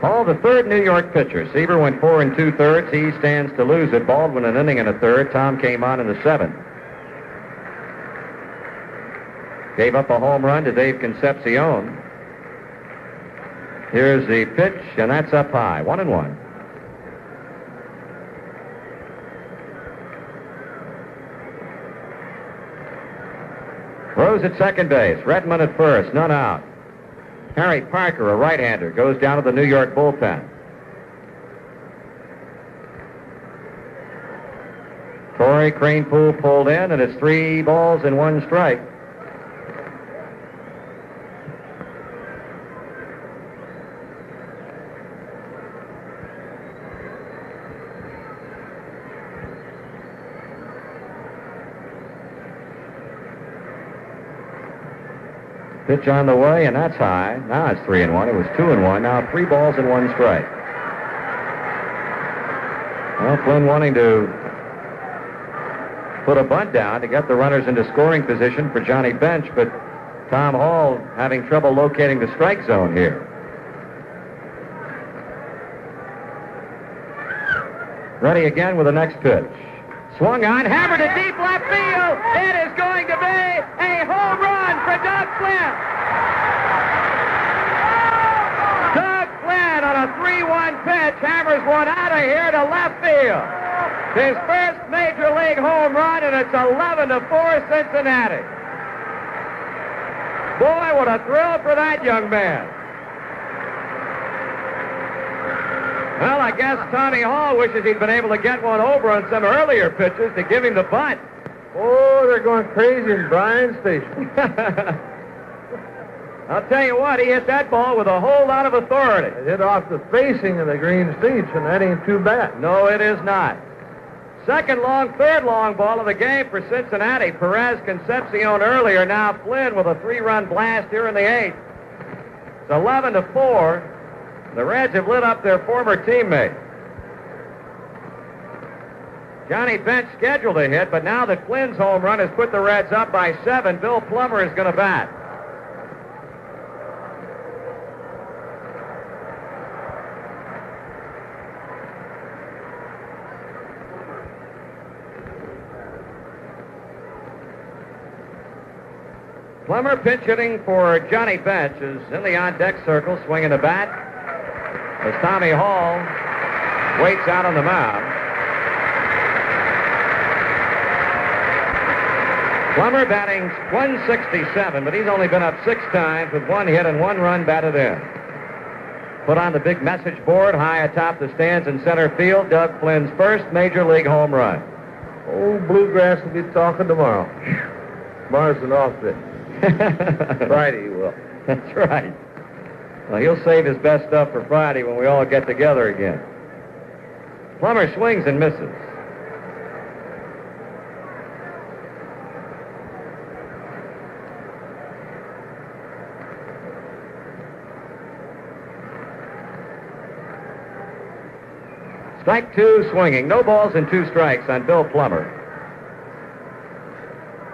Hall, the third New York pitcher. Seaver went 4 2/3. He stands to lose it. Baldwin an inning and a third. Tom came on in the 7th. Gave up a home run to Dave Concepcion. Here's the pitch, and that's up high. 1-1. Rose at second base. Redmond at first. None out. Harry Parker, a right-hander, goes down to the New York bullpen. Torrey, Kranepool pulled in, and it's 3 balls and 1 strike. Pitch on the way, and that's high. Now it's 3-1. It was 2-1. Now 3 balls and 1 strike. Well, Flynn wanting to put a bunt down to get the runners into scoring position for Johnny Bench, but Tom Hall having trouble locating the strike zone here. Ready again with the next pitch. Swung on, hammered to deep left field. It is going to be a home run for Doug Flynn. Doug Flynn on a 3-1 pitch hammers one out of here to left field. His first major league home run, and it's 11-4 Cincinnati. Boy, what a thrill for that young man. Well, I guess Tommy Hall wishes he'd been able to get one over on some earlier pitches to give him the bunt. Oh, they're going crazy in Bryan Station. I'll tell you what, he hit that ball with a whole lot of authority. It hit off the facing of the green seats, and that ain't too bad. No, it is not. Second long, third long ball of the game for Cincinnati. Perez, Concepcion earlier. Now Flynn with a 3-run blast here in the 8th. It's 11-4. The Reds have lit up their former teammate. Johnny Bench scheduled a hit, but now that Flynn's home run has put the Reds up by 7, Bill Plummer is going to bat. Plummer pinch hitting for Johnny Bench is in the on-deck circle, swinging the bat as Tommy Hall waits out on the mound. Plummer batting 167, but he's only been up 6 times with 1 hit and 1 run batted in. Put on the big message board high atop the stands in center field, Doug Flynn's first major league home run. Old Bluegrass will be talking tomorrow. Tomorrow's an off day. Friday he will. That's right. Well, he'll save his best stuff for Friday when we all get together again. Plummer swings and misses. Strike 2 swinging. No balls and 2 strikes on Bill Plummer.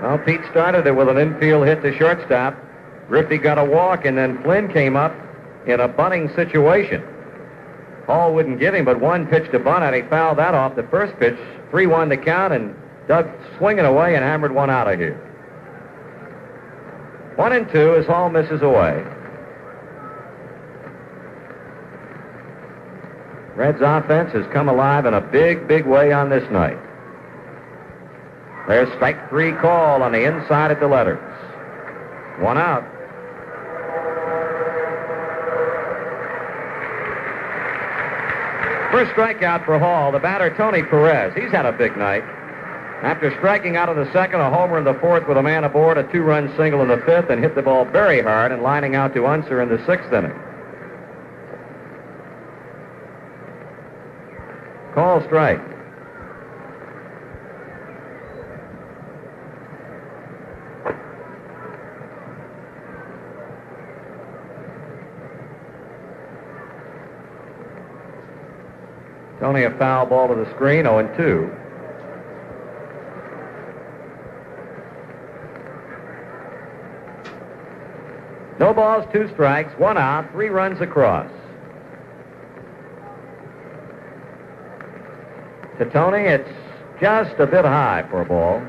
Well, Pete started it with an infield hit to shortstop. Griffey got a walk, and then Flynn came up in a bunting situation. Hall wouldn't give him but 1 pitch to bunt, and he fouled that off the first pitch. 3-1 to count, and Doug swinging away and hammered one out of here. 1-2 as Hall misses away. Reds offense has come alive in a big, big way on this night. There's strike 3 call on the inside at the letters. 1 out. First strikeout for Hall, the batter Tony Perez. He's had a big night. After striking out in the 2nd, a homer in the 4th with a man aboard, a 2-run single in the 5th, and hit the ball very hard and lining out to Unser in the 6th inning. Call strike. Tony, a foul ball to the screen, 0-2. No balls, 2 strikes, 1 out, 3 runs across. To Tony, it's just a bit high for a ball.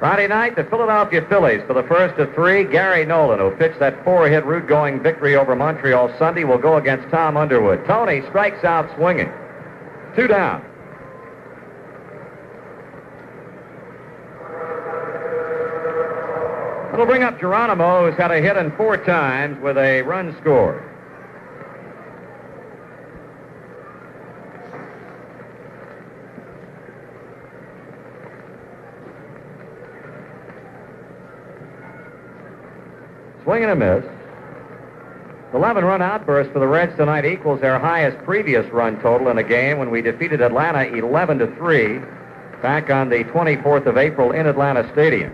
Friday night, the Philadelphia Phillies, for the first of 3, Gary Nolan, who pitched that 4-hit root-going victory over Montreal Sunday, will go against Tom Underwood. Tony strikes out swinging. 2 down. It'll bring up Geronimo, who's had a hit in 4 times with a run scored. Swing and a miss. The 11-run outburst for the Reds tonight equals their highest previous run total in a game when we defeated Atlanta 11-3 back on the 24th of April in Atlanta Stadium.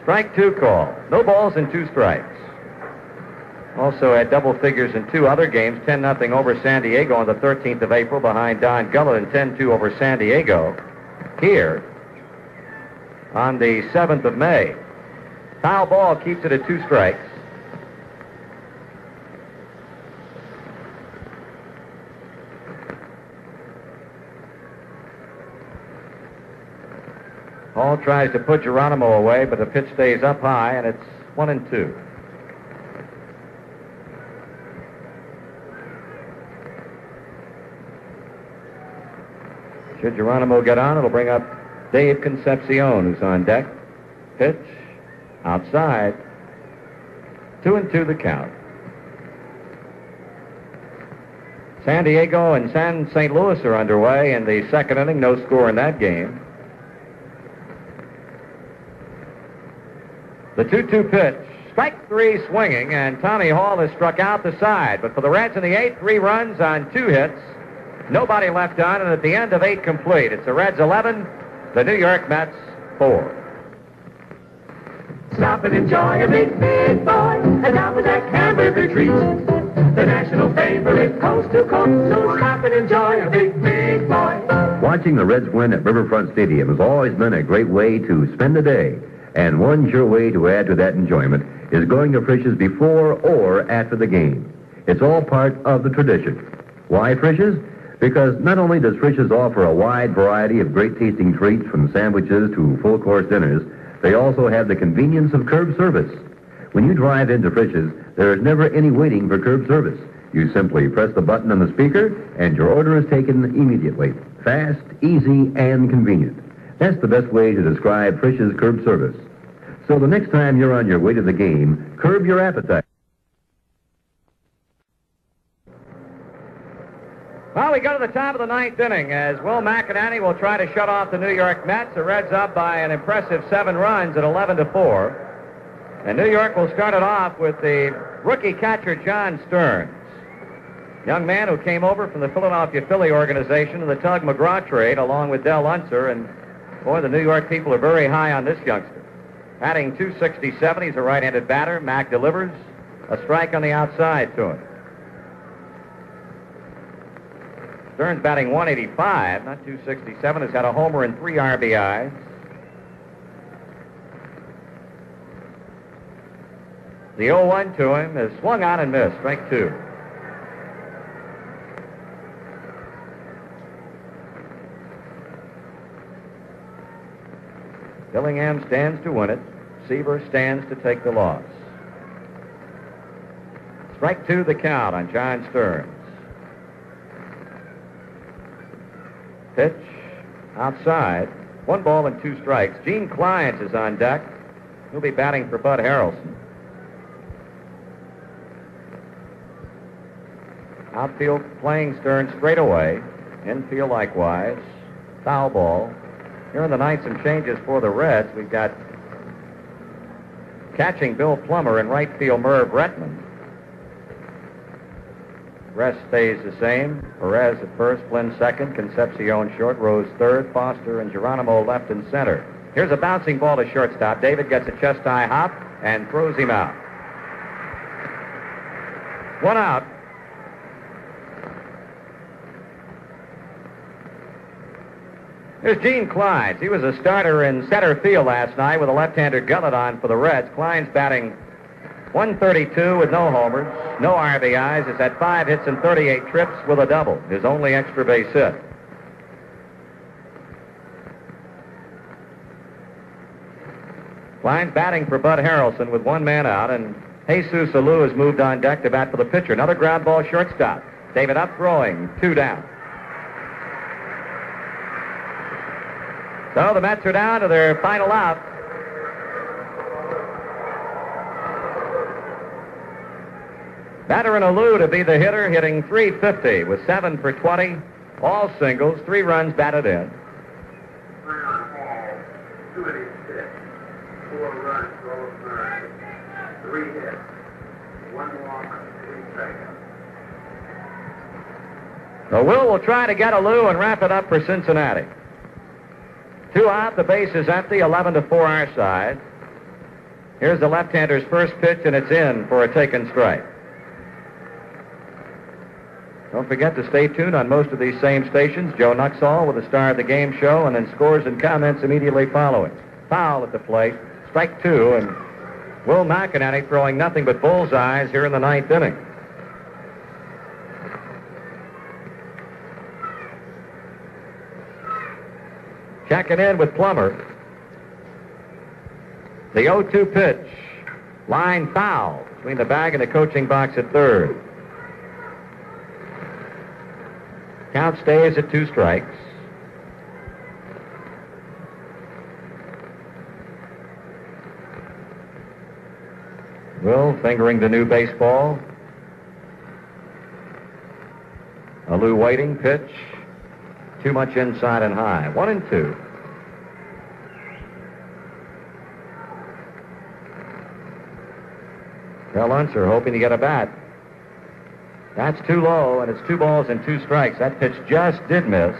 Strike 2 call. No balls and 2 strikes. Also had double figures in 2 other games, 10-0 over San Diego on the 13th of April behind Don Gullet and 10-2 over San Diego here on the 7th of May. Foul ball keeps it at 2 strikes. Hall tries to put Geronimo away, but the pitch stays up high, and it's 1-2. Should Geronimo get on, it'll bring up Dave Concepcion, who's on deck. Pitch. Outside. 2-2 the count. San Diego and St. Louis are underway in the second inning. No score in that game. The 2-2 pitch. Strike 3 swinging, and Tommy Hall has struck out the side. But for the Reds in the 8th, 3 runs on 2 hits. Nobody left on, and at the end of 8 complete. It's the Reds 11, the New York Mets 4. Stop and enjoy a big boy, and now with that hamburger treat. The national favorite coast to coast, so stop and enjoy a big boy. Watching the Reds win at Riverfront Stadium has always been a great way to spend the day. And one sure way to add to that enjoyment is going to Frisch's before or after the game. It's all part of the tradition. Why Frisch's? Because not only does Frisch's offer a wide variety of great-tasting treats from sandwiches to full-course dinners, they also have the convenience of curb service. When you drive into Frisch's, there is never any waiting for curb service. You simply press the button on the speaker, and your order is taken immediately. Fast, easy, and convenient. That's the best way to describe Frisch's curb service. So the next time you're on your way to the game, curb your appetite. Well, we go to the top of the 9th inning as Will McInerney will try to shut off the New York Mets. The Reds up by an impressive 7 runs at 11-4. And New York will start it off with the rookie catcher John Stearns. Young man who came over from the Philadelphia Philly organization in the Tug McGraw trade along with Del Unser. And, boy, the New York people are very high on this youngster. Batting .267, he's a right-handed batter. Mac delivers a strike on the outside to him. Stearns batting .185, not .267, has had a homer and 3 RBIs. The 0-1 to him is swung on and missed, strike 2. Dillingham stands to win it. Seaver stands to take the loss. Strike 2 the count on John Stearns. Pitch outside. 1 ball and 2 strikes. Gene Clines is on deck. He'll be batting for Bud Harrelson. Outfield playing Stearns straight away. Infield likewise. Foul ball. Here in the 9th, some changes for the Reds. We've got catching Bill Plummer and right field Merv Retman. Rest stays the same. Perez at first, Flynn second, Concepcion short, Rose third, Foster and Geronimo left and center. Here's a bouncing ball to shortstop. David gets a chest-high hop and throws him out. 1 out. Here's Gene Clines. He was a starter in center field last night with a left-hander gullet on for the Reds. Clines batting .132 with no homers, no RBIs. Has had 5 hits and 38 trips with a double. His only extra base hit. Clines batting for Bud Harrelson with 1 man out, and Jesus Alou has moved on deck to bat for the pitcher. Another ground ball shortstop. David up throwing, 2 down. So the Mets are down to their final out. Veteran Alou to be the hitter, hitting .350 with 7 for 20. All singles, 3 runs batted in. 286, 4 runs, 12 earned, 3 hits, 1 walk, 3 strikeouts. So Will try to get Alou and wrap it up for Cincinnati. 2 out, the base is empty, 11-4 our side. Here's the left-hander's first pitch, and it's in for a taken strike. Don't forget to stay tuned on most of these same stations. Joe Nuxall with the Star of the Game show, and then scores and comments immediately following. Foul at the plate, strike 2, and Will McInerney throwing nothing but bullseyes here in the 9th inning. Checking in with Plummer. The 0-2 pitch. Line foul between the bag and the coaching box at third. Count stays at 2 strikes. Will fingering the new baseball. Alou waiting, pitch. Too much inside and high. 1-2. Del Unser hoping to get a bat. That's too low, and it's 2 balls and 2 strikes. That pitch just did miss.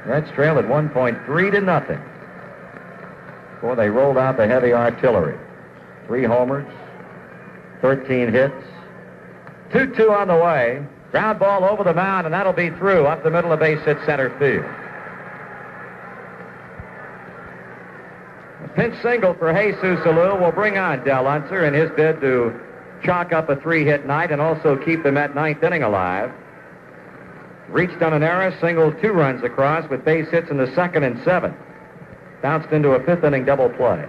Reds trailed at 1.3-0 before they rolled out the heavy artillery. 3 homers, 13 hits, 2-2 on the way. Ground ball over the mound, and that'll be through up the middle of base hit center field. A pinch single for Jesus Alou will bring on Del Unser in his bid to chalk up a 3-hit night and also keep the Met 9th inning alive. Reached on an error, singled 2 runs across with base hits in the 2nd and 7th. Bounced into a 5th inning double play.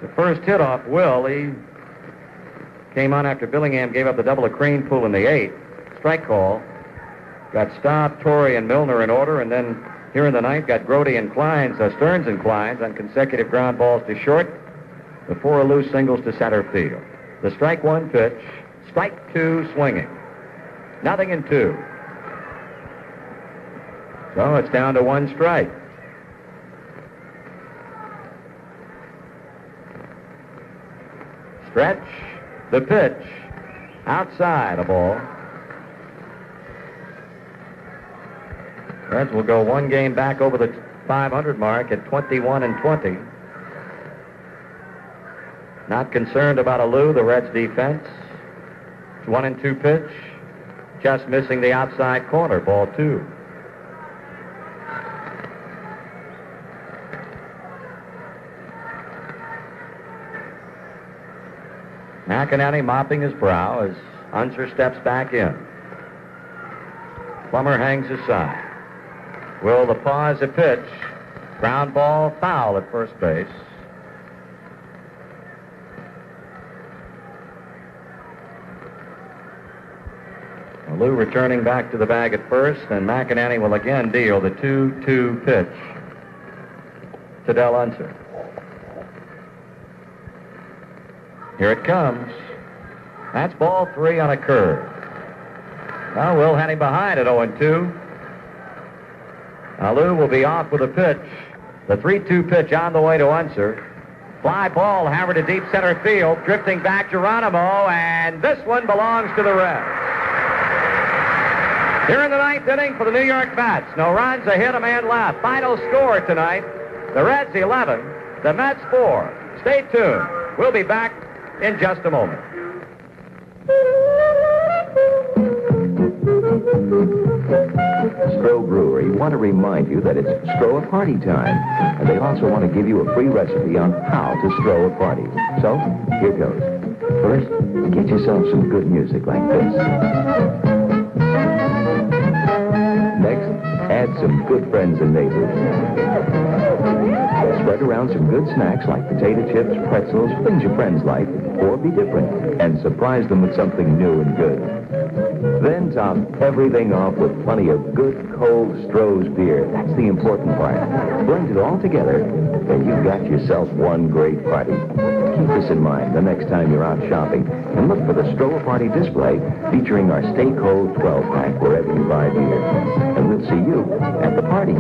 The first hit off Will. He came on after Billingham gave up the double of Cranepool in the 8th. Strike call. Got Staub, Torrey, and Milner in order, and then here in the 9th got Grody and Clines, Stearns and Clines on consecutive ground balls to short before Alou singles to center field. The strike 1 pitch, strike 2 swinging. 0-2. So it's down to 1 strike. Stretch, the pitch, outside a ball. Reds will go 1 game back over the 500 mark at 21-20. Not concerned about Alou, the Reds defense. It's 1-2 pitch, just missing the outside corner, ball 2. McInerney mopping his brow as Unser steps back in. Plummer hangs aside. Will the pause a pitch. Ground ball, foul at first base. Alou returning back to the bag at first, and McInerney will again deal the 2-2 pitch to Del Unser. Here it comes. That's ball 3 on a curve. Now Will had him behind at 0-2. Alou will be off with a pitch. The 3-2 pitch on the way to Unser. Fly ball hammered to deep center field. Drifting back, Geronimo, and this one belongs to the Reds. Here in the ninth inning for the New York Mets. No runs, a hit, a man left. Final score tonight, the Reds 11, the Mets 4. Stay tuned. We'll be back in just a moment. Stroh Brewery want to remind you that it's Stroh a party time, and they also want to give you a free recipe on how to Stroh a party. So, here goes. First, get yourself some good music like this. Next, add some good friends and neighbors. Spread around some good snacks like potato chips, pretzels, things your friends like, or be different, and surprise them with something new and good. Then top everything off with plenty of good, cold Stroh's beer. That's the important part. Blend it all together, and you've got yourself one great party. Keep this in mind the next time you're out shopping, and look for the Stroh Party display featuring our Stay Cold 12-pack wherever you buy beer. And we'll see you at the party. The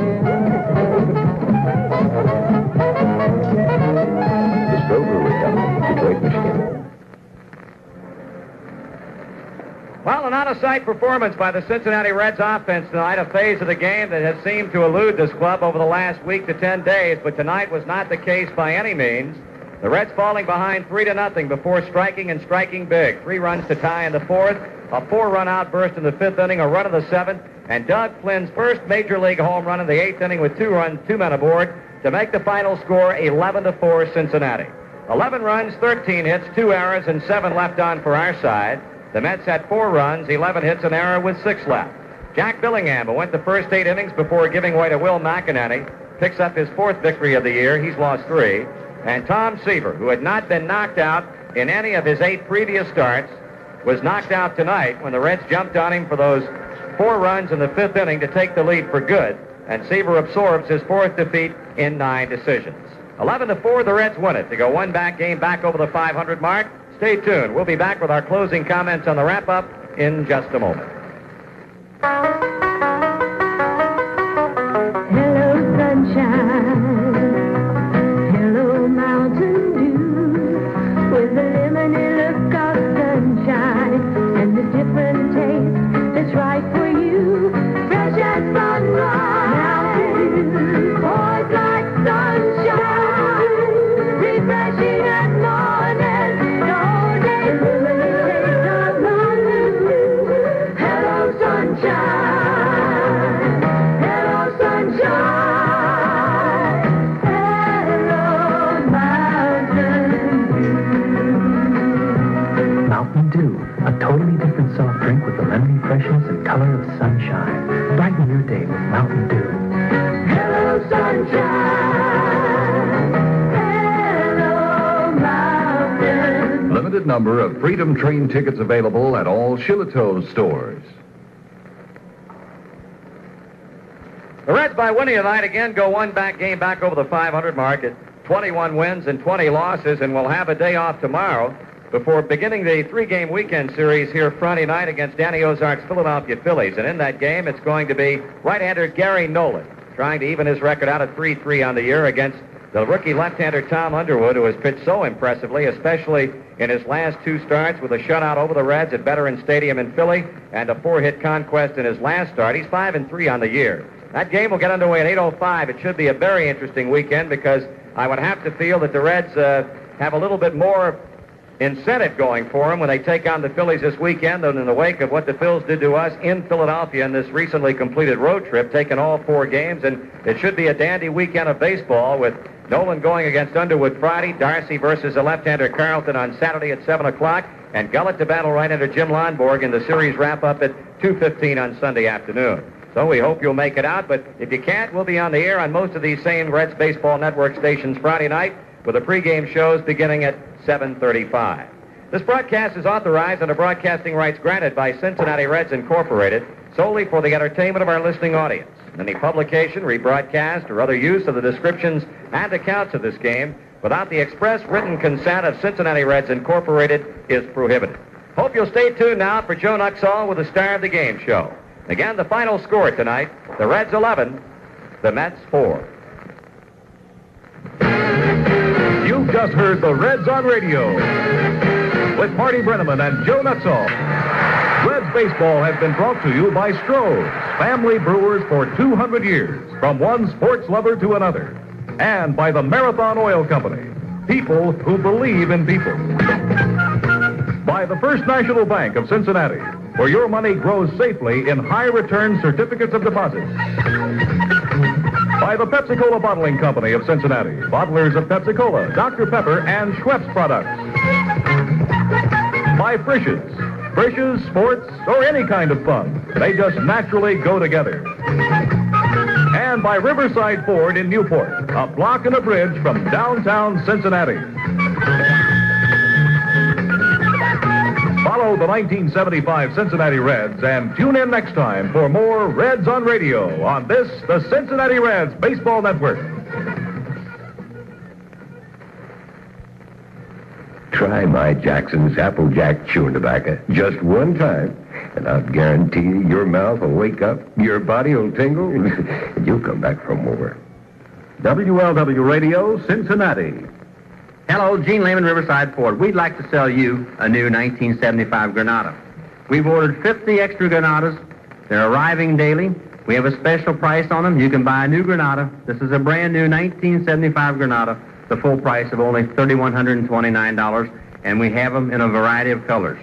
Stroh Brewery Company, Detroit, Michigan. Well, an out-of-sight performance by the Cincinnati Reds offense tonight, a phase of the game that has seemed to elude this club over the last week to 10 days, but tonight was not the case by any means. The Reds falling behind 3-0 before striking and striking big. 3 runs to tie in the fourth, a 4-run outburst in the fifth inning, a run in the seventh, and Doug Flynn's first major league home run in the eighth inning with 2 runs, 2 men aboard to make the final score 11-4 Cincinnati. 11 runs, 13 hits, 2 errors, and 7 left on for our side. The Mets had 4 runs, 11 hits, an error with 6 left. Jack Billingham, who went the first 8 innings before giving way to Will McEnany, picks up his 4th victory of the year. He's lost 3. And Tom Seaver, who had not been knocked out in any of his 8 previous starts, was knocked out tonight when the Reds jumped on him for those 4 runs in the 5th inning to take the lead for good. And Seaver absorbs his 4th defeat in 9 decisions. 11-4, the Reds win it to go one game back over the 500 mark. Stay tuned. We'll be back with our closing comments on the wrap-up in just a moment. Hello, sunshine. Hello, Mountain Dew. With the lemony look of sunshine and the different taste that's right for you. Fresh as sunrise. Mountain Dew. Boys like sunshine. Refreshing at morning. Mountain Dew, a totally different soft drink with the lemony freshness and color of sunshine. Brighten your day with Mountain Dew. Hello, sunshine. Hello, mountain. Limited number of Freedom train tickets available at all Shillitoe stores. The Reds, by winning tonight, again go one game back over the 500 mark at 21 wins and 20 losses, and will have a day off tomorrow before beginning the 3-game weekend series here Friday night against Danny Ozark's Philadelphia Phillies. And in that game, it's going to be right-hander Gary Nolan trying to even his record out at 3-3 on the year against the rookie left-hander Tom Underwood, who has pitched so impressively, especially in his last 2 starts with a shutout over the Reds at Veterans Stadium in Philly and a 4-hit conquest in his last start. He's 5-3 on the year. That game will get underway at 8:05. It should be a very interesting weekend because I would have to feel that the Reds have a little bit more incentive going for them when they take on the Phillies this weekend than in the wake of what the Phils did to us in Philadelphia in this recently completed road trip, taking all 4 games. And it should be a dandy weekend of baseball with Nolan going against Underwood Friday, Darcy versus the left-hander Carlton on Saturday at 7 o'clock, and Gullett to battle right-hander Jim Lonborg in the series wrap-up at 2:15 on Sunday afternoon. So we hope you'll make it out, but if you can't, we'll be on the air on most of these same Reds Baseball Network stations Friday night with the pregame shows beginning at 7:35. This broadcast is authorized under broadcasting rights granted by Cincinnati Reds Incorporated solely for the entertainment of our listening audience. Any publication, rebroadcast, or other use of the descriptions and accounts of this game without the express written consent of Cincinnati Reds Incorporated is prohibited. Hope you'll stay tuned now for Joe Nuxall with the Star of the Game show. Again, the final score tonight, the Reds 11, the Mets 4. You You've just heard the Reds on radio with Marty Brenneman and Joe Nutsall. Reds baseball has been brought to you by Stroh's, family brewers for 200 years, from one sports lover to another. And by the Marathon Oil Company, people who believe in people. By the First National Bank of Cincinnati, where your money grows safely in high-return certificates of deposit. By the Pepsi-Cola Bottling Company of Cincinnati, bottlers of Pepsi-Cola, Dr. Pepper, and Schweppes products. By Frisch's, sports, or any kind of fun. They just naturally go together. And by Riverside Ford in Newport, a block and a bridge from downtown Cincinnati. Follow the 1975 Cincinnati Reds and tune in next time for more Reds on Radio on this, the Cincinnati Reds Baseball Network. Try my Jackson's Applejack chewing tobacco just one time, and I'll guarantee you your mouth will wake up, your body will tingle, and you'll come back for more. WLW Radio, Cincinnati. Hello, Gene Lehman, Riverside Ford. We'd like to sell you a new 1975 Granada. We've ordered 50 extra Granadas. They're arriving daily. We have a special price on them. You can buy a new Granada. This is a brand new 1975 Granada, the full price of only $3,129, and we have them in a variety of colors.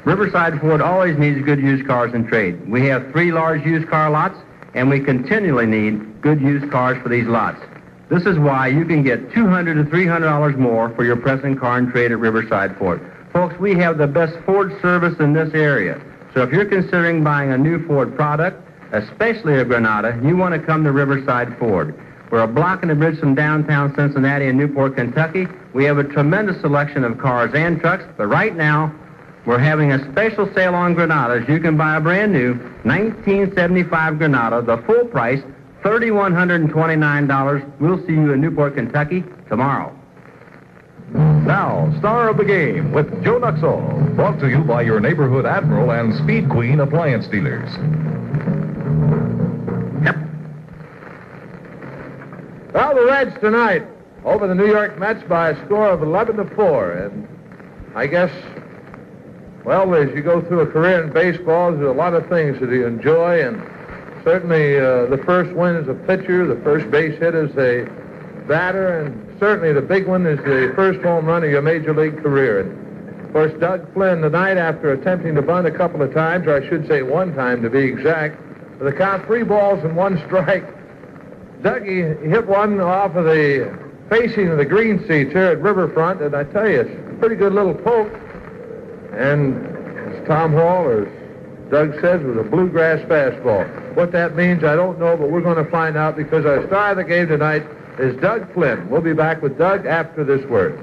Riverside Ford always needs good used cars in trade. We have 3 large used car lots, and we continually need good used cars for these lots. This is why you can get $200 to $300 more for your present car in trade at Riverside Ford. Folks, we have the best Ford service in this area. So if you're considering buying a new Ford product, especially a Granada, you want to come to Riverside Ford. We're a block and a bridge from downtown Cincinnati and Newport, Kentucky. We have a tremendous selection of cars and trucks, but right now, we're having a special sale on Granadas. You can buy a brand new 1975 Granada, the full price, $3,129. We'll see you in Newport, Kentucky tomorrow. Now, star of the game with Joe Nuxall, brought to you by your neighborhood Admiral and Speed Queen appliance dealers. Well, the Reds tonight over the New York Mets by a score of 11-4, and I guess, well, as you go through a career in baseball, there's a lot of things that you enjoy, and certainly the first win as a pitcher, the first base hit as a batter, and certainly the big one is the first home run of your major league career. And of course, Doug Flynn tonight, after attempting to bunt a couple of times, or I should say one time to be exact, with a count 3 balls and 1 strike, Dougie hit one off of the facing of the green seats here at Riverfront, and I tell you, it's a pretty good little poke. And as Tom Hall, or as Doug says, was a bluegrass fastball. What that means, I don't know, but we're going to find out because our star of the game tonight is Doug Flynn. We'll be back with Doug after this word.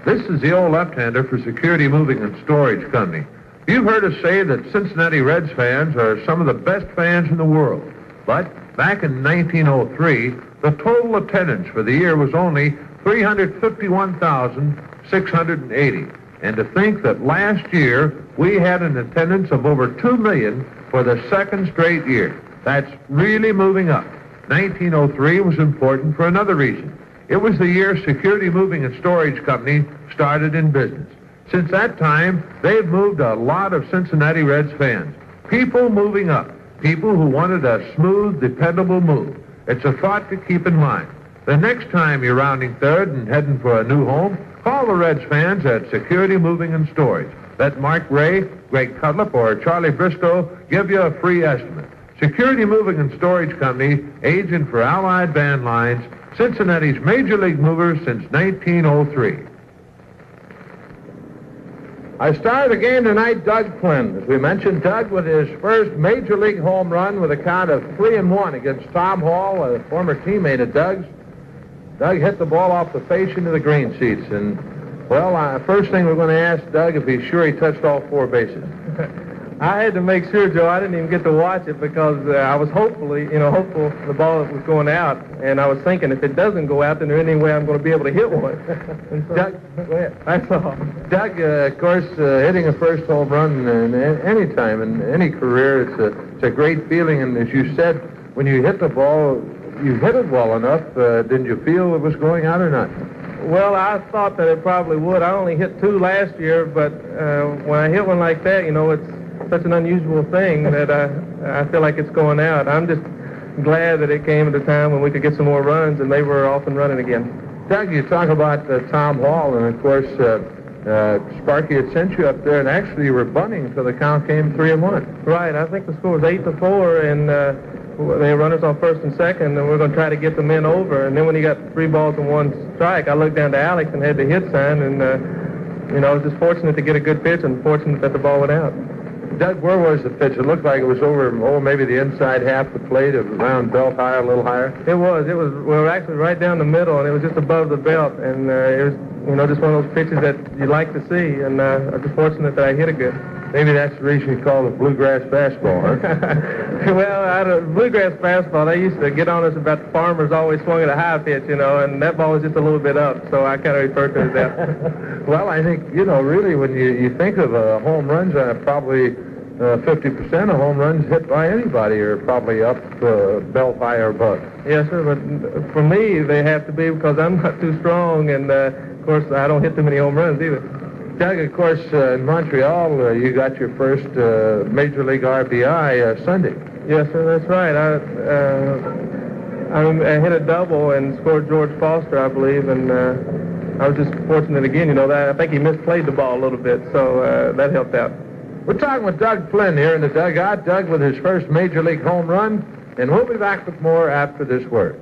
This is the old left-hander for Security Moving and Storage Company. You've heard us say that Cincinnati Reds fans are some of the best fans in the world. But back in 1903, the total attendance for the year was only 351,680. And to think that last year we had an attendance of over 2 million for the second straight year. That's really moving up. 1903 was important for another reason. It was the year Security Moving and Storage Company started in business. Since that time, they've moved a lot of Cincinnati Reds fans. People moving up. People who wanted a smooth, dependable move. It's a thought to keep in mind. The next time you're rounding third and heading for a new home, call the Reds fans at Security Moving and Storage. Let Mark Ray, Greg Cutlip, or Charlie Briscoe give you a free estimate. Security Moving and Storage Company, agent for Allied Van Lines, Cincinnati's major league mover since 1903. I started the game tonight, Doug Flynn. As we mentioned, Doug with his first major league home run with a count of 3-1 against Tom Hall, a former teammate of Doug's. Doug hit the ball off the face into the green seats. And, well, first thing we're going to ask Doug if he's sure he touched all 4 bases. I had to make sure, Joe. I didn't even get to watch it because I was hopeful the ball was going out. And I was thinking if it doesn't go out, then there's any way I'm going to be able to hit one. So, Doug, go ahead. That's all. Doug, of course, hitting a first home run any time in any career, it's a great feeling. And as you said, when you hit the ball, you hit it well enough. Didn't you feel it was going out or not? Well, I thought that it probably would. I only hit 2 last year, but when I hit one like that, it's such an unusual thing that I feel like it's going out. I'm just glad that it came at a time when we could get some more runs, and they were off and running again. Doug, you talk about Tom Hall, and of course, Sparky had sent you up there, and actually you were bunting until the count came 3-1. Right. I think the score was 8-4, and they had runners on first and second, and we're going to try to get the men over. And then when he got 3 balls and 1 strike, I looked down to Alex and had the hit sign, and I was just fortunate to get a good pitch and fortunate that the ball went out. Doug, where was the pitch? It looked like it was over, maybe the inside half the plate, around belt high, a little higher. It was. We were actually right down the middle, and it was just above the belt, and it was, just one of those pitches that you like to see, and I'm just fortunate that I hit it good. Maybe that's the reason you call it bluegrass fastball, huh? Well, bluegrass fastball, they used to get on us about the farmers always swung at a high pitch, and that ball was just a little bit up, so I kind of refer to it as that. Well, I think, really when you think of home runs, probably 50% of home runs hit by anybody are probably up belt high or above. Yes, sir, but for me, they have to be because I'm not too strong, and, of course, I don't hit too many home runs either. Doug, of course, in Montreal, you got your first Major League RBI Sunday. Yes, sir, that's right. I hit a double and scored George Foster, I believe, and I was just fortunate again, I think he misplayed the ball a little bit, so that helped out. We're talking with Doug Flynn here in the dugout. Doug with his first Major League home run, and we'll be back with more after this word.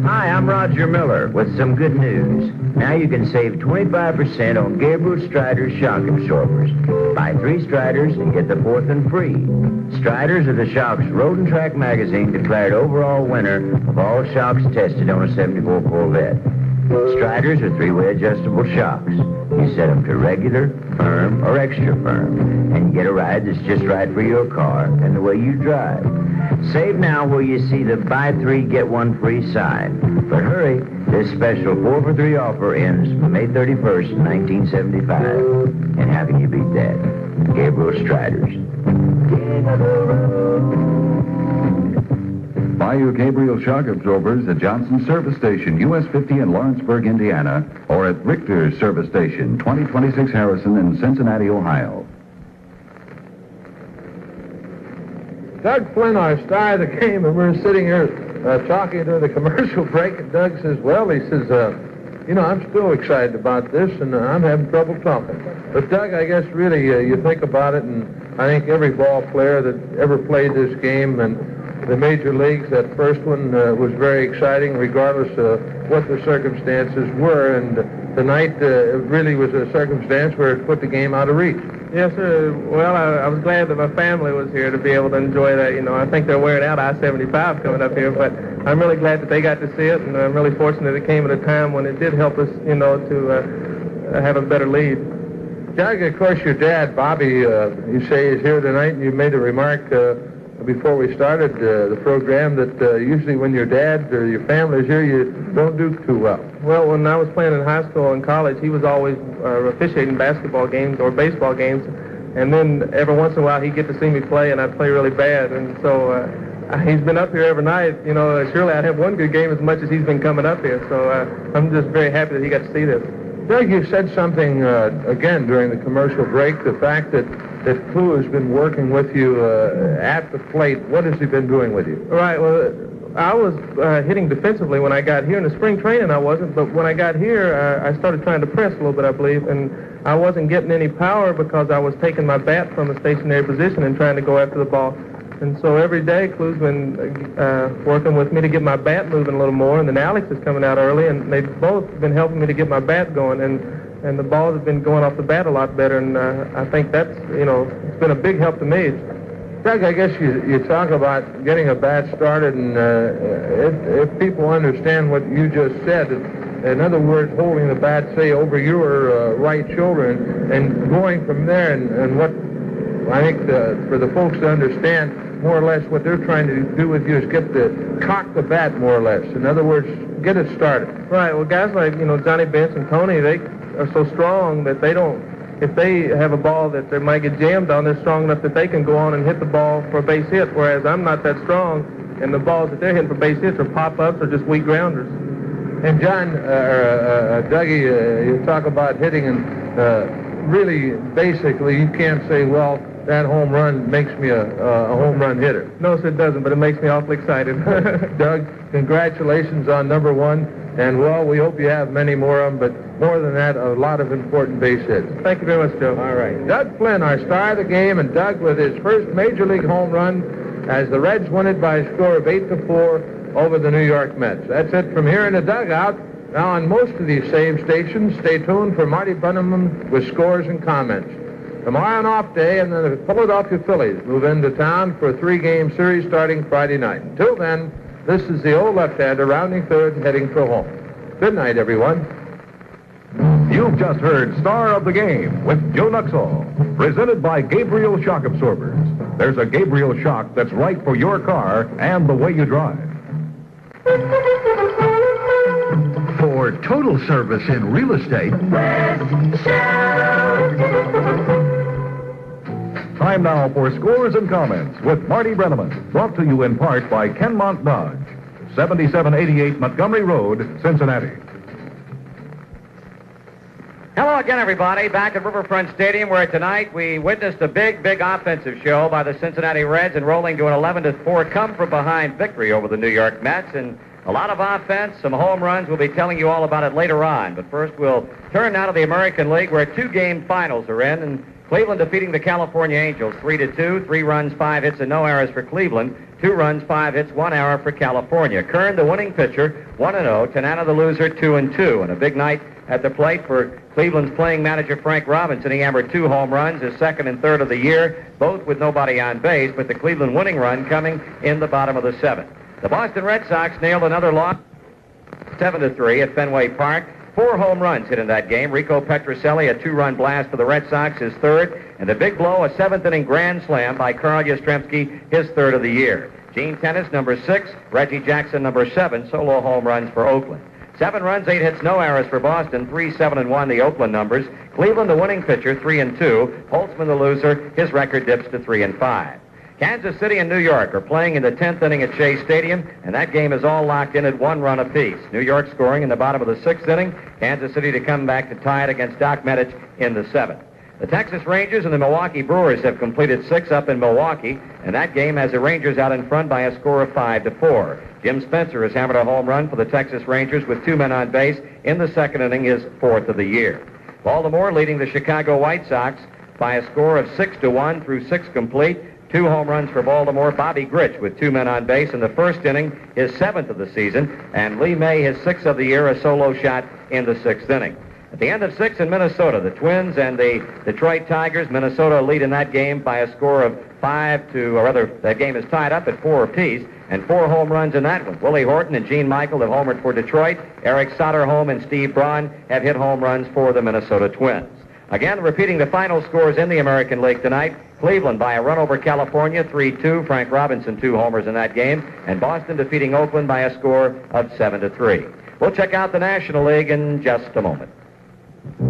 Hi, I'm Roger Miller with some good news. Now you can save 25% on Gabriel Strider's shock absorbers. Buy 3 Striders and get the 4th one free. Striders are the Shock's Road and Track magazine declared overall winner of all shocks tested on a 74 Corvette. Striders are 3-way adjustable shocks. You set them to regular, firm, or extra firm, and you get a ride that's just right for your car and the way you drive. Save now where you see the buy 3, get 1 free sign. But hurry, this special 4 for 3 offer ends May 31st, 1975. And how can you beat that? Gabriel Striders. King of the road. Buy your Gabriel shock absorbers at Johnson Service Station, US 50 in Lawrenceburg, Indiana, or at Richter's Service Station, 2026 Harrison in Cincinnati, Ohio. Doug Flynn, our star of the game, and we're sitting here talking during the commercial break, and Doug says, he says, I'm still excited about this, and I'm having trouble talking. But Doug, I guess really you think about it, and I think every ball player that ever played this game and the major leagues, that first one was very exciting regardless of what the circumstances were, and tonight really was a circumstance where it put the game out of reach. Yes, sir. Well, I was glad that my family was here to be able to enjoy that. I think they're wearing out I-75 coming up here, but I'm really glad that they got to see it, and I'm really fortunate it came at a time when it did help us, to have a better lead. Doug, of course, your dad, Bobby, you say is here tonight, and you made a remark before we started the program that usually when your dad or your family is here, you don't do too well. Well, when I was playing in high school and college, he was always officiating basketball games or baseball games, and then every once in a while he'd get to see me play, and I'd play really bad, and so he's been up here every night. Surely I'd have one good game as much as he's been coming up here, so I'm just very happy that he got to see this. Doug, you said something, again, during the commercial break, the fact that Clu has been working with you at the plate. What has he been doing with you? Right, well, I was hitting defensively when I got here. In the spring training, I wasn't, but when I got here, I started trying to press a little bit, I believe, and I wasn't getting any power because I was taking my bat from a stationary position and trying to go after the ball. And so every day, Clu's been working with me to get my bat moving a little more, and then Alex is coming out early, and they've both been helping me to get my bat going, and the balls have been going off the bat a lot better, and I think that's, it's been a big help to me. Doug, I guess you talk about getting a bat started, and if people understand what you just said, in other words, holding the bat, say, over your right shoulder and going from there, and what I think for the folks to understand, more or less what they're trying to do with you is cock the bat, more or less. In other words, get it started. Right. Well, guys like, Johnny Bench and Tony, they are so strong that they don't if they have a ball that they might get jammed on, they're strong enough that they can go on and hit the ball for a base hit, whereas I'm not that strong, and the balls that they're hitting for base hits are pop-ups or just weak grounders. And John, Dougie, you talk about hitting, and really, basically, you can't say, well, that home run makes me a home run hitter. No, sir, it doesn't, but it makes me awfully excited. Doug, congratulations on number 1, and, well, we hope you have many more of them, but more than that, a lot of important base hits. Thank you very much, Joe. All right. Doug Flynn, our star of the game, and Doug with his first Major League home run as the Reds win it by a score of 8-4 over the New York Mets. That's it from here in the dugout. Now, on most of these same stations, stay tuned for Marty Brennaman with scores and comments. Tomorrow, an off day, and the Philadelphia Phillies move into town for a 3-game series starting Friday night. Until then, this is the old left-hander rounding third and heading for home. Good night, everyone. You've just heard Star of the Game with Joe Nuxall, presented by Gabriel Shock Absorbers. There's a Gabriel shock that's right for your car and the way you drive. For total service in real estate, time now for Scores and Comments with Marty Brennaman, brought to you in part by Kenmont Dodge, 7788 Montgomery Road, Cincinnati. Hello again, everybody. Back at Riverfront Stadium, where tonight we witnessed a big offensive show by the Cincinnati Reds, and rolling to an 11-4 come-from-behind victory over the New York Mets. And a lot of offense, some home runs. We'll be telling you all about it later on. But first, we'll turn now to the American League, where 2-game finals are in, and Cleveland defeating the California Angels 3-2, 3 runs, 5 hits, and no errors for Cleveland. 2 runs, 5 hits, 1 error for California. Kern, the winning pitcher, 1-0. Tanana, the loser, 2-2. And a big night at the plate for Cleveland's playing manager Frank Robinson. He hammered 2 home runs, his second and third of the year, both with nobody on base, but the Cleveland winning run coming in the bottom of the 7th. The Boston Red Sox nailed another loss, 7-3 at Fenway Park. 4 home runs hit in that game. Rico Petrocelli, a 2-run blast for the Red Sox, his third, and a big blow, a 7th-inning grand slam by Carl Yastrzemski, his third of the year. Gene Tennis, number 6, Reggie Jackson, number 7, solo home runs for Oakland. 7 runs, 8 hits, no errors for Boston, 3-7-1 the Oakland numbers. Cleveland, the winning pitcher, 3-2. Holtzman, the loser, his record dips to 3-5. Kansas City and New York are playing in the 10th inning at Shea Stadium, and that game is all locked in at 1 run apiece. New York scoring in the bottom of the 6th inning, Kansas City to come back to tie it against Doc Medich in the 7th. The Texas Rangers and the Milwaukee Brewers have completed 6 up in Milwaukee, and that game has the Rangers out in front by a score of 5-4. Jim Spencer has hammered a home run for the Texas Rangers with 2 men on base in the 2nd inning, his 4th of the year. Baltimore leading the Chicago White Sox by a score of 6-1 through 6 complete. 2 home runs for Baltimore. Bobby Grich with 2 men on base in the 1st inning, his 7th of the season, and Lee May, his 6th of the year, a solo shot in the 6th inning. At the end of 6 in Minnesota, the Twins and the Detroit Tigers, Minnesota lead in that game by a score of 5 to, or rather, that game is tied up at 4 apiece, and 4 home runs in that one. Willie Horton and Gene Michael have homered for Detroit. Eric Soderholm and Steve Braun have hit home runs for the Minnesota Twins. Again, repeating the final scores in the American League tonight, Cleveland by a run over California, 3-2. Frank Robinson, 2 homers in that game. And Boston defeating Oakland by a score of 7-3. We'll check out the National League in just a moment. 2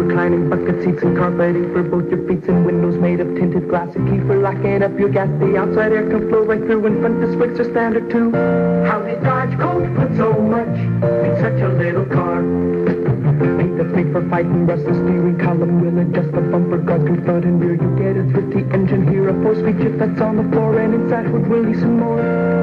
reclining bucket seats and carpeting for both your feet, and windows made of tinted glass, a key for locking up your gas. The outside air can flow right through, in front the sprigs are standard too. How did Dodge Colt put so much in such a little car? Paint that's made for fighting, rustless steering column will adjust the bumper guard to front and rear. You get a thrifty engine here, a 4-speed shift that's on the floor, and inside would release some more.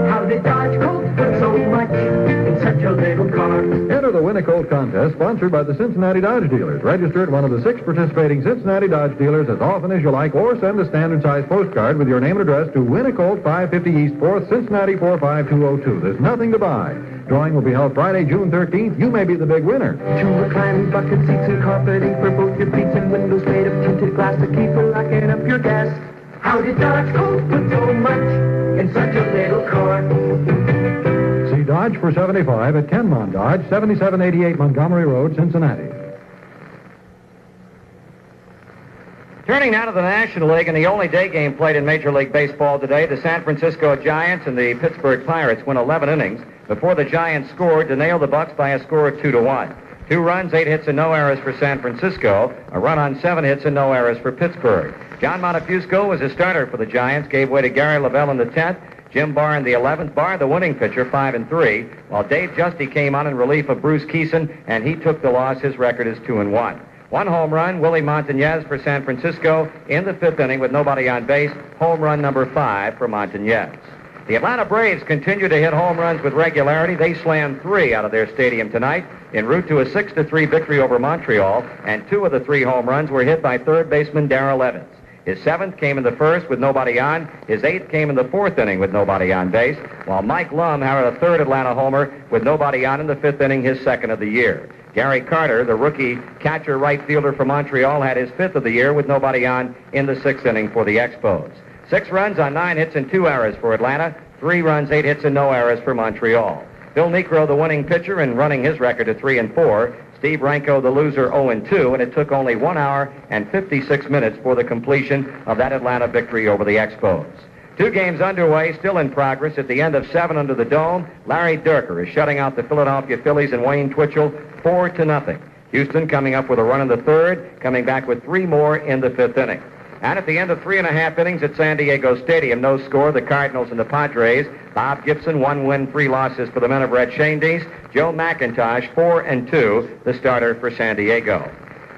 How did Dodge Colt put so much in such a little car? Enter the Win a Colt contest sponsored by the Cincinnati Dodge dealers. Register at one of the 6 participating Cincinnati Dodge dealers as often as you like, or send a standard-sized postcard with your name and address to Win a Colt, 550 East 4th, Cincinnati 45202. There's nothing to buy. Drawing will be held Friday, June 13th. You may be the big winner. 2 reclining bucket seats and carpeting for both your feet, and windows made of tinted glass to keep for locking up your gas. How did Dodge Colt put so much in such a little car? See Dodge for 75 at Kenmont Dodge, 7788 Montgomery Road, Cincinnati. Turning now to the National League, and the only day game played in Major League Baseball today, the San Francisco Giants and the Pittsburgh Pirates went 11 innings before the Giants scored to nail the Bucs by a score of 2-1. 2 runs, 8 hits, and no errors for San Francisco. A run on 7 hits and no errors for Pittsburgh. John Montefusco was a starter for the Giants, gave way to Gary Lavelle in the 10th. Jim Barr in the 11th. Barr, the winning pitcher, 5-3, while Dave Justy came on in relief of Bruce Keeson, and he took the loss. His record is 2-1. 1 home run, Willie Montañez for San Francisco in the 5th inning with nobody on base. Home run number 5 for Montañez. The Atlanta Braves continue to hit home runs with regularity. They slammed 3 out of their stadium tonight en route to a 6-3 victory over Montreal, and 2 of the 3 home runs were hit by third baseman Darrell Evans. His 7th came in the 1st with nobody on. His 8th came in the 4th inning with nobody on base, while Mike Lum had a 3rd Atlanta homer with nobody on in the 5th inning, his 2nd of the year. Gary Carter, the rookie catcher right fielder for Montreal, had his 5th of the year with nobody on in the 6th inning for the Expos. 6 runs on 9 hits and 2 errors for Atlanta. 3 runs, 8 hits, and no errors for Montreal. Phil Niekro, the winning pitcher, and running his record to 3-4. Steve Ranko, the loser, 0-2, and it took only 1 hour and 56 minutes for the completion of that Atlanta victory over the Expos. 2 games underway, still in progress. At the end of 7 under the Dome, Larry Dierker is shutting out the Philadelphia Phillies and Wayne Twitchell 4-0. Houston coming up with a run in the 3rd, coming back with 3 more in the 5th inning. And at the end of 3.5 innings at San Diego Stadium, no score, the Cardinals and the Padres. Bob Gibson, 1 win, 3 losses for the men of Red Schoendienst. Joe McIntosh, 4-2, the starter for San Diego.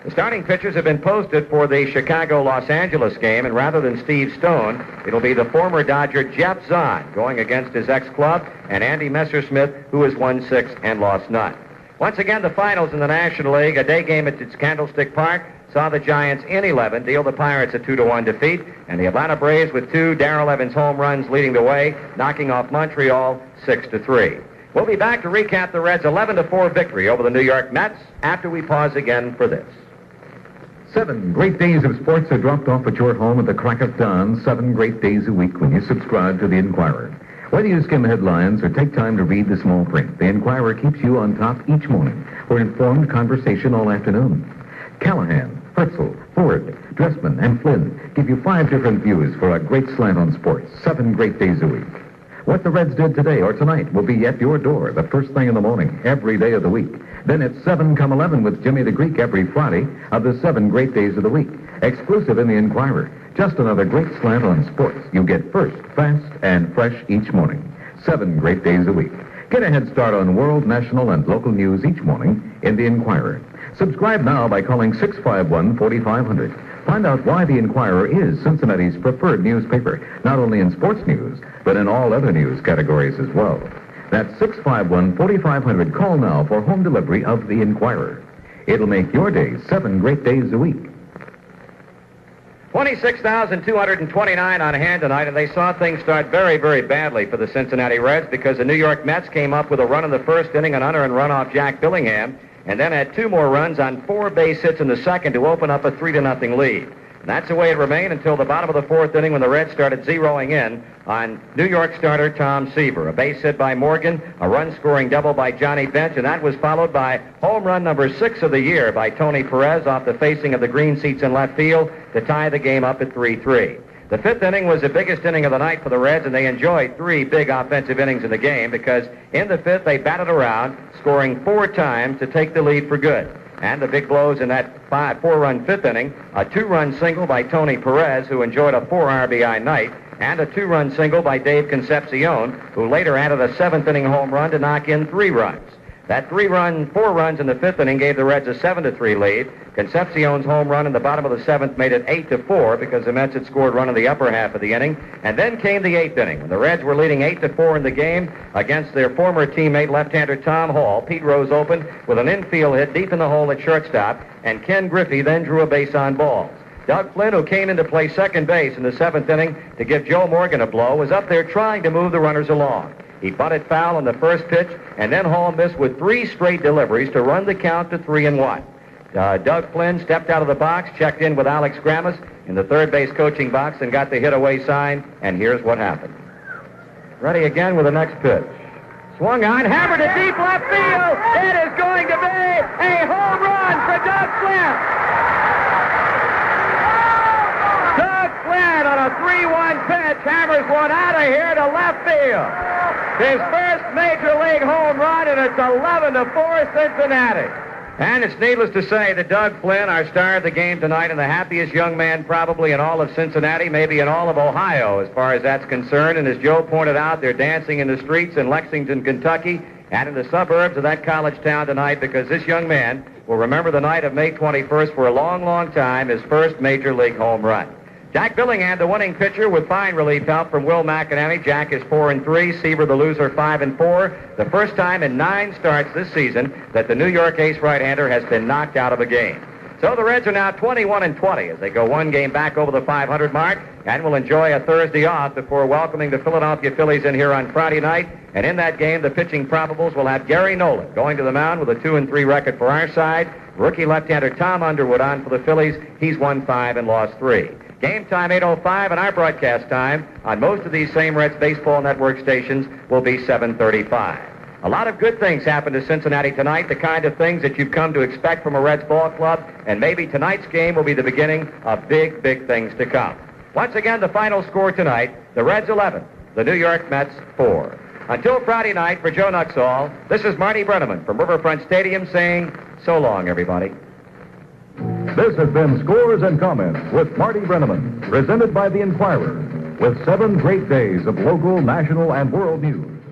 The starting pitchers have been posted for the Chicago-Los Angeles game, and rather than Steve Stone, it'll be the former Dodger Jeff Zahn going against his ex-club, and Andy Messersmith, who has won 6 and lost none. Once again, the finals in the National League, a day game at Candlestick Park, saw the Giants in 11 deal the Pirates a 2-1 defeat, and the Atlanta Braves with 2 Darrell Evans home runs leading the way, knocking off Montreal 6-3. We'll be back to recap the Reds' 11-4 victory over the New York Mets after we pause again for this. 7 great days of sports are dropped off at your home at the crack of dawn, 7 great days a week when you subscribe to the Inquirer. Whether you skim headlines or take time to read the small print, the Inquirer keeps you on top each morning for informed conversation all afternoon. Callahan, Hetzel, Ford, Dressman, and Flynn give you 5 different views for a great slant on sports, 7 great days a week. What the Reds did today or tonight will be at your door the first thing in the morning, every day of the week. Then it's 7-11 with Jimmy the Greek every Friday of the 7 great days of the week. Exclusive in the Inquirer. Just another great slant on sports. You get first, fast, and fresh each morning. 7 great days a week. Get a head start on world, national, and local news each morning in the Inquirer. Subscribe now by calling 651-4500. Find out why the Inquirer is Cincinnati's preferred newspaper, not only in sports news, but in all other news categories as well. That's 651-4500. Call now for home delivery of the Inquirer. It'll make your day 7 great days a week. 26,229 on hand tonight, and they saw things start very, very badly for the Cincinnati Reds because the New York Mets came up with a run in the 1st inning, an unearned run off Jack Billingham, and then had 2 more runs on 4 base hits in the 2nd to open up a 3-0 lead. And that's the way it remained until the bottom of the 4th inning when the Reds started zeroing in on New York starter Tom Seaver. A base hit by Morgan, a run-scoring double by Johnny Bench, and that was followed by home run number 6 of the year by Tony Perez off the facing of the green seats in left field to tie the game up at 3-3. The 5th inning was the biggest inning of the night for the Reds, and they enjoyed 3 big offensive innings in the game because in the 5th they batted around, scoring 4 times to take the lead for good. And the big blows in that 4-run 5th inning, a 2-run single by Tony Perez, who enjoyed a 4 RBI night, and a 2-run single by Dave Concepcion, who later added a 7th inning home run to knock in 3 runs. That 4 runs in the 5th inning gave the Reds a 7-3 lead. Concepcion's home run in the bottom of the 7th made it 8-4 because the Mets had scored run in the upper half of the inning. And then came the 8th inning when the Reds were leading 8-4 in the game against their former teammate left-hander Tom Hall. Pete Rose opened with an infield hit deep in the hole at shortstop, and Ken Griffey then drew a base on balls. Doug Flynn, who came in to play second base in the 7th inning to give Joe Morgan a blow, was up there trying to move the runners along. He bunted foul on the first pitch, and then Hall missed with 3 straight deliveries to run the count to 3-1. Doug Flynn stepped out of the box, checked in with Alex Grammas in the third base coaching box, and got the hit away sign, and here's what happened. Ready again with the next pitch. Swung on, hammered to deep left field. It is going to be a home run for Doug Flynn. Doug Flynn on a 3-1 pitch hammers one out of here to left field. His first major league home run, and it's 11-4 Cincinnati. And it's needless to say that Doug Flynn, our star of the game tonight, and the happiest young man probably in all of Cincinnati, maybe in all of Ohio as far as that's concerned. And as Joe pointed out, they're dancing in the streets in Lexington, Kentucky, and in the suburbs of that college town tonight, because this young man will remember the night of May 21st for a long, long time, his first major league home run. Jack Billingham, the winning pitcher, with fine relief help from Will McInerney. Jack is 4-3. Seaver, the loser, 5-4. The first time in 9 starts this season that the New York ace right-hander has been knocked out of a game. So the Reds are now 21-20 as they go 1 game back over the 500 mark, and will enjoy a Thursday off before welcoming the Philadelphia Phillies in here on Friday night. And in that game, the pitching probables will have Gary Nolan going to the mound with a 2-3 record for our side. Rookie left-hander Tom Underwood on for the Phillies. He's won 5 and lost 3. Game time 8:05, and our broadcast time on most of these same Reds Baseball Network stations will be 7:35. A lot of good things happened to Cincinnati tonight, the kind of things that you've come to expect from a Reds ball club, and maybe tonight's game will be the beginning of big, big things to come. Once again, the final score tonight, the Reds 11, the New York Mets 4. Until Friday night, for Joe Nuxall, this is Marty Brenneman from Riverfront Stadium saying, so long, everybody. This has been Scores and Comments with Marty Brenneman, presented by the Inquirer, with 7 great days of local, national, and world news.